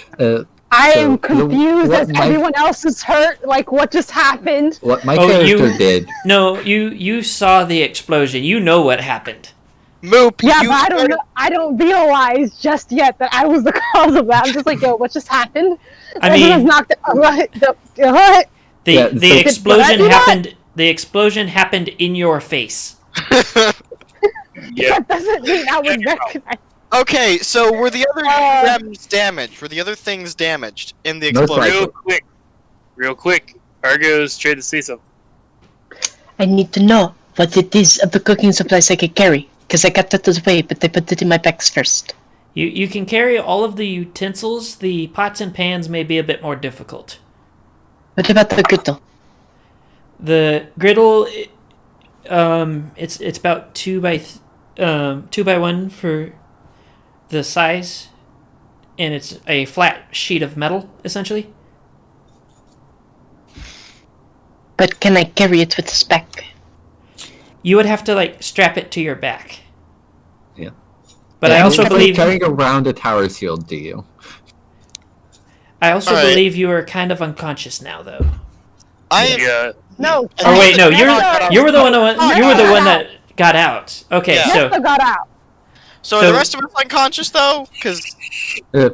I So, am confused what as my- everyone else is hurt. Like, what just happened? What my Oh, character did. No, you saw the explosion. You know what happened. Moop, Yeah, you but I don't know. I don't realize just yet that I was the cause of that. I'm just like, yo, what just happened? I Everyone's mean, knocked out. What? Yeah, the so- explosion Did I do that? happened. The explosion happened in your face. Yeah. That doesn't mean I was recognized. Okay, so were the other gems damaged? Were the other things damaged in the Most explosion? likely. Real quick. Argo's trying to say something. I need to know what it is of the cooking supplies I could carry. Because I got that away, but I put it in my bags first. You can carry all of the utensils. The pots and pans may be a bit more difficult. What about the girdle? The griddle, it's about 2 by 1 for the size, and it's a flat sheet of metal essentially. But can I carry it with a spec? You would have to strap it to your back. Yeah. But I also It's like believe carrying around a tower shield, do you? I also All right. believe you are kind of unconscious now, though. I am. Yeah. No. Or wait, no, you were the one that that got out. Okay, Yeah. so Nessa got out. So are So- the rest of us unconscious though? Because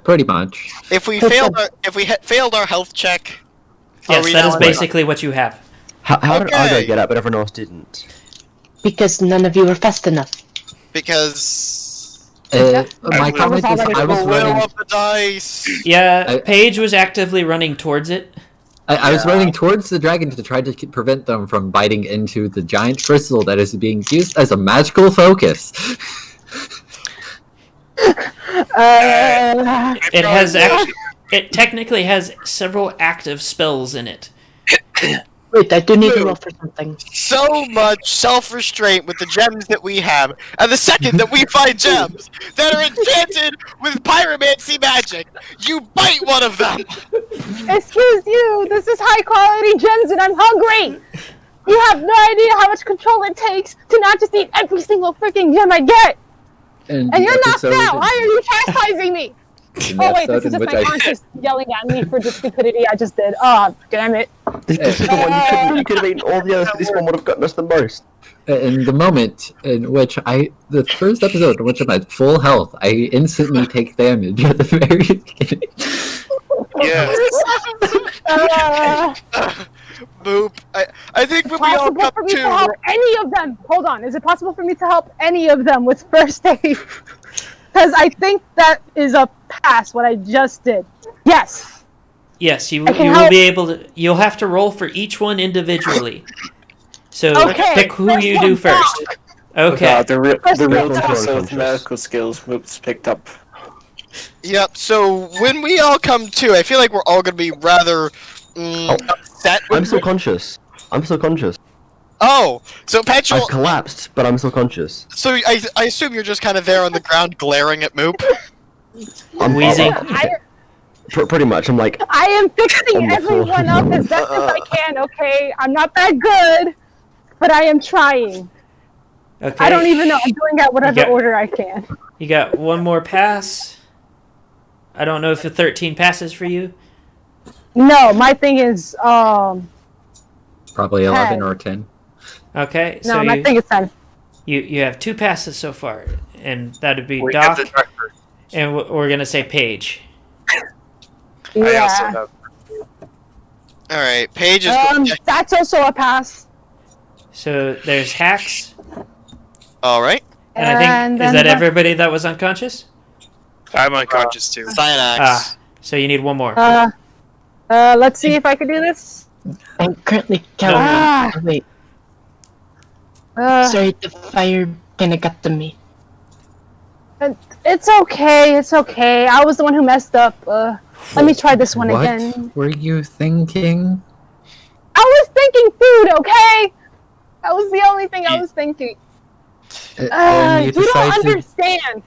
Pretty much. if we failed our health check, are yes, we that now is basically what you have. How did I Okay. get up, but everyone else didn't? Because none of you were fast enough. Because My was comment is already I was roll running. up the dice. Yeah, Paige was actively running towards it. I was running towards the dragon to try to prevent them from biting into the giant crystal that is being used as a magical focus. It has it technically has several active spells in it. Wait, I do need to roll for something. So much self-restraint with the gems that we have, and the second that we find gems that are enchanted with pyromancy magic, you bite one of them. Excuse you. This is high quality gems, and I'm hungry. You have no idea how much control it takes to not just eat every single freaking gem I get. And you're knocked out. Why are you chastising me? Oh wait, this is just my conscience yelling at me for the stupidity I just did. Oh, damn it. This is the one you could have eaten all the others, but this one would have gotten us the most. In the moment in which the first episode in which I'm at full health, I instantly take damage at the very beginning. Yes. Boop. I think when we all Possible come for me to to... help any of them? Hold on. Is it possible for me to help any of them with first aid? Because I think that is a pass. What I just did. Yes. Yes, you will be able to. You'll have to roll for each one individually. So pick who you do first. Okay. The real test of medical skills was picked up. Yep, so when we all come to, I feel like we're all going to be rather upset. I'm still conscious. Oh, so Petrol... I've collapsed, but I'm still conscious. So I assume you're just kind of there on the ground glaring at Moop? I'm wheezing. Pretty much, I'm like... I am fixing everyone up as best as I can, okay? I'm not that good, but I am trying. Okay. I don't even know. I'm doing at whatever order I can. You got one more pass. I don't know if the 13 passes for you. No, my thing is, Probably 11 or 10. Okay, no, so my thing is 10. you have 2 passes so far, and that'd be Doc, and we're gonna say Paige. Yeah. Alright, Paige is... That's also a pass. So there's Hacks. Alright. And I think, is that everybody that was unconscious? I'm unconscious too. Cyanax. So you need one more. Let's see if I can do this. I'm currently counting. Wait. Sorry, the fire kinda got to me. It's okay, it's okay. I was the one who messed up. Let me try this one again. What were you thinking? I was thinking food, okay? That was the only thing I was thinking. You don't understand.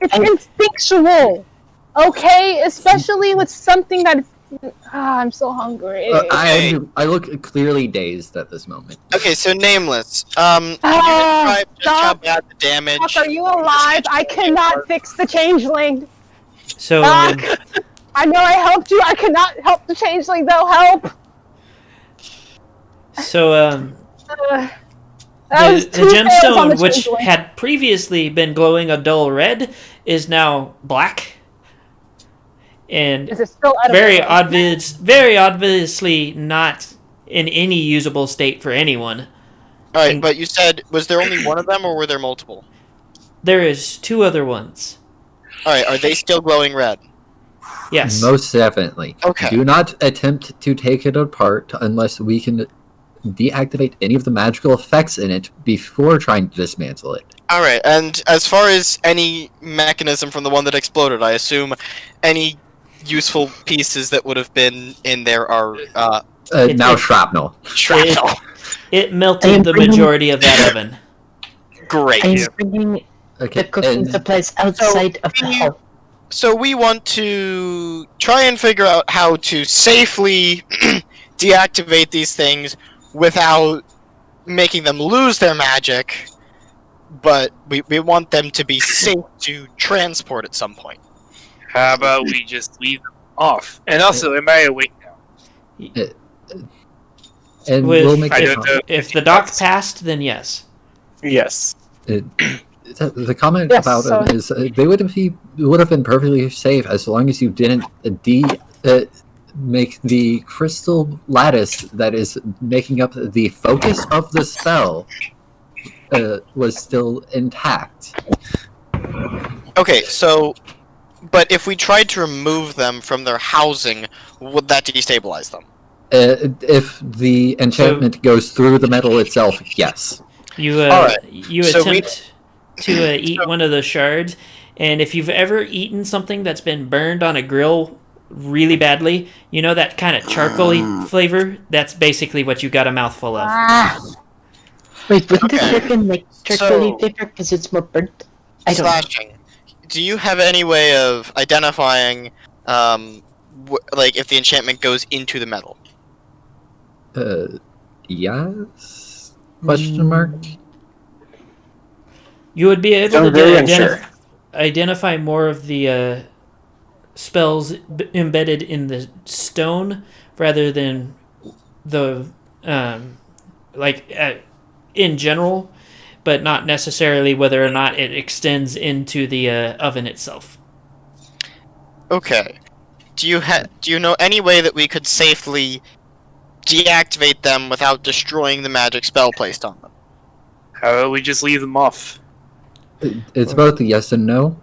It's instinctual, okay? Especially with something that I'm so hungry. I look clearly dazed at this moment. Okay, so Nameless. Can you describe just how bad the damage... Doc, are you alive? I cannot fix the changeling. So Doc, I know I helped you. I cannot help the changeling, though. Help. So the gemstone, which had previously been glowing a dull red, is now black. And is it still very obviously not in any usable state for anyone. Alright, but you said, was there only one of them, or were there multiple? There is 2 other ones. Alright, are they still glowing red? Yes. Most definitely. Okay. Do not attempt to take it apart unless we can deactivate any of the magical effects in it before trying to dismantle it. Alright, and as far as any mechanism from the one that exploded, I assume any useful pieces that would have been in there are now shrapnel. Shrapnel. It melted the majority of that oven. Great. I'm bringing the cooking supplies outside of the hall. So we want to try and figure out how to safely deactivate these things without making them lose their magic, but we want them to be safe to transport at some point. How about we just leave them off? And also, am I awake now? And we'll make if the doc passed, then yes. Yes. The comment about it is they would have been perfectly safe as long as you didn't make the crystal lattice that is making up the focus of the spell was still intact. Okay, so, but if we tried to remove them from their housing, would that destabilize them? If the enchantment goes through the metal itself, yes. You attempt to eat one of the shards, and if you've ever eaten something that's been burned on a grill really badly, you know that kind of charcoaly flavor? That's basically what you got a mouthful of. Wait, wouldn't this have been like charcoaly flavor because it's more burnt? I don't know. Do you have any way of identifying, like, if the enchantment goes into the metal? yes? Question mark. You would be able I'm to very unsure. identify more of the spells embedded in the stone rather than the in general, but not necessarily whether or not it extends into the oven itself. Okay. Do you know any way that we could safely deactivate them without destroying the magic spell placed on them? How about we just leave them off? It's both a yes and no.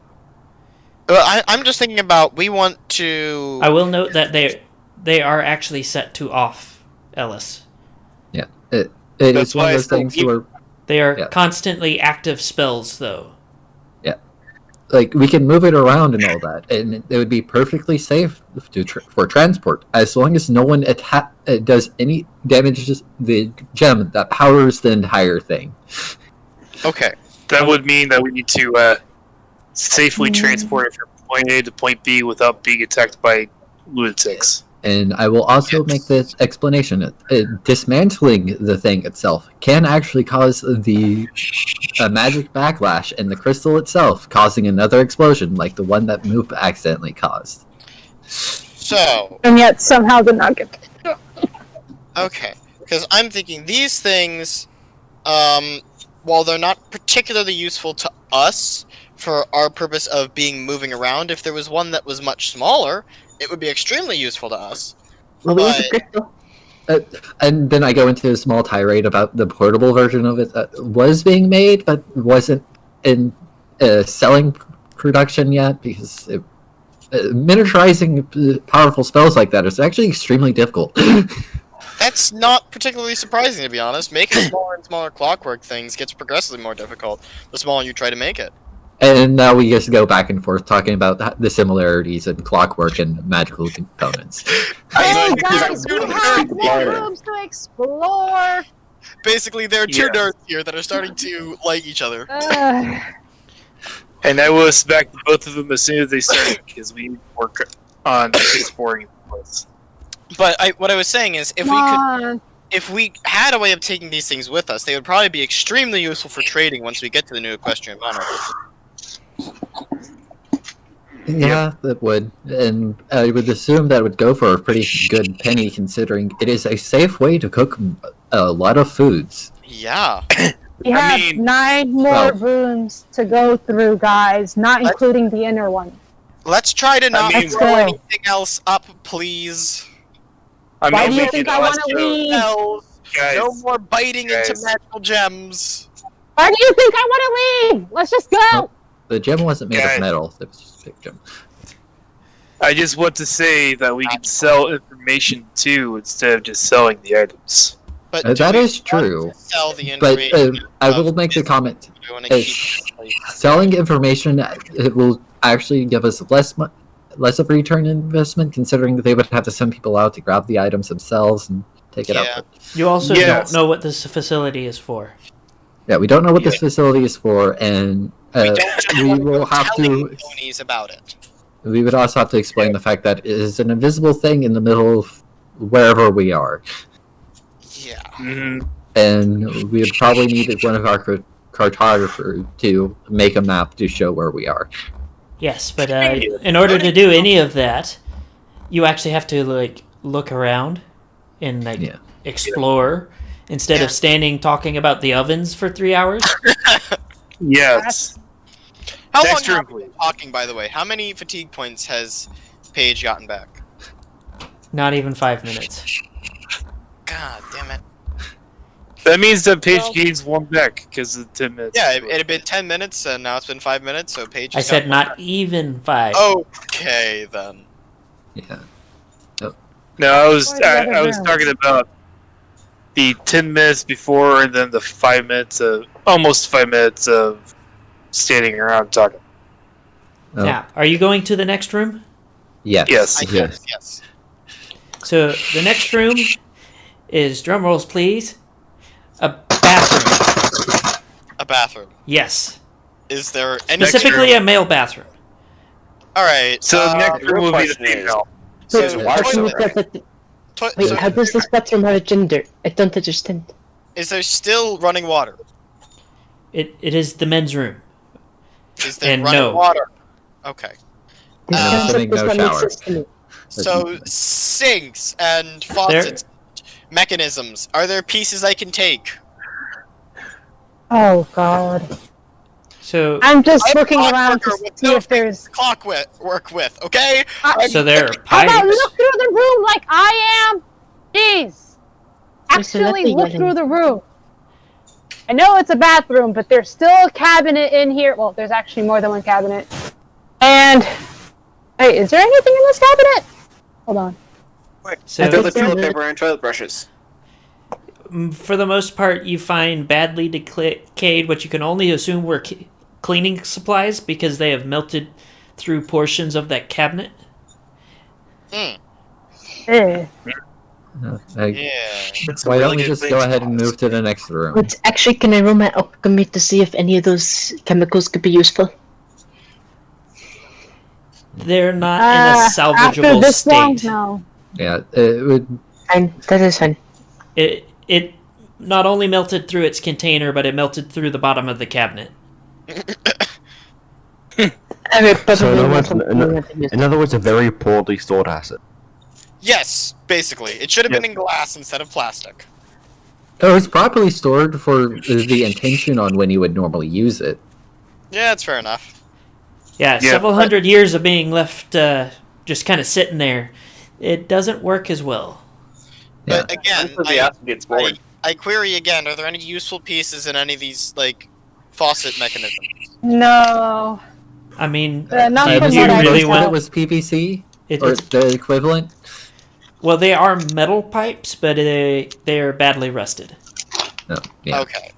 Well, I'm just thinking about we want to. I will note that they are actually set to off, Ellis. Yeah, it's one of those things where They are constantly active spells, though. like we can move it around and all that, and it would be perfectly safe for transport as long as no one does any damage to the gem that powers the entire thing. Okay. That would mean that we need to safely transport it from point A to point B without being attacked by lunatics. And I will also make this explanation. Dismantling the thing itself can actually cause the magic backlash in the crystal itself, causing another explosion like the one that Moop accidentally caused. So. And yet somehow did not get. Okay. Because I'm thinking these things, while they're not particularly useful to us for our purpose of moving around, if there was one that was much smaller, it would be extremely useful to us. Well, we have a crystal. And then I go into a small tirade about the portable version of it that was being made, but wasn't in selling production yet, because miniaturizing powerful spells like that is actually extremely difficult. That's not particularly surprising, to be honest. Making smaller and smaller clockwork things gets progressively more difficult the smaller you try to make it. And now we just go back and forth talking about the similarities in clockwork and magical components. Hey guys, we have more rooms to explore. Basically, there are two nerds here that are starting to like each other. And I will suspect both of them as soon as they start, because we work on exploring the place. But what I was saying is, if we had a way of taking these things with us, they would probably be extremely useful for trading once we get to the new equestrian monarch. Yeah, that would. And I would assume that would go for a pretty good penny, considering it is a safe way to cook a lot of foods. Yeah. We have 9 more rooms to go through, guys, not including the inner one. Let's try to not blow anything else up, please. Why do you think I want to leave? No more biting into magical gems. Why do you think I want to leave? Let's just go. No, the gem wasn't made of metal. It was just a big gem. I just want to say that we can sell information too instead of just selling the items. But that is true. But I will make the comment. Selling information, it will actually give us less of a return investment, considering that they would have to send people out to grab the items themselves and take it out. You also don't know what this facility is for. Yeah, we don't know what this facility is for, and we will have to. About it. We would also have to explain the fact that it is an invisible thing in the middle of wherever we are. Yeah. Mm-hmm. And we would probably need one of our cartographers to make a map to show where we are. Yes, but in order to do any of that, you actually have to look around and explore instead of standing talking about the ovens for 3 hours. Yes. How long have we been talking, by the way? How many fatigue points has Paige gotten back? Not even 5 minutes. God damn it. That means that Paige gains 1 back because of 10 minutes. Yeah, it had been 10 minutes and now it's been 5 minutes, so Paige. I said not even 5. Okay then. Yeah. No, I was talking about the 10 minutes before and then the 5 minutes of almost 5 minutes of standing around talking. Oh. Now, are you going to the next room? Yes. Yes. So the next room is, drum rolls please, a bathroom. A bathroom. Yes. Is there any specifically a male bathroom? All right. So the next room will be the female. Wait, how does this bathroom have a gender? I don't understand. Is there still running water? It is the men's room. Is there And running no. water? Okay. This I'm concept assuming does no not make shower. sense to me. So, sinks and faucets, mechanisms. Are there pieces I can take? Oh God. So I'm just I have looking a around to clockworker with see no if there's. Clock work with, okay? so there are How about pipes. look through the room like I am? Jeez. Actually, Mr. look Letty, through the room. I know it's a bathroom, but there's still a cabinet in here. Well, there's actually more than one cabinet. And wait, is there anything in this cabinet? Hold on. So Toilet paper and toilet brushes. for the most part, you find badly decayed, what you can only assume were cleaning supplies because they have melted through portions of that cabinet. Eh. Yeah. Why don't we just go ahead and move to the next room? But actually, can I roll my alchemy to see if any of those chemicals could be useful? They're not in a After salvageable this long, state. no. Yeah, it would. Fine, that is fine. It not only melted through its container, but it melted through the bottom of the cabinet. I would probably So not want to use in other words, a very poorly stored acid. Yes, basically. It should have been in glass instead of plastic. It was properly stored for the intention on when you would normally use it. Yeah, that's fair enough. Yeah, several hundred years of being left just kind of sitting there. It doesn't work as well. But again, Until the acid gets bored. I query again, are there any useful pieces in any of these, like, faucet mechanisms? No. I mean, Not I from you what I really can want tell. it was PVC or it's, the equivalent. well, they are metal pipes, but they are badly rusted. Oh, yeah. Okay.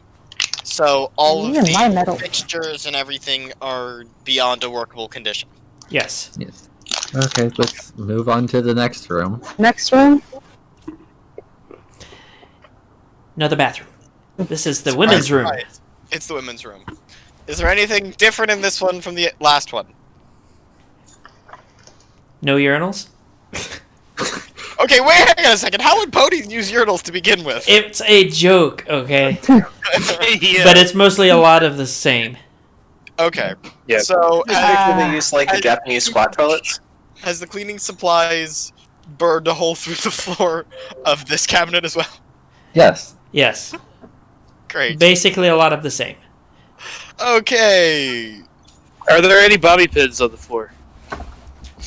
So all of Even my the metal. fixtures and everything are beyond a workable condition. Yes. Yes. Okay, let's move on to the next room. Next room. Another bathroom. This is the women's room. Right. It's the women's room. Is there anything different in this one from the last one? No urinals? Okay, wait, hang on a second. How would ponies use urinals to begin with? It's a joke, okay? Yeah. But it's mostly a lot of the same. Okay. Yeah. So, They use like the Japanese squat toilets. has the cleaning supplies burned a hole through the floor of this cabinet as well? Yes. Yes. Great. Basically a lot of the same. Okay. Are there any bobby pins on the floor?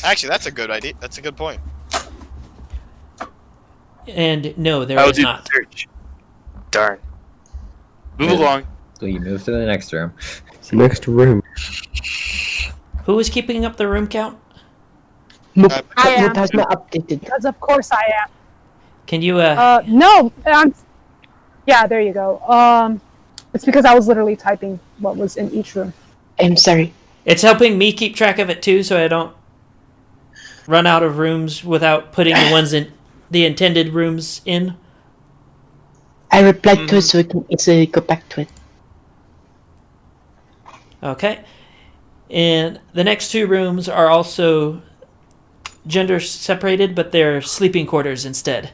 Actually, that's a good idea. That's a good point. And no, there I'll is do not. the search. Darn. Move Yeah. along. We move to the next room. Next room. Who is keeping up the room count? Moop, I am. Moop has not updated. Because of course I am. Can you, No. Yeah, there you go. It's because I was literally typing what was in each room. I'm sorry. It's helping me keep track of it too, so I don't run out of rooms without putting the ones in the intended rooms in. I replied to it so we can easily go back to it. Okay. And the next two rooms are also gender separated, but they're sleeping quarters instead.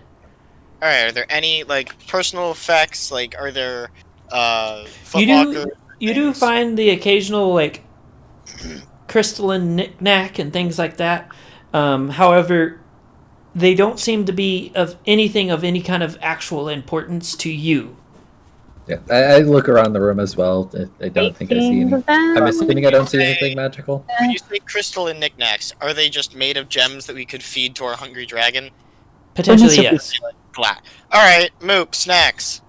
Alright, are there any, like, personal effects? Like, are there, You do find the occasional, like, crystalline knick-knack and things like that. However, they don't seem to be of anything of any kind of actual importance to you. Yeah, I look around the room as well. I don't think I see any. I'm assuming I don't see anything magical. When you say crystal and knickknacks, are they just made of gems that we could feed to our hungry dragon? Potentially, yes. Flat. Alright, Moop, snacks.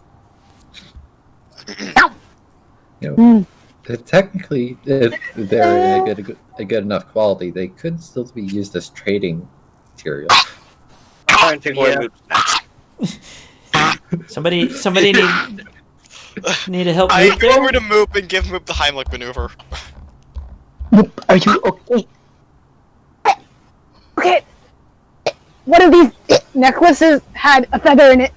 Technically, if they're a good enough quality, they could still be used as trading material. I'm trying to take away Moop's snacks. Somebody need to help I Moop go there? over to Moop and give Moop the Heimlich maneuver. Moop, are you okay? Okay. One of these necklaces had a feather in it.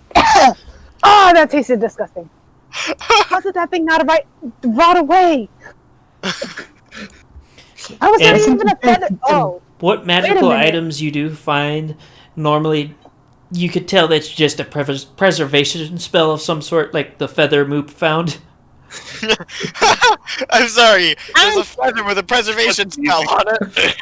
Oh, that tasted disgusting. How did that thing not rot away? How was there And- even a feather? Oh. What Wait magical a minute. items you do find normally you could tell that's just a preservation spell of some sort, like the feather Moop found. I'm sorry. There's a feather with a preservation spell on it.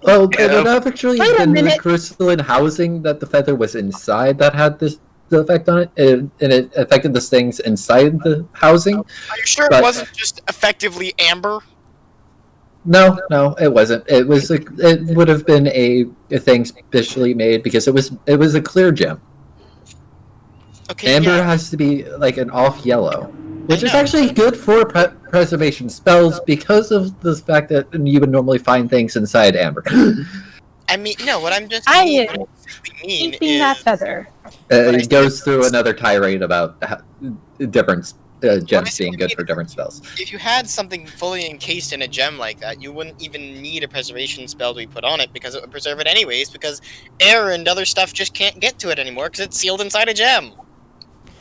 Well, it would have actually Wait a been the minute. crystalline housing that the feather was inside that had the effect on it, and it affected the things inside the housing. Are you sure But- it wasn't just effectively amber? No, it wasn't. It was it would have been a thing specially made because it was a clear gem. Okay, Amber yeah. has to be like an off yellow, which is know. actually good for preservation spells because of the fact that you would normally find things inside amber. I mean, no, what I'm just I mean, am what I mean keeping that is... feather. It goes through another tirade about different gems being good for different spells. If you had something fully encased in a gem like that, you wouldn't even need a preservation spell to be put on it because it would preserve it anyways, because air and other stuff just can't get to it anymore because it's sealed inside a gem.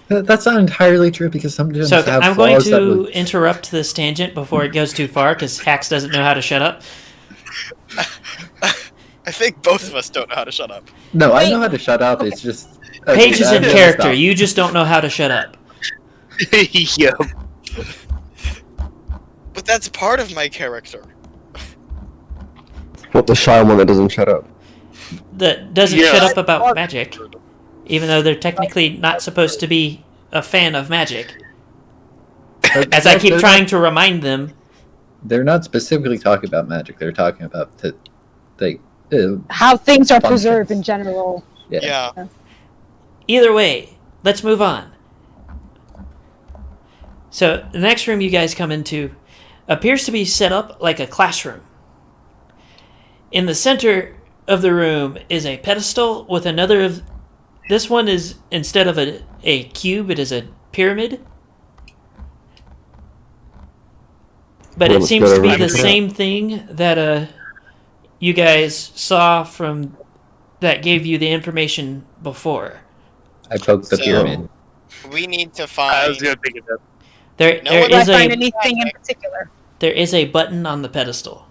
That's not entirely true because some gems So have I'm going flaws that to would... interrupt this tangent before it goes too far, because Hax doesn't know how to shut up. I think both of us don't know how to shut up. No, I know how to shut up. It's just Paige is in that character. stuff. You just don't know how to shut up. Yep. But that's part of my character. What, the shy one that doesn't shut up? That doesn't Yeah. shut up about magic, even though they're technically not supposed to be a fan of magic. As I keep trying to remind them, They're not specifically talking about magic. They're talking about How things are Function. preserved in general. Yeah. either way, let's move on. So the next room you guys come into appears to be set up like a classroom. In the center of the room is a pedestal with another of... This one is, instead of a cube, it is a pyramid. But Well, it let's seems go to be over the to that. same thing that you guys saw from... that gave you the information before. I poked the So- pyramid. We need to I find... was gonna pick it up. There No there one- Did I is find a anything in particular? there is a button on the pedestal.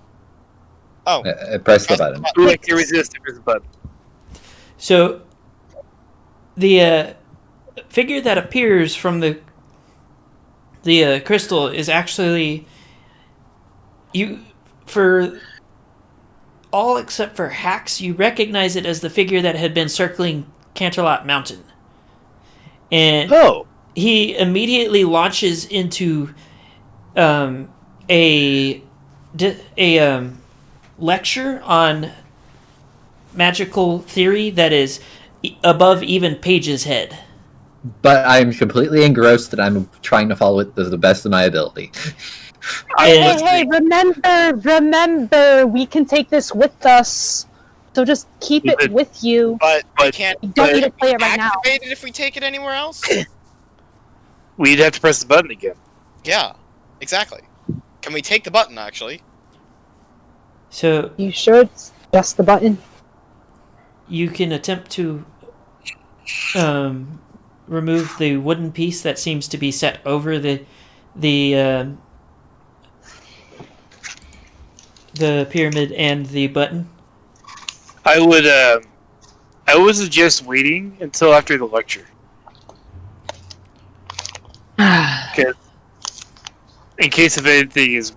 Oh, I pressed the button. Ooh, I can resist if there's a button. So, the figure that appears from the crystal is actually for all except for Hax, you recognize it as the figure that had been circling Canterlot Mountain, and Oh. he immediately launches into a lecture on magical theory that is above even Paige's head. But I'm completely engrossed and I'm trying to follow it to the best of my ability. Hey, remember, we can take this with us. So just keep it with you. but we can't You don't need to play it right now. activate it if we take it anywhere else? We'd have to press the button again. Yeah, exactly. Can we take the button, actually? So You sure it's just the button? you can attempt to remove the wooden piece that seems to be set over the pyramid and the button. I would suggest waiting until after the lecture. In case if anything is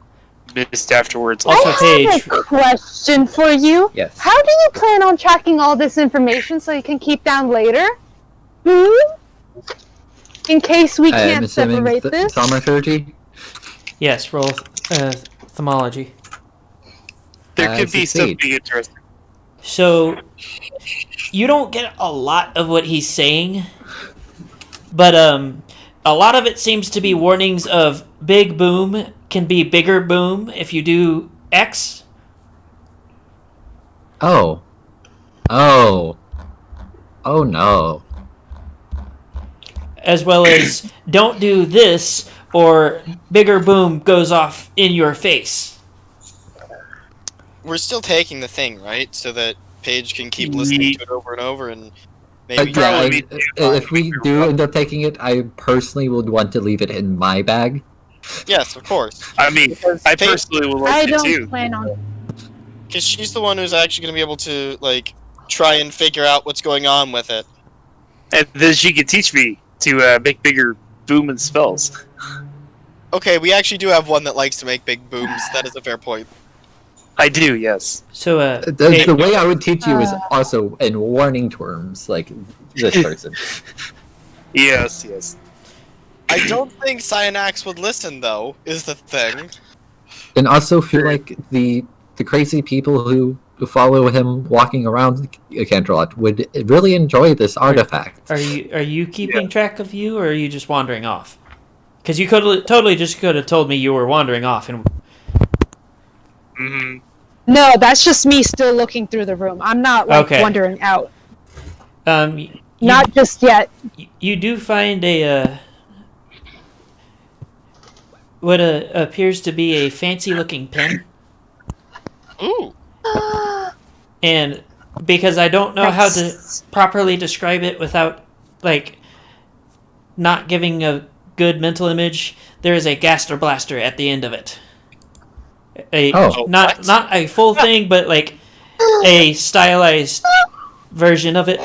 missed afterwards. Also, I have Paige, a question for you. Yes. How do you plan on tracking all this information so you can keep down later? In case we I am can't assuming separate this? thaumaturgy. yes, roll thaumaturgy. There I could be succeed. something interesting. So you don't get a lot of what he's saying, but a lot of it seems to be warnings of big boom can be bigger boom if you do X. Oh no. As well as don't do this or bigger boom goes off in your face. We're still taking the thing, right? So that Paige can keep listening to it over and over and maybe... If we do end up taking it, I personally would want to leave it in my bag. Yes, of course. I mean, I Paige- personally would I like to don't too. plan on. Because she's the one who's actually going to be able to, like, try and figure out what's going on with it. And then she can teach me to make bigger booming spells. Okay, we actually do have one that likes to make big booms. That is a fair point. I do, yes. So, The way I would teach you is also in warning terms, like this person. Yes. I don't think Cyanax would listen, though, is the thing. And also feel like the crazy people who follow him walking around Canterlot would really enjoy this artifact. are you keeping track of you, or are you just wandering off? Because you could have told me you were wandering off, and No, that's just me still looking through the room. I'm not wandering out. Not just yet. You do find what appears to be a fancy-looking pen. Ooh. And because I don't know how to properly describe it without, not giving a good mental image, there is a gaster blaster at the end of it. Not a full thing, but a stylized version of it.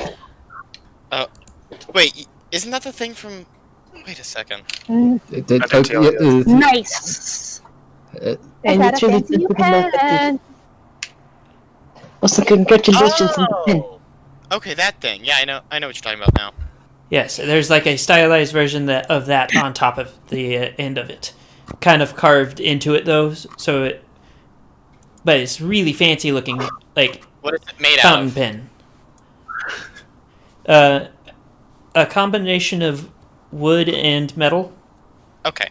Wait, isn't that the thing from... Wait a second. Nice. And it's really good to know. Also, congratulations on the pin. Okay, that thing. Yeah, I know what you're talking about now. Yes, there's a stylized version of that on top of the end of it. Kind of carved into it, though, but it's really fancy looking, What is it made fountain out of? pen. A combination of wood and metal. Okay.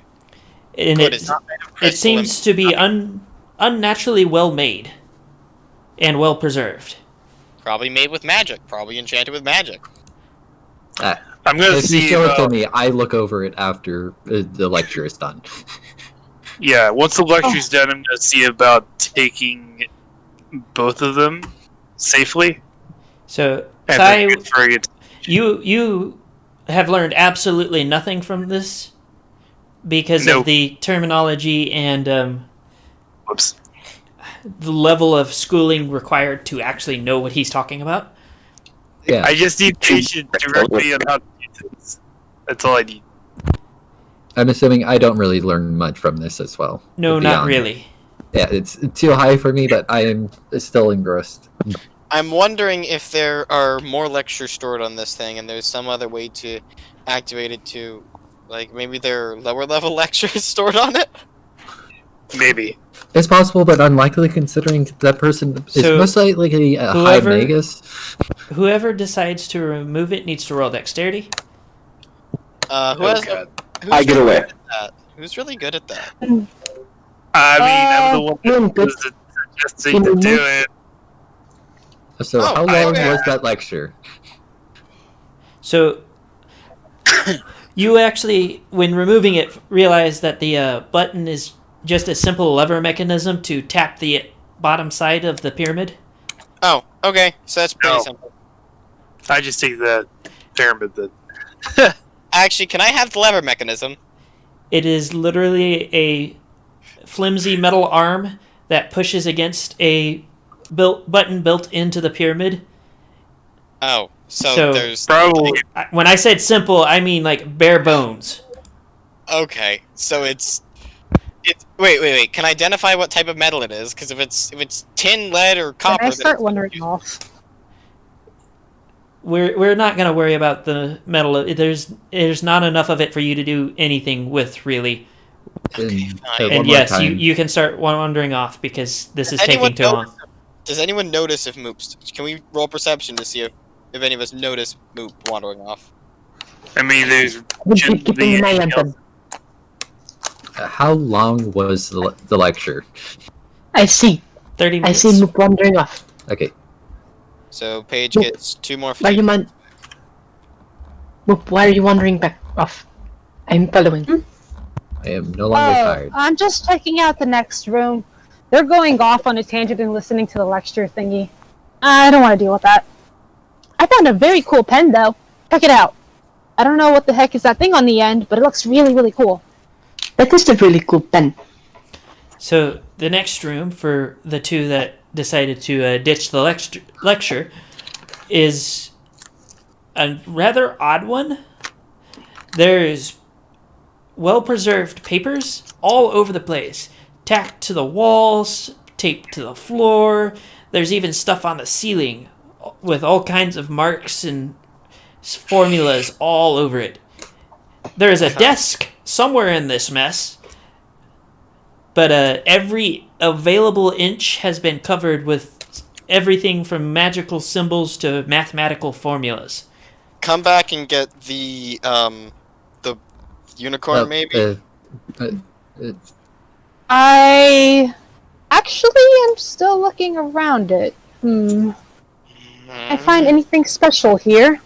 And Good, it's not made of it crystal seems to be unnaturally well made and well preserved. Probably made with magic. Probably enchanted with magic. I'm going to If you see show it to me, I look over it after the lecture is done. Yeah, once the lecture's done, I'm going to see about taking both of them safely. So, And Sai, then transferring it. you have learned absolutely nothing from this because of the terminology and Whoops. the level of schooling required to actually know what he's talking about. Yeah. I just need patient directly on how to do this. That's all I need. I'm assuming I don't really learn much from this as well. No, not really. Yeah, it's too high for me, but I am still engrossed. I'm wondering if there are more lectures stored on this thing, and there's some other way to activate it to, maybe there are lower level lectures stored on it? Maybe. It's possible, but unlikely considering that person is most likely a high magus. Whoever decides to remove it needs to roll dexterity. I get away. Who's really good at that? I mean, I'm the one who was suggesting to do it. So how long was that lecture? So you actually, when removing it, realize that the button is just a simple lever mechanism to tap the bottom side of the pyramid. Oh, okay. So that's pretty simple. I just take the pyramid then. Actually, can I have the lever mechanism? It is literally a flimsy metal arm that pushes against a button built into the pyramid. Oh, so there's... Probably... When I said simple, I mean bare bones. Okay, so it's... Wait. Can I identify what type of metal it is? Because if it's tin, lead, or copper... Can I start wandering off? We're not going to worry about the metal. There's not enough of it for you to do anything with, really. And yes, you can start wandering off because this is taking too long. Does anyone notice if Moop's... Can we roll perception to see if any of us notice Moop wandering off? I mean, there's... Keeping an eye on them. How long was the lecture? I see. 30 minutes. I see Moop wandering off. Okay. So Paige gets 2 more Why are you Moop, why are you wandering back off? I'm following. I am no longer tired. I'm just checking out the next room. They're going off on a tangent and listening to the lecture thingy. I don't want to deal with that. I found a very cool pen, though. Check it out. I don't know what the heck is that thing on the end, but it looks really, really cool. That is a really cool pen. So the next room for the two that decided to ditch the lecture is a rather odd one. There's well-preserved papers all over the place, tacked to the walls, taped to the floor. There's even stuff on the ceiling with all kinds of marks and formulas all over it. There is a desk somewhere in this mess, but every available inch has been covered with everything from magical symbols to mathematical formulas. Come back and get the unicorn, maybe? I actually am still looking around it. I find anything special here?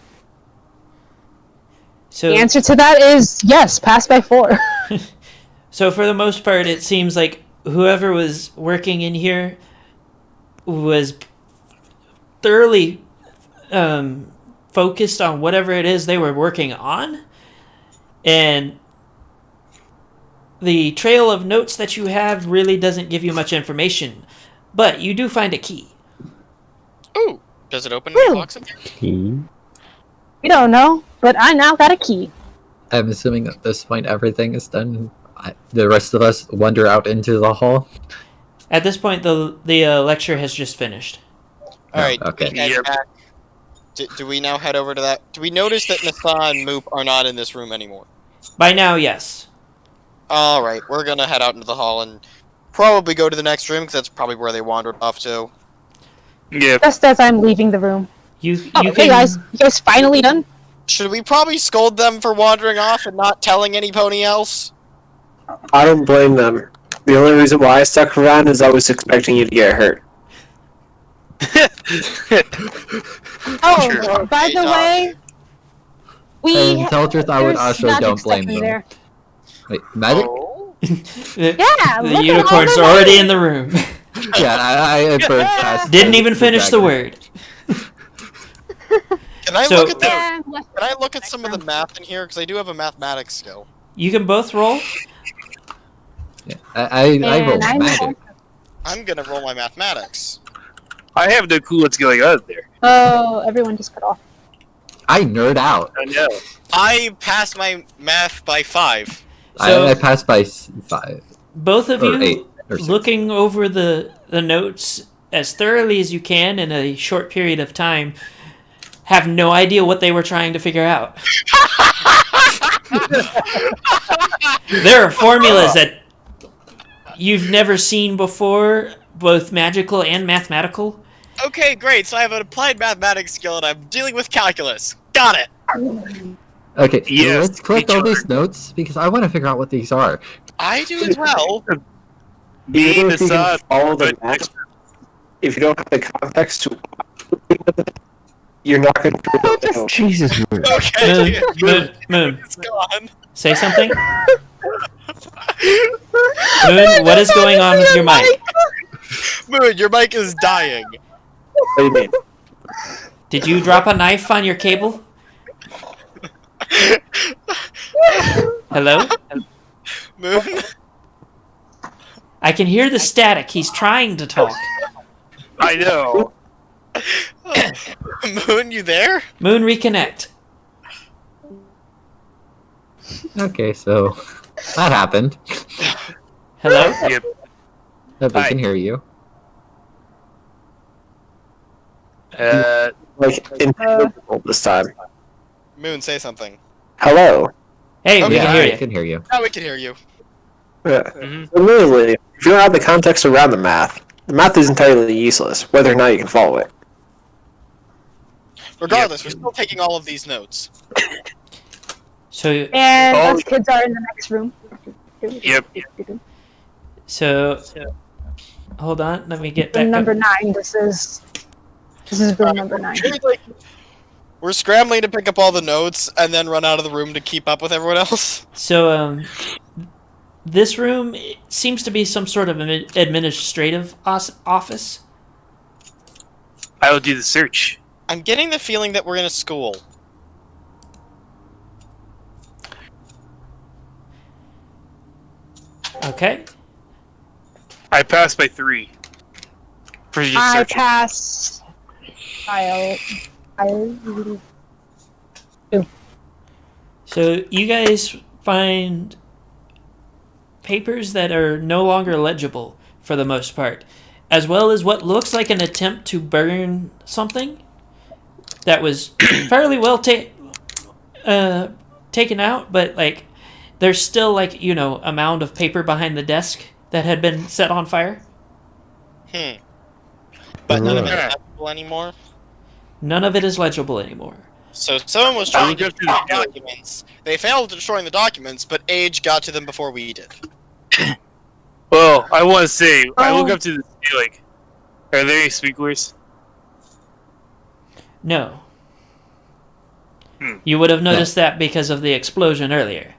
So, the answer to that is yes, pass by 4. So for the most part, it seems like whoever was working in here was thoroughly focused on whatever it is they were working on. And the trail of notes that you have really doesn't give you much information. But you do find a key. Ooh, does it open the box in there? Key. We don't know, but I now got a key. I'm assuming at this point everything is done. The rest of us wander out into the hall. At this point, the lecture has just finished. Alright, okay. Do we now head over to that? Do we notice that Nasa and Moop are not in this room anymore? By now, yes. Alright, we're gonna head out into the hall and probably go to the next room, because that's probably where they wandered off to. Yeah. Just as I'm leaving the room. Hey guys, you guys finally done? Should we probably scold them for wandering off and not telling any pony else? I don't blame them. The only reason why I stuck around is I was expecting you to get hurt. Oh, Sure. by the way, And tell the truth, I would there's also magic don't stuff blame in them. there. Wait, magic? Oh. Yeah, The look at all unicorn's the already magic. in the room. Yeah, I burned past. Didn't even finish the word. Can I So- look at the, Yeah, Can I look at some of the math in here? Because I do have a mathematics skill. You can both roll. Yeah, I rolled And I'm- magic. I'm gonna roll my mathematics. I have no clue what's going on there. Oh, everyone just cut off. I nerd out. I know. I passed my math by 5. So- I passed by 5 Both of or you 8 or 6. looking over the notes as thoroughly as you can in a short period of time, have no idea what they were trying to figure out. There are formulas that you've never seen before, both magical and mathematical. Okay, great. So I have an applied mathematics skill, and I'm dealing with calculus. Got it. Okay, Yes, let's collect all these notes because I want to figure out what these are. I do as well. Being Even if you can Nasa, follow the but- math, if you don't have the context to you're not going to know. Jesus. Okay. Moon, It's gone. say something. Moon, what is going on with your mic? Moon, your mic is dying. What do you mean? Did you drop a knife on your cable? Hello? Moon? I can hear the static. He's trying to talk. I know. Moon, you there? Moon, reconnect. Okay, so that happened. Hello? Yep. But we Hi. can hear you. Like, intelligible this time. Moon, say something. Hello. Hey, we Okay. can hear I you. can hear you. Now we can hear you. Yeah. Mhm. Admittedly, if you don't have the context around the math is entirely useless, whether or not you can follow it. Regardless, we're still taking all of these notes. So, And Oh. us kids are in the next room. Yep. so, hold on. Let me get back Room number up. 9. This is room number 9. We're scrambling to pick up all the notes and then run out of the room to keep up with everyone else. So, this room seems to be some sort of administrative office. I will do the search. I'm getting the feeling that we're in a school. Okay. I passed by 3. For you I searching. pass. So you guys find papers that are no longer legible for the most part, as well as what looks like an attempt to burn something that was fairly well taken out, but like there's still like a mound of paper behind the desk that had been set on fire. But none of it is legible anymore. None of it is legible anymore. So someone was trying to destroy the documents. They failed at destroying the documents, but Age got to them before we did. Well, I want to say, I look up to the ceiling. Are there any sprinklers? No. You would have noticed that because of the explosion earlier.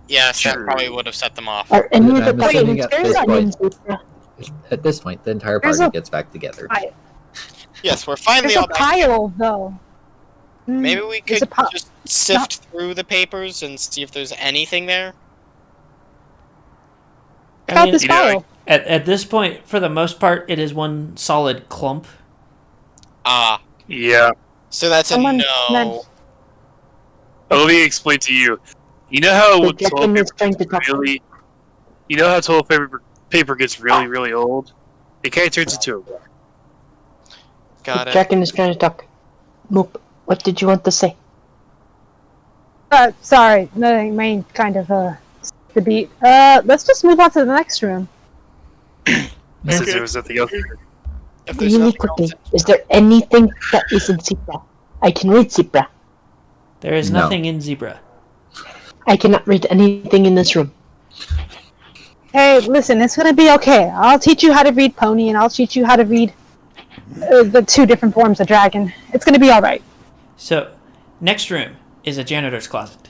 Yes, that probably would have set them off. Are any of the I'm assuming documents at this point, the entire party gets back together. Yes, we're finally There's all a back. pile, though. Maybe we There's could a just sift through the papers and see if there's anything there. Check out this pile. At this point, for the most part, it is one solid clump. Yeah. So that's a no. Let me explain to you. You know how The toilet Jacken is trying to talk. really, you know how toilet paper gets really, really old? It kind of turns into a... Got it. Jacken is trying to talk. Moop, what did you want to say? Sorry, nothing main kind of the beat. Let's just move on to the next room. Since there was nothing else. If there's Really nothing quickly, else, is there anything that is in Zebra? I can read Zebra. There is No. nothing in Zebra. I cannot read anything in this room. Hey, listen, it's gonna be okay. I'll teach you how to read Pony, and I'll teach you how to read the two different forms of dragon. It's gonna be alright. So, next room is a janitor's closet.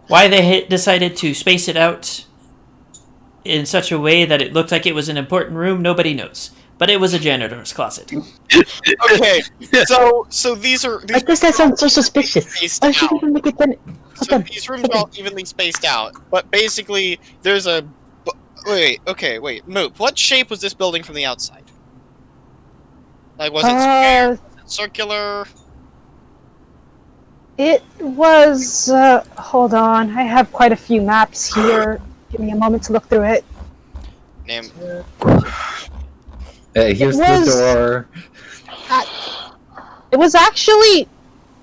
Why they decided to space it out in such a way that it looked like it was an important room, nobody knows. But it was a janitor's closet. okay, so these are. I guess that sounds so suspicious. I should even make it then. So these rooms are all evenly spaced out, but basically there's a. Wait, Moop. What shape was this building from the outside? Like, was it square? Was it circular? It was. Hold on, I have quite a few maps here. Give me a moment to look through it. Name. Here's the door. It was actually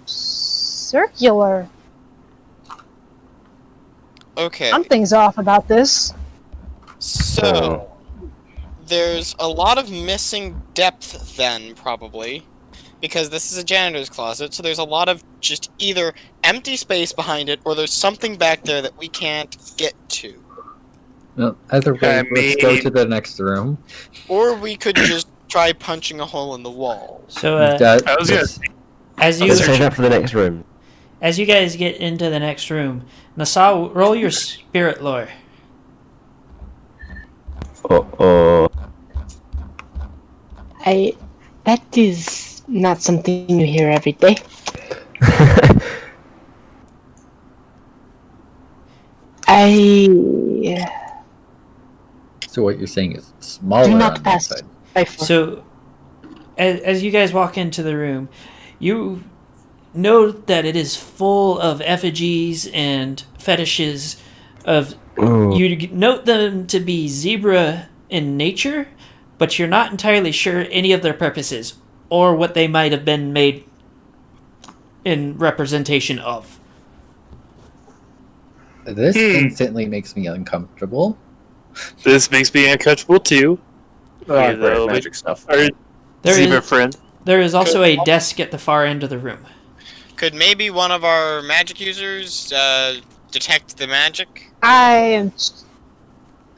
circular. Okay. Something's off about this. So there's a lot of missing depth then, probably, because this is a janitor's closet. So there's a lot of just either empty space behind it, or there's something back there that we can't get to. Well, either way, let's go to the next room. Or we could just try punching a hole in the wall. So, I was gonna as you Let's save that for the next room. as you guys get into the next room, Nassau, roll your spirit lore. That is not something you hear every day. So what you're saying is smaller Do on not that pass side. by 4. So, as you guys walk into the room, you note that it is full of effigies and fetishes of. You note them to be zebra in nature, but you're not entirely sure any of their purposes or what they might have been made in representation of. This instantly makes me uncomfortable. This makes me uncomfortable too. Great magic stuff. Our There zebra is- friend. There is also a desk at the far end of the room. Could maybe one of our magic users detect the magic? I am.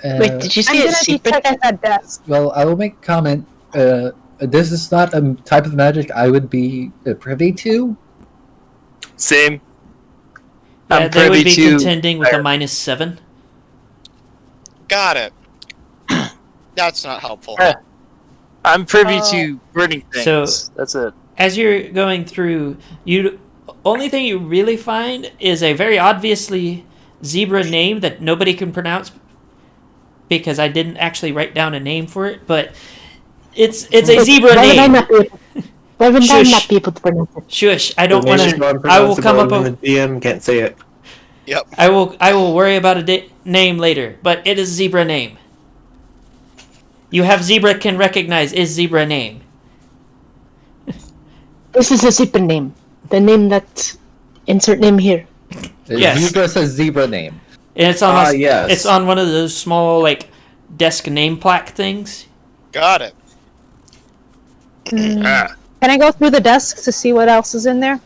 Wait, did you I'm see a gonna be secret? checking that desk. Well, I will make a comment. This is not a type of magic I would be privy to. Same. Yeah, I'm they would privy be to contending with a fire. -7. Got it. That's not helpful. I'm privy to burning things. So- That's it. As you're going through, only thing you really find is a very obviously zebra name that nobody can pronounce because I didn't actually write down a name for it, but it's a zebra Why would I name. not be able- Why would I Shush. not be able to pronounce it? Shush! I don't want to. I will come up with. The DM can't say it. Yep. I will worry about a name later, but it is zebra name. You have zebra can recognize is zebra name. This is a zebra name. The name that insert name here. Yes. Zebra says zebra name. And it's on yes. it's on one of those small like desk name plaque things. Got it. Can I go through the desks to see what else is in there?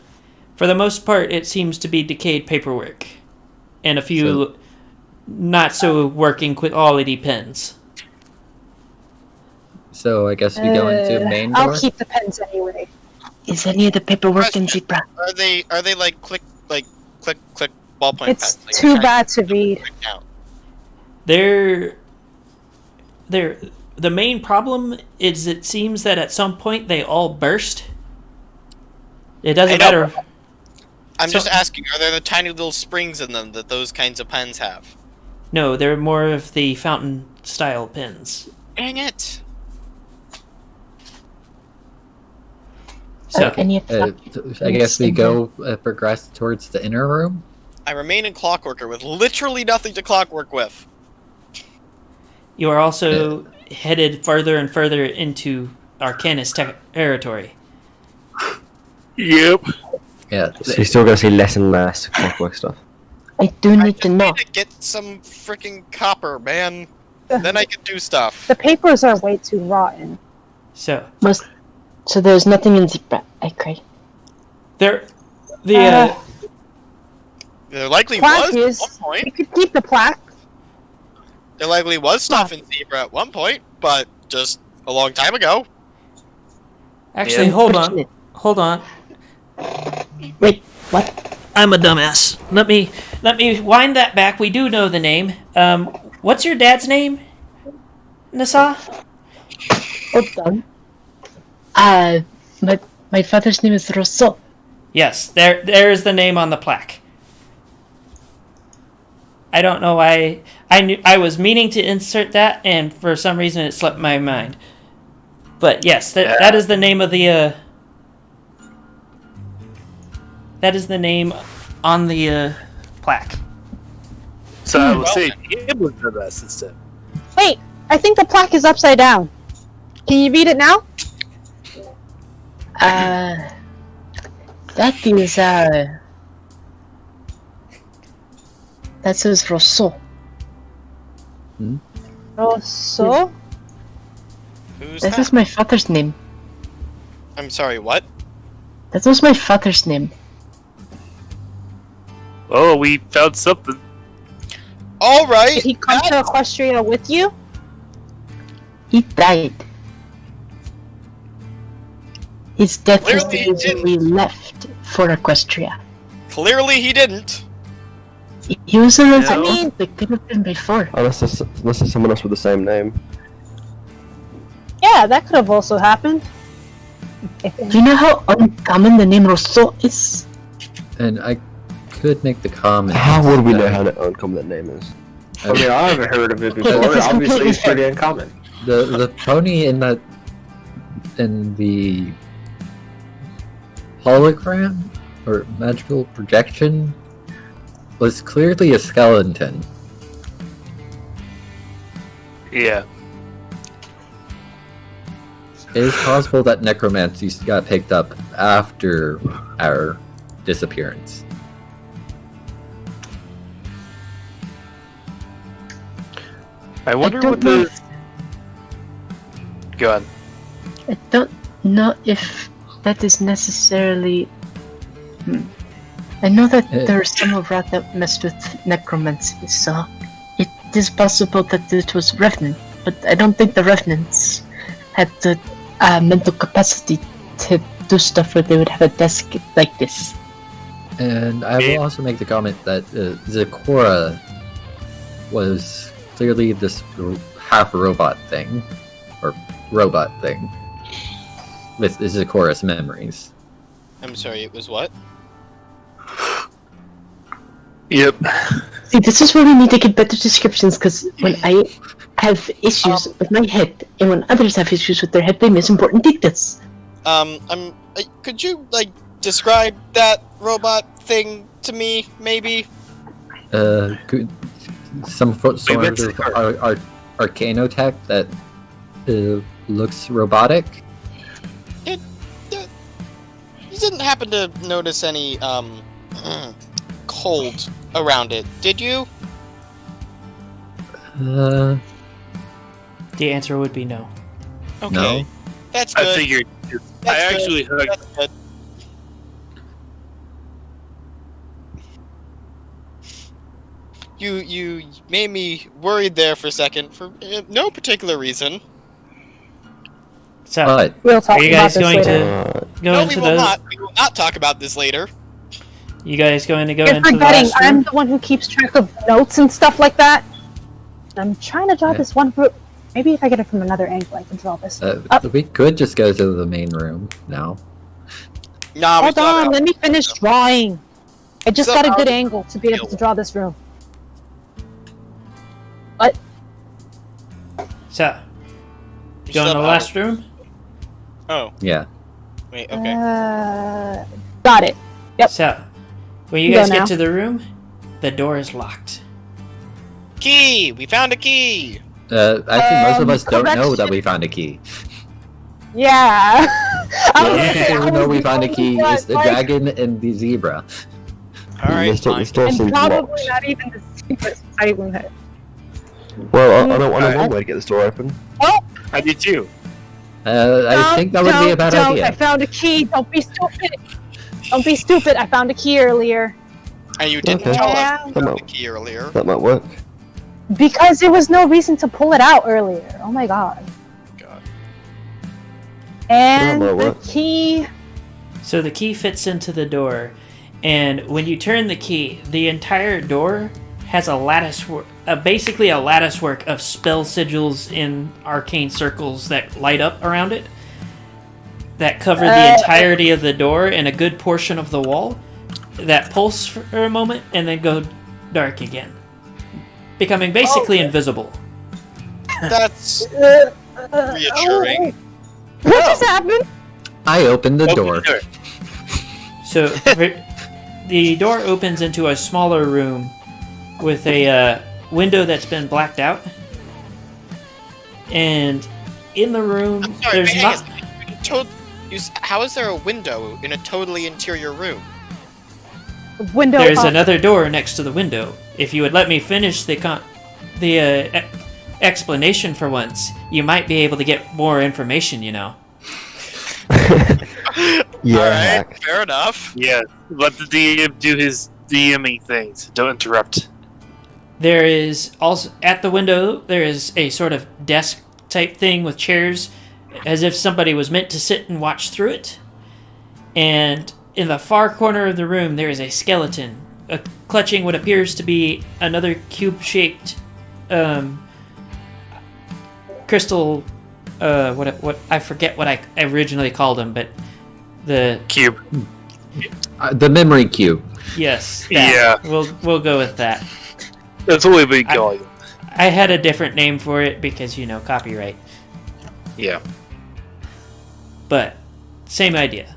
For the most part, it seems to be decayed paperwork, and a few not so working quality pens. So I guess we go into main door. I'll keep the pens anyway. Is any of the paperwork in zebra? Are they like click ballpoint It's pens? Like, too kind of bad to read. quick out. The main problem is it seems that at some point they all burst. It doesn't I know. matter. I'm just asking, are there the tiny little springs in them that those kinds of pens have? No, they're more of the fountain style pens. Dang it. So Any of the I guess we go progress towards the inner room. I remain in Clockworker with literally nothing to clockwork with. you are also headed further and further into Arcanist territory. Yep. Yeah. So you're still going to see less and less clockwork stuff. I do need to know. I need to get some freaking copper, man. Then I can do stuff. The papers are way too rotten. So So there's nothing in zebra. I cry. there There likely Plaque was is. at one point. You could keep the plaque. There likely was stuff in Zebra at one point, but just a long time ago. actually Yeah. hold on. Wait, what? I'm a dumbass. Let me wind that back. We do know the name. What's your dad's name, Nasa? Hold on. My father's name is Rosso. Yes, there is the name on the plaque. I don't know why. I was meaning to insert that, and for some reason it slipped my mind. But yes, that is the name of the. That is the name on the plaque. So I will say it was the best instead. Wait, I think the plaque is upside down. Can you read it now? That is that says Rosso. So? Who's That that? was my father's name. I'm sorry, what? That was my father's name. Oh, we found something. Alright! Did he come to Equestria with you? He died. His death was Clearly the he reason we left for Equestria. Clearly he didn't. He was around Yeah. that could have been before. Unless there's someone else with the same name. Yeah, that could have also happened. Do you know how uncommon the name Rosso is? And I could make the comment. How would we know how uncommon that name is? I mean, I haven't heard of it Hey, before. this is Obviously, completely it's pretty uncommon. The pony in the hologram or magical projection was clearly a skeleton. Yeah. It is possible that necromancy got picked up after our disappearance. I wonder don't what know. the. Go on. I don't know if that is necessarily. I know that there are some of that that messed with necromancy, so it is possible that it was Revenant, but I don't think the Revenants had the mental capacity to do stuff where they would have a desk like this. And I will also make the comment that Zecora was clearly this half robot thing, or robot thing, with Zecora's memories. I'm sorry, it was what? Yep. See, this is where we need to get better descriptions, because when I have issues with my head, and when others have issues with their head, they miss important details. I'm could you like describe that robot thing to me, maybe? Some sort of arcanotech that looks robotic. You didn't happen to notice any cold around it, did you? The answer would be no. Okay. No. That's good. I figured. That's I actually good. That's good. You made me worried there for a second for no particular reason. So, But We'll talk are you about guys this going later. to go No, into we will those? not. We will not talk about this later. You guys going to go You're into the forgetting, last room? I'm the one who keeps track of notes and stuff like that. I'm trying to draw this one group. Maybe if I get it from another angle, I can draw this. we could just go to the main room now. Nah, we Hold thought on, about- let me finish drawing. I just So got a how good do you angle to be able feel? to draw this room. What? So, You go in said the how- last room? Oh, Yeah. wait. Okay. Got it. Yep. So, when you Go guys now. get to the room, the door is locked. Key. We found a key. Actually, most of us don't know correction. that we found a key. Yeah. The only people who know we found a key is the dragon and the zebra. All right. The Fine. store And seems probably locked. not even the secret society room. Well, I know one way to get the store open. I did too. I think that would be a bad I idea. found a key. Don't be stupid. Don't be stupid. I found a key earlier. And you didn't Okay. tell us Yeah. you found the key earlier. That might work. Because there was no reason to pull it out earlier. Oh my god. God. And Yeah, well, the what? key. So the key fits into the door, and when you turn the key, the entire door has a lattice work, basically a lattice work of spell sigils in arcane circles that light up around it, that cover the entirety of the door and a good portion of the wall, that pulse for a moment and then go dark again, becoming basically invisible. That's Uh, reassuring. What just happened? I opened the Open door. the door. So the door opens into a smaller room with a window that's been blacked out, and in the room Sorry, there's hang not. on a second. How is there a window in a totally interior room? Window There's up. another door next to the window. If you would let me finish the explanation for once, you might be able to get more information, you know. Yeah. All right, hack. fair enough. Yeah, let the DM do his DMing things. Don't interrupt. There is also, at the window, there is a sort of desk type thing with chairs, as if somebody was meant to sit and watch through it. And in the far corner of the room, there is a skeleton, clutching what appears to be another cube-shaped crystal. What I forget what I originally called them, but the Cube. The memory cube. yes, that. Yeah. we'll go with that. That's what we've been calling it. I had a different name for it because copyright, Yeah. but same idea.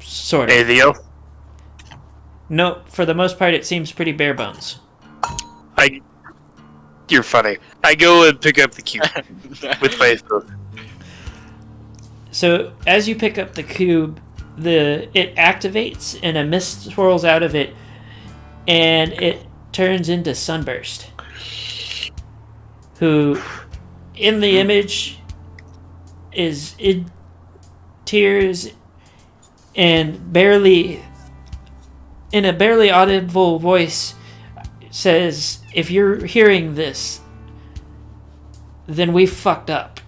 Sort of. Anything else? No, for the most part, it seems pretty bare bones. You're funny. I go and pick up the cube with my phone. So as you pick up the cube, it activates and a mist swirls out of it, and it turns into Sunburst, who, in the image, is in tears and in a barely audible voice, says, "If you're hearing this, then we fucked up."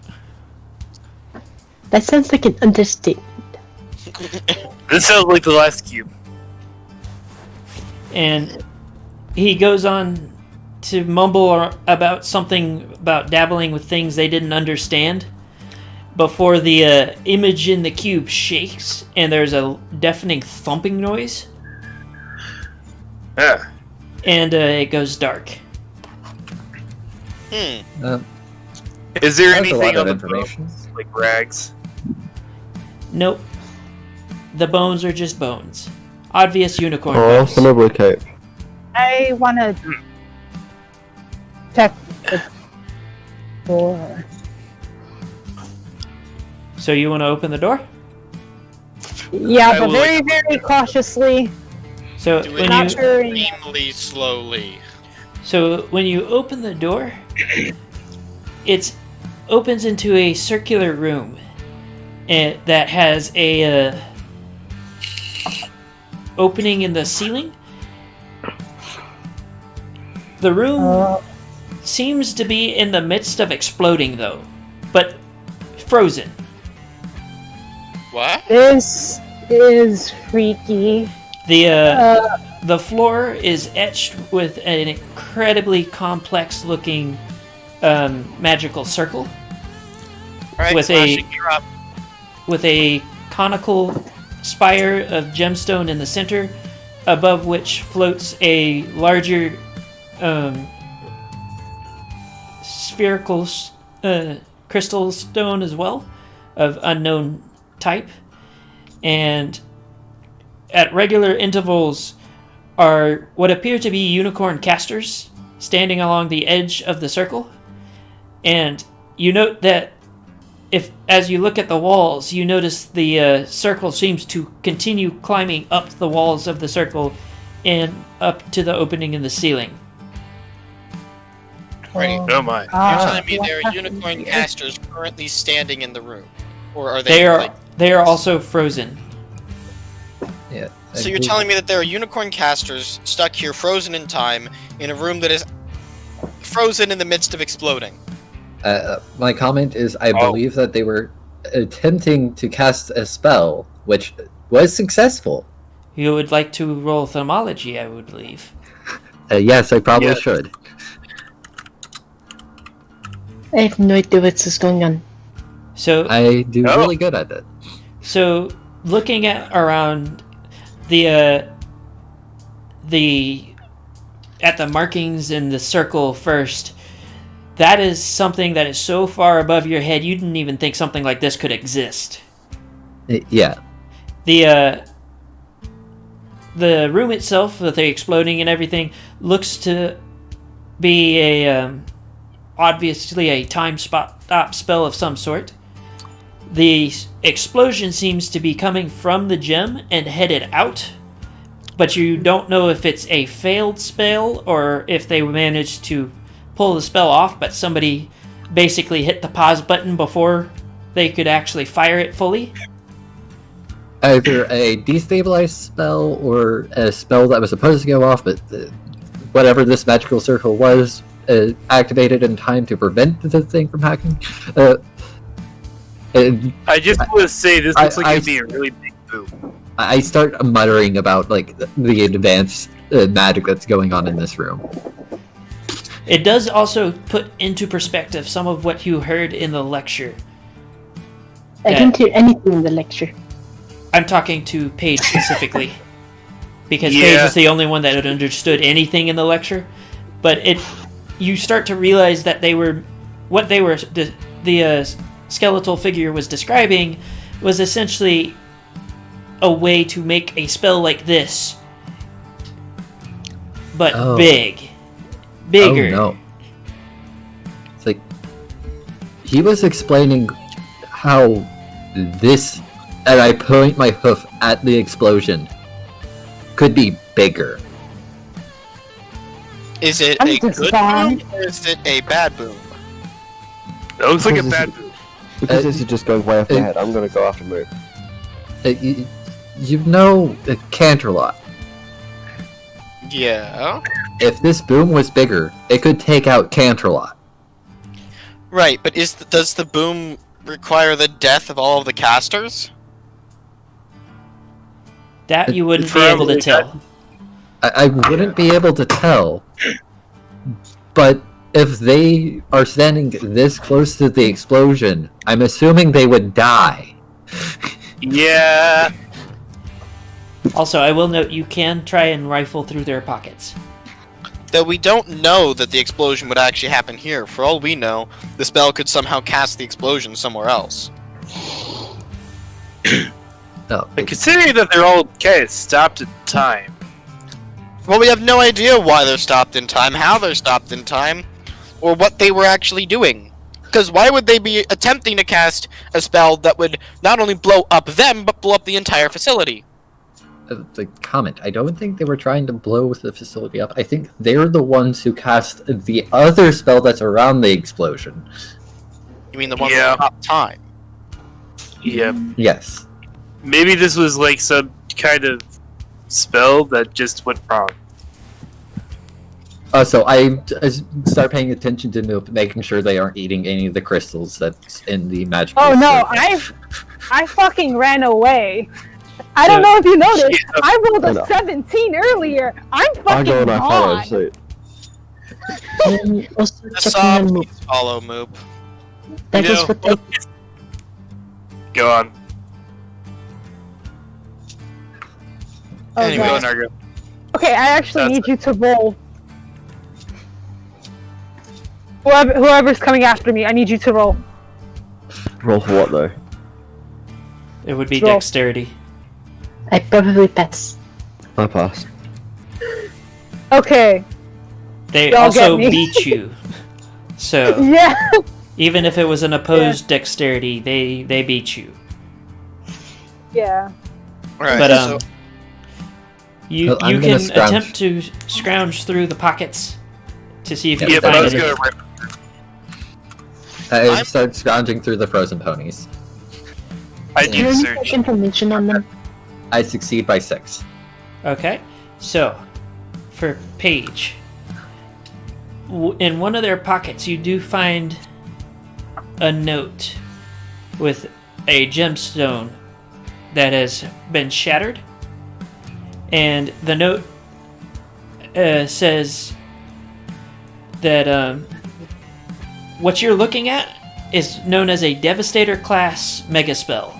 That sounds like an understatement. This sounds like the last cube. And he goes on to mumble about something about dabbling with things they didn't understand before the image in the cube shakes and there's a deafening thumping noise Yeah. and it goes dark. Hmm. Is there That's a lot anything of on the information. boat, like rags? Nope. the bones are just bones. Obvious unicorn Oh, bones. summer blue cape. I want to check the door. So you want to open the door? Yeah, I but will, very, very cautiously. So Do when it Not sure. extremely slowly. So when you open the door, it opens into a circular room that has a opening in the ceiling. The room seems to be in the midst of exploding, though, but frozen. What? This is freaky. The floor is etched with an incredibly complex-looking magical circle Alright, with Slashing, you're up. with a conical spire of gemstone in the center, above which floats a larger spherical crystal stone as well, of unknown type. And at regular intervals are what appear to be unicorn casters standing along the edge of the circle. And you note that as you look at the walls, you notice the circle seems to continue climbing up the walls of the circle and up to the opening in the ceiling. Right. Oh my. You're telling me what there are happened unicorn here? casters currently standing in the room? Or are they, They are also frozen. Yeah. So you're telling me that there are unicorn casters stuck here, frozen in time, in a room that is frozen in the midst of exploding? My comment is, I believe that they were attempting to cast a spell, which was successful. You would like to roll thermology, I would believe. Yes, I probably Yes. should. I have no idea what's going on. So I do Oh. really good at it. So, looking at around the at the markings in the circle first, that is something that is so far above your head you didn't even think something like this could exist. Yeah. The room itself, with the exploding and everything, looks to be a obviously a time stop spell of some sort. The explosion seems to be coming from the gem and headed out, but you don't know if it's a failed spell or if they managed to pull the spell off, but somebody basically hit the pause button before they could actually fire it fully. Either a destabilized spell or a spell that was supposed to go off, but whatever this magical circle was activated in time to prevent the thing from hacking. I just want to say this looks like it'd be a really big boom. I start muttering about like the advanced magic that's going on in this room. It does also put into perspective some of what you heard in the lecture. I didn't hear anything in the lecture. I'm talking to Paige specifically, because Yeah. Paige is the only one that had understood anything in the lecture. But you start to realize that the skeletal figure was describing was essentially a way to make a spell like this, but Oh. bigger. Oh no. It's like he was explaining how this, and I point my hoof at the explosion, could be bigger. Is it I'm a just good fine. boom or is it a bad boom? That looks like a Because bad this- boom. Because this is just going way off my head, I'm gonna go after move. You know Canterlot. Yeah. If this boom was bigger, it could take out Canterlot. Right, but does the boom require the death of all of the casters? That you wouldn't be able to Probably tell. I wouldn't be able to tell, but if they are standing this close to the explosion, I'm assuming they would die. Yeah. Also, I will note you can try and rifle through their pockets. Though we don't know that the explosion would actually happen here. For all we know, the spell could somehow cast the explosion somewhere else. Oh, But considering that they're all kind of stopped in time. Well, we have no idea why they're stopped in time, how they're stopped in time, or what they were actually doing. Because why would they be attempting to cast a spell that would not only blow up them, but blow up the entire facility? the comment. I don't think they were trying to blow the facility up. I think they're the ones who cast the other spell that's around the explosion. You mean the one that stopped time? Yeah. Yes. Maybe this was like some kind of spell that just went wrong. So I start paying attention to Noop, making sure they aren't eating any of the crystals that's in the magical. Oh no, I fucking ran away. I don't know if you noticed. I rolled a 17 earlier. I'm fucking gone. Also The checking saw, on Moop. please follow Moop. That You is know, what they... Go on. Oh, Anyway, Go God. on, Argo. Okay, I actually That's need you to roll. Whoever's coming after me, I need you to roll. Roll for what though? It would be Roll. dexterity. I probably pass. I passed. Okay. They Y'all also get me. beat you. So Yeah. even if it was an opposed dexterity, they beat you. Yeah. Alright, But so you Well, I'm you gonna can scrounge. attempt to scrounge through the pockets to see if you Yeah, can but I find was it. gonna I start scrounging through the frozen ponies. I Do you do need search. information on them? I succeed by 6. Okay, so for Paige, in one of their pockets, you do find a note with a gemstone that has been shattered, and the note says that what you're looking at is known as a Devastator class megaspell.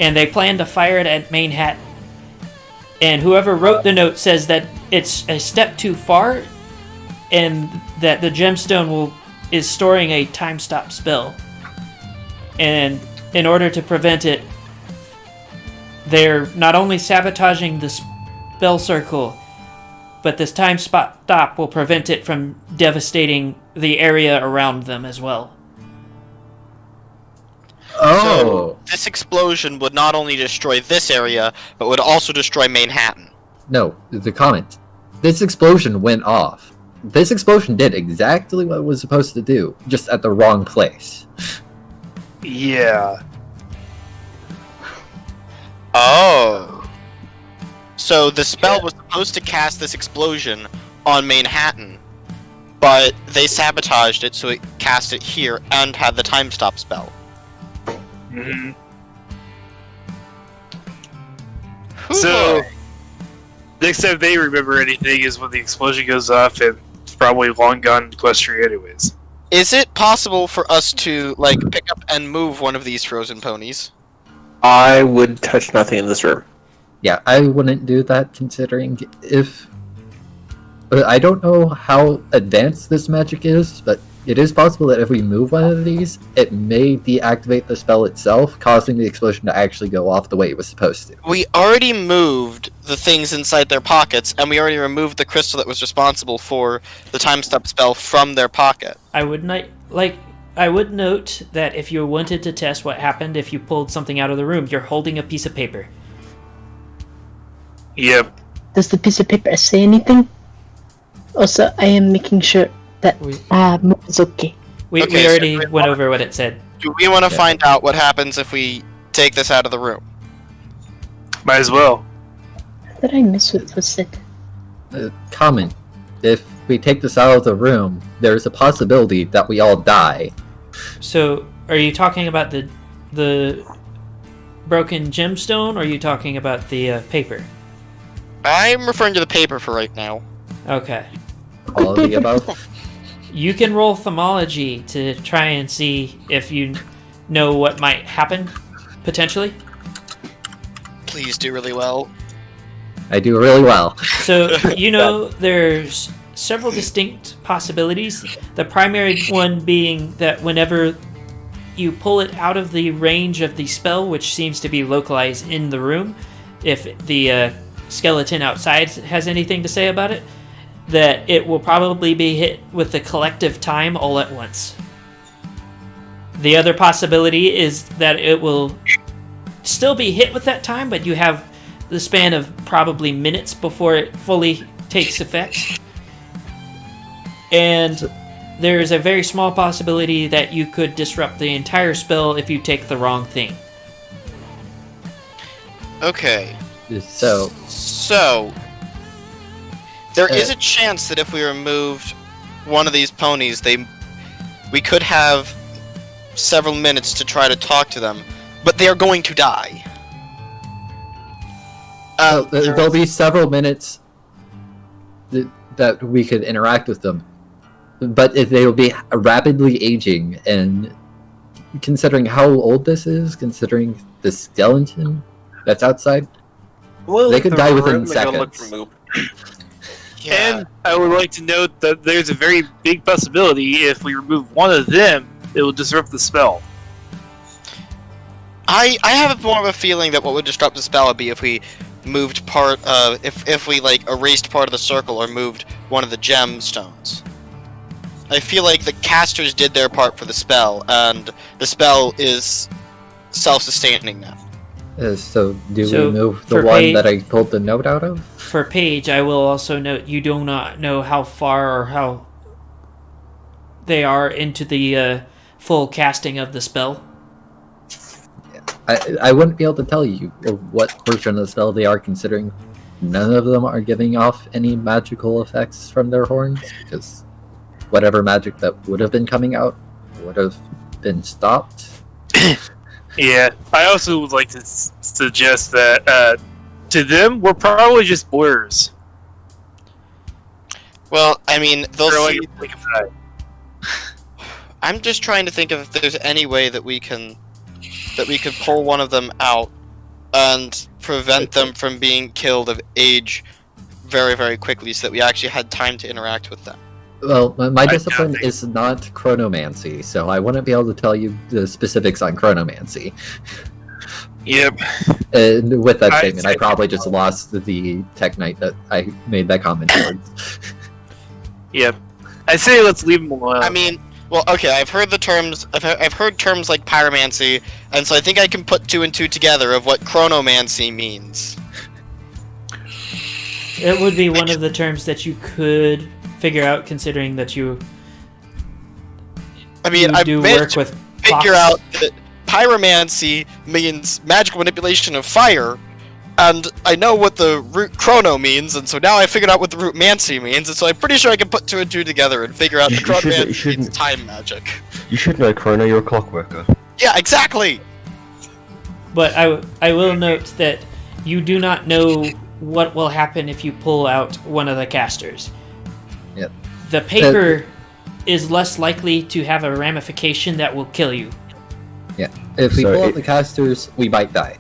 And they plan to fire it at Manhattan. And whoever wrote the note says that it's a step too far, and that the gemstone is storing a time stop spell. And in order to prevent it, they're not only sabotaging the spell circle, but this time stop will prevent it from devastating the area around them as well. Oh! this explosion would not only destroy this area, but would also destroy Manhattan. No, the comment. This explosion went off. This explosion did exactly what it was supposed to do, just at the wrong place. Yeah. Oh. So the spell was supposed to cast this explosion on Manhattan, but they sabotaged it so it cast it here and had the time stop spell. hmm Whew, So, boy. next time they remember anything is when the explosion goes off, and it's probably long gone in Equestria anyways. Is it possible for us to pick up and move one of these frozen ponies? I would touch nothing in this room. Yeah, I wouldn't do that considering if... I don't know how advanced this magic is, but it is possible that if we move one of these, it may deactivate the spell itself, causing the explosion to actually go off the way it was supposed to. We already moved the things inside their pockets, and we already removed the crystal that was responsible for the time stop spell from their pocket. I would note that if you wanted to test what happened if you pulled something out of the room, you're holding a piece of paper. Yep. Does the piece of paper say anything? Also, I am making sure that Moop is okay. We Okay, so already we went wanna- over what it said. Do we want to find out what happens if we take this out of the room? Might as well. Did I miss what was said? Comment. If we take this out of the room, there's a possibility that we all die. So, are you talking about the broken gemstone, or are you talking about the paper? I'm referring to the paper for right now. Okay. All of the above. You can roll Themology to try and see if you know what might happen, potentially. Please do really well. I do really well. So, there's several distinct possibilities. The primary one being that whenever you pull it out of the range of the spell, which seems to be localized in the room, if the skeleton outside has anything to say about it, that it will probably be hit with the collective time all at once. The other possibility is that it will still be hit with that time, but you have the span of probably minutes before it fully takes effect. And there's a very small possibility that you could disrupt the entire spell if you take the wrong thing. Okay. So there is a chance that if we removed one of these ponies, we could have several minutes to try to talk to them, but they are going to die. there'll be several minutes that we could interact with them, but if they will be rapidly aging, and considering how old this is, considering the skeleton that's outside, they could die within seconds. Yeah. And I would like to note that there's a very big possibility if we remove one of them, it will disrupt the spell. I have more of a feeling that what would disrupt the spell would be if we moved if we erased part of the circle or moved one of the gemstones. I feel like the casters did their part for the spell, and the spell is self-sustaining now. So we move the one that I pulled the note out of? For Paige, I will also note you do not know how far or how they are into the full casting of the spell. I wouldn't be able to tell you what portion of the spell they are, considering none of them are giving off any magical effects from their horns, because whatever magic that would have been coming out would have been stopped. Yeah, I also would like to suggest that to them, we're probably just blurs. Well, I mean, they'll They're see. like that. I'm just trying to think of if there's any way that we could pull one of them out and prevent them from being killed of age very, very quickly, so that we actually had time to interact with them. Well, my discipline is not chronomancy, so I wouldn't be able to tell you the specifics on chronomancy. Yep. And with that statement, I probably just lost the Tech Knight that I made that comment towards. Yep. I say let's leave them alone. I mean, well, okay, I've heard the terms. I've heard terms like pyromancy, and so I think I can put two and two together of what chronomancy means. It would be one of the terms that you could figure out, considering that you. I mean, I do managed work to with figure clocks. out that pyromancy means magical manipulation of fire, and I know what the root chrono means, and so now I figured out what the root mancy means, and so I'm pretty sure I can put two and two together and figure out the chronomancy means time magic. You should know, Chrono, you're a clockworker. Yeah, exactly! But I will note that you do not know what will happen if you pull out one of the casters. Yep. The paper is less likely to have a ramification that will kill you. Yeah. If we pull out the casters, we might die.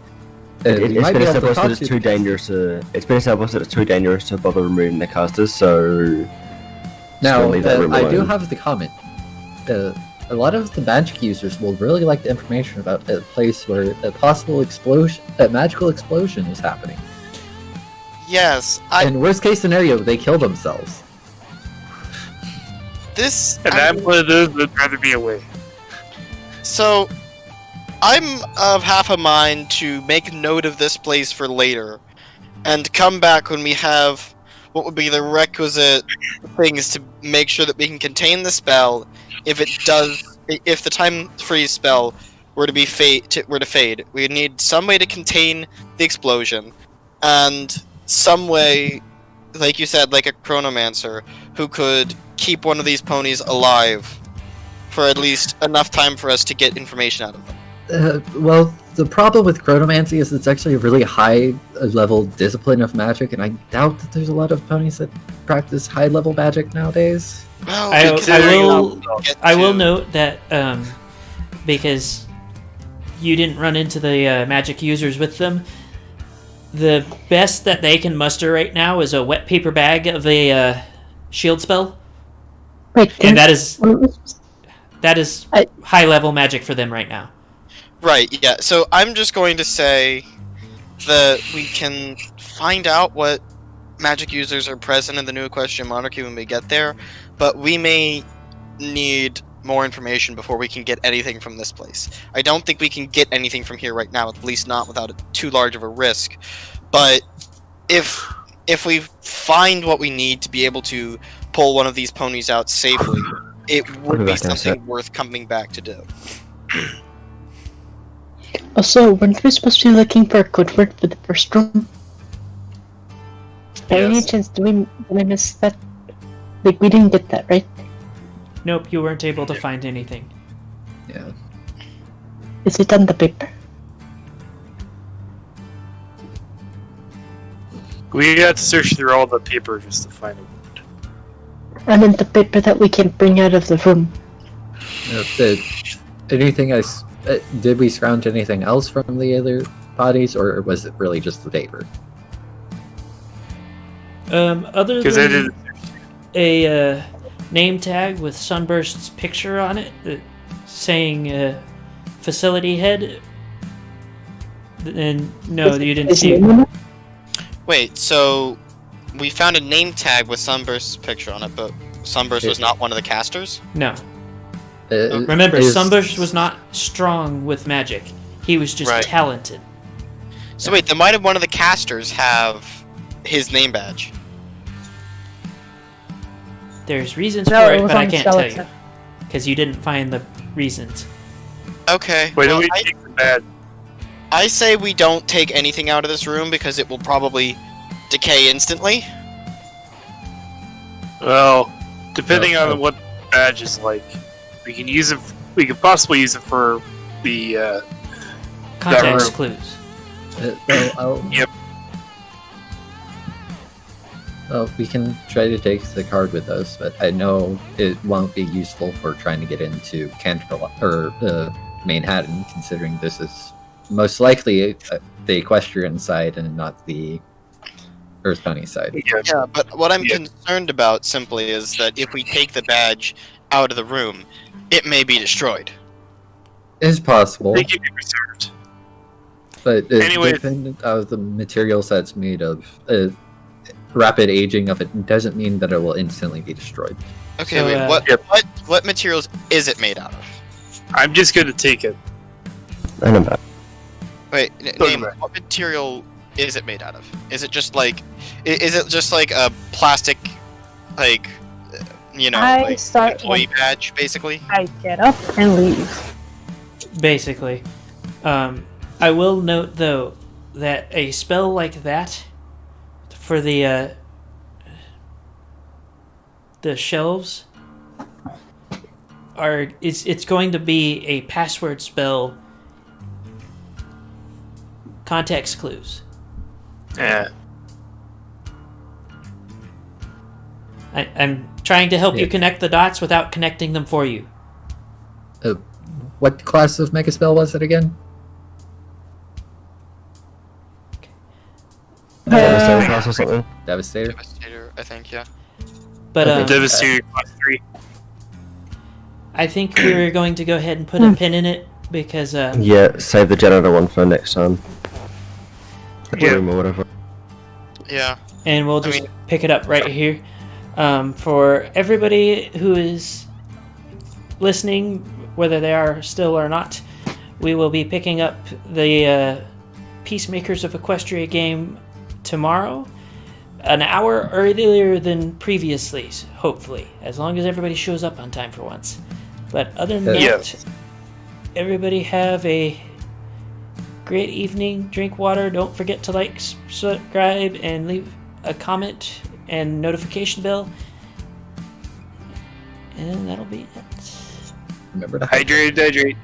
It's been established that it's too dangerous. It's been established that it's too dangerous to bother removing the casters. So now I do have the comment. A lot of the magic users will really like the information about a place where a possible explosion, a magical explosion, is happening. Yes, in worst case scenario, they kill themselves. I'm one of those that'd rather be away. So, I'm of half a mind to make note of this place for later, and come back when we have what would be the requisite things to make sure that we can contain the spell. If the time freeze spell were to fade, we would need some way to contain the explosion, and some way, like you said, like a chronomancer, who could keep one of these ponies alive for at least enough time for us to get information out of them. Well, the problem with chronomancy is it's actually a really high level discipline of magic, and I doubt that there's a lot of ponies that practice high level magic nowadays. Well, I will note that because you didn't run into the magic users with them, the best that they can muster right now is a wet paper bag of a shield spell. Wait, and that is That is high-level magic for them right now. Right, yeah. So I'm just going to say that we can find out what magic users are present in the New Equestrian Monarchy when we get there, but we may need more information before we can get anything from this place. I don't think we can get anything from here right now, at least not without too large of a risk. But if we find what we need to be able to pull one of these ponies out safely, it would be something worth coming back to do. Also, weren't we supposed to be looking for a code word for the first room? By any chance, did I miss that? Like, we didn't get that, right? Nope, you weren't able to find anything. Yeah. Is it on the paper? We got to search through all the paper just to find a word. I meant the paper that we can bring out of the room. Anything else? Did we scrounge anything else from the other bodies, or was it really just the paper? Other than a name tag with Sunburst's picture on it, saying facility head, and no, you didn't see it. Wait, so we found a name tag with Sunburst's picture on it, but Sunburst was not one of the casters? No. Remember, Sunburst was not strong with magic. He was just talented. So wait, then why did one of the casters have his name badge? There's reasons for it, but I can't tell you. Because you didn't find the reasons. Okay. Wait, well, do we take the badge? I say we don't take anything out of this room because it will probably decay instantly. Well, depending on what the badge is like, we can use it. We could possibly use it for the context clues. Yep. Well, we can try to take the card with us, but I know it won't be useful for trying to get into Manhattan, considering this is most likely the equestrian side and not the Earth Pony side. Yeah, but what I'm concerned about simply is that if we take the badge out of the room, it may be destroyed. It's possible. They can be preserved. But anyway, dependent of the materials that's made of, rapid aging of it doesn't mean that it will instantly be destroyed. Okay, so, wait, what materials is it made out of? I'm just going to take it. I know that. Wait, name what material is it made out of? Is it just like a plastic, like, employee badge, basically? I get up and leave. Basically. I will note, though, that a spell like that for the shelves it's going to be a password spell. Context clues. Yeah. I'm trying to help you connect the dots without connecting them for you. What class of mega spell was it again? Devastator class or something? Devastator? Devastator, I think, yeah. But Devastator class 3. I think we're going to go ahead and put a pin in it because yeah, save the janitor one for next time. Yeah. Room or whatever. Yeah. And we'll just pick it up right here. For everybody who is listening, whether they are still or not, we will be picking up the Peacemakers of Equestria game tomorrow, an hour earlier than previously, hopefully, as long as everybody shows up on time for once. But other than that, everybody have a great evening, drink water, don't forget to like, subscribe, and leave a comment and notification bell. And that'll be it. Remember to Hydrate.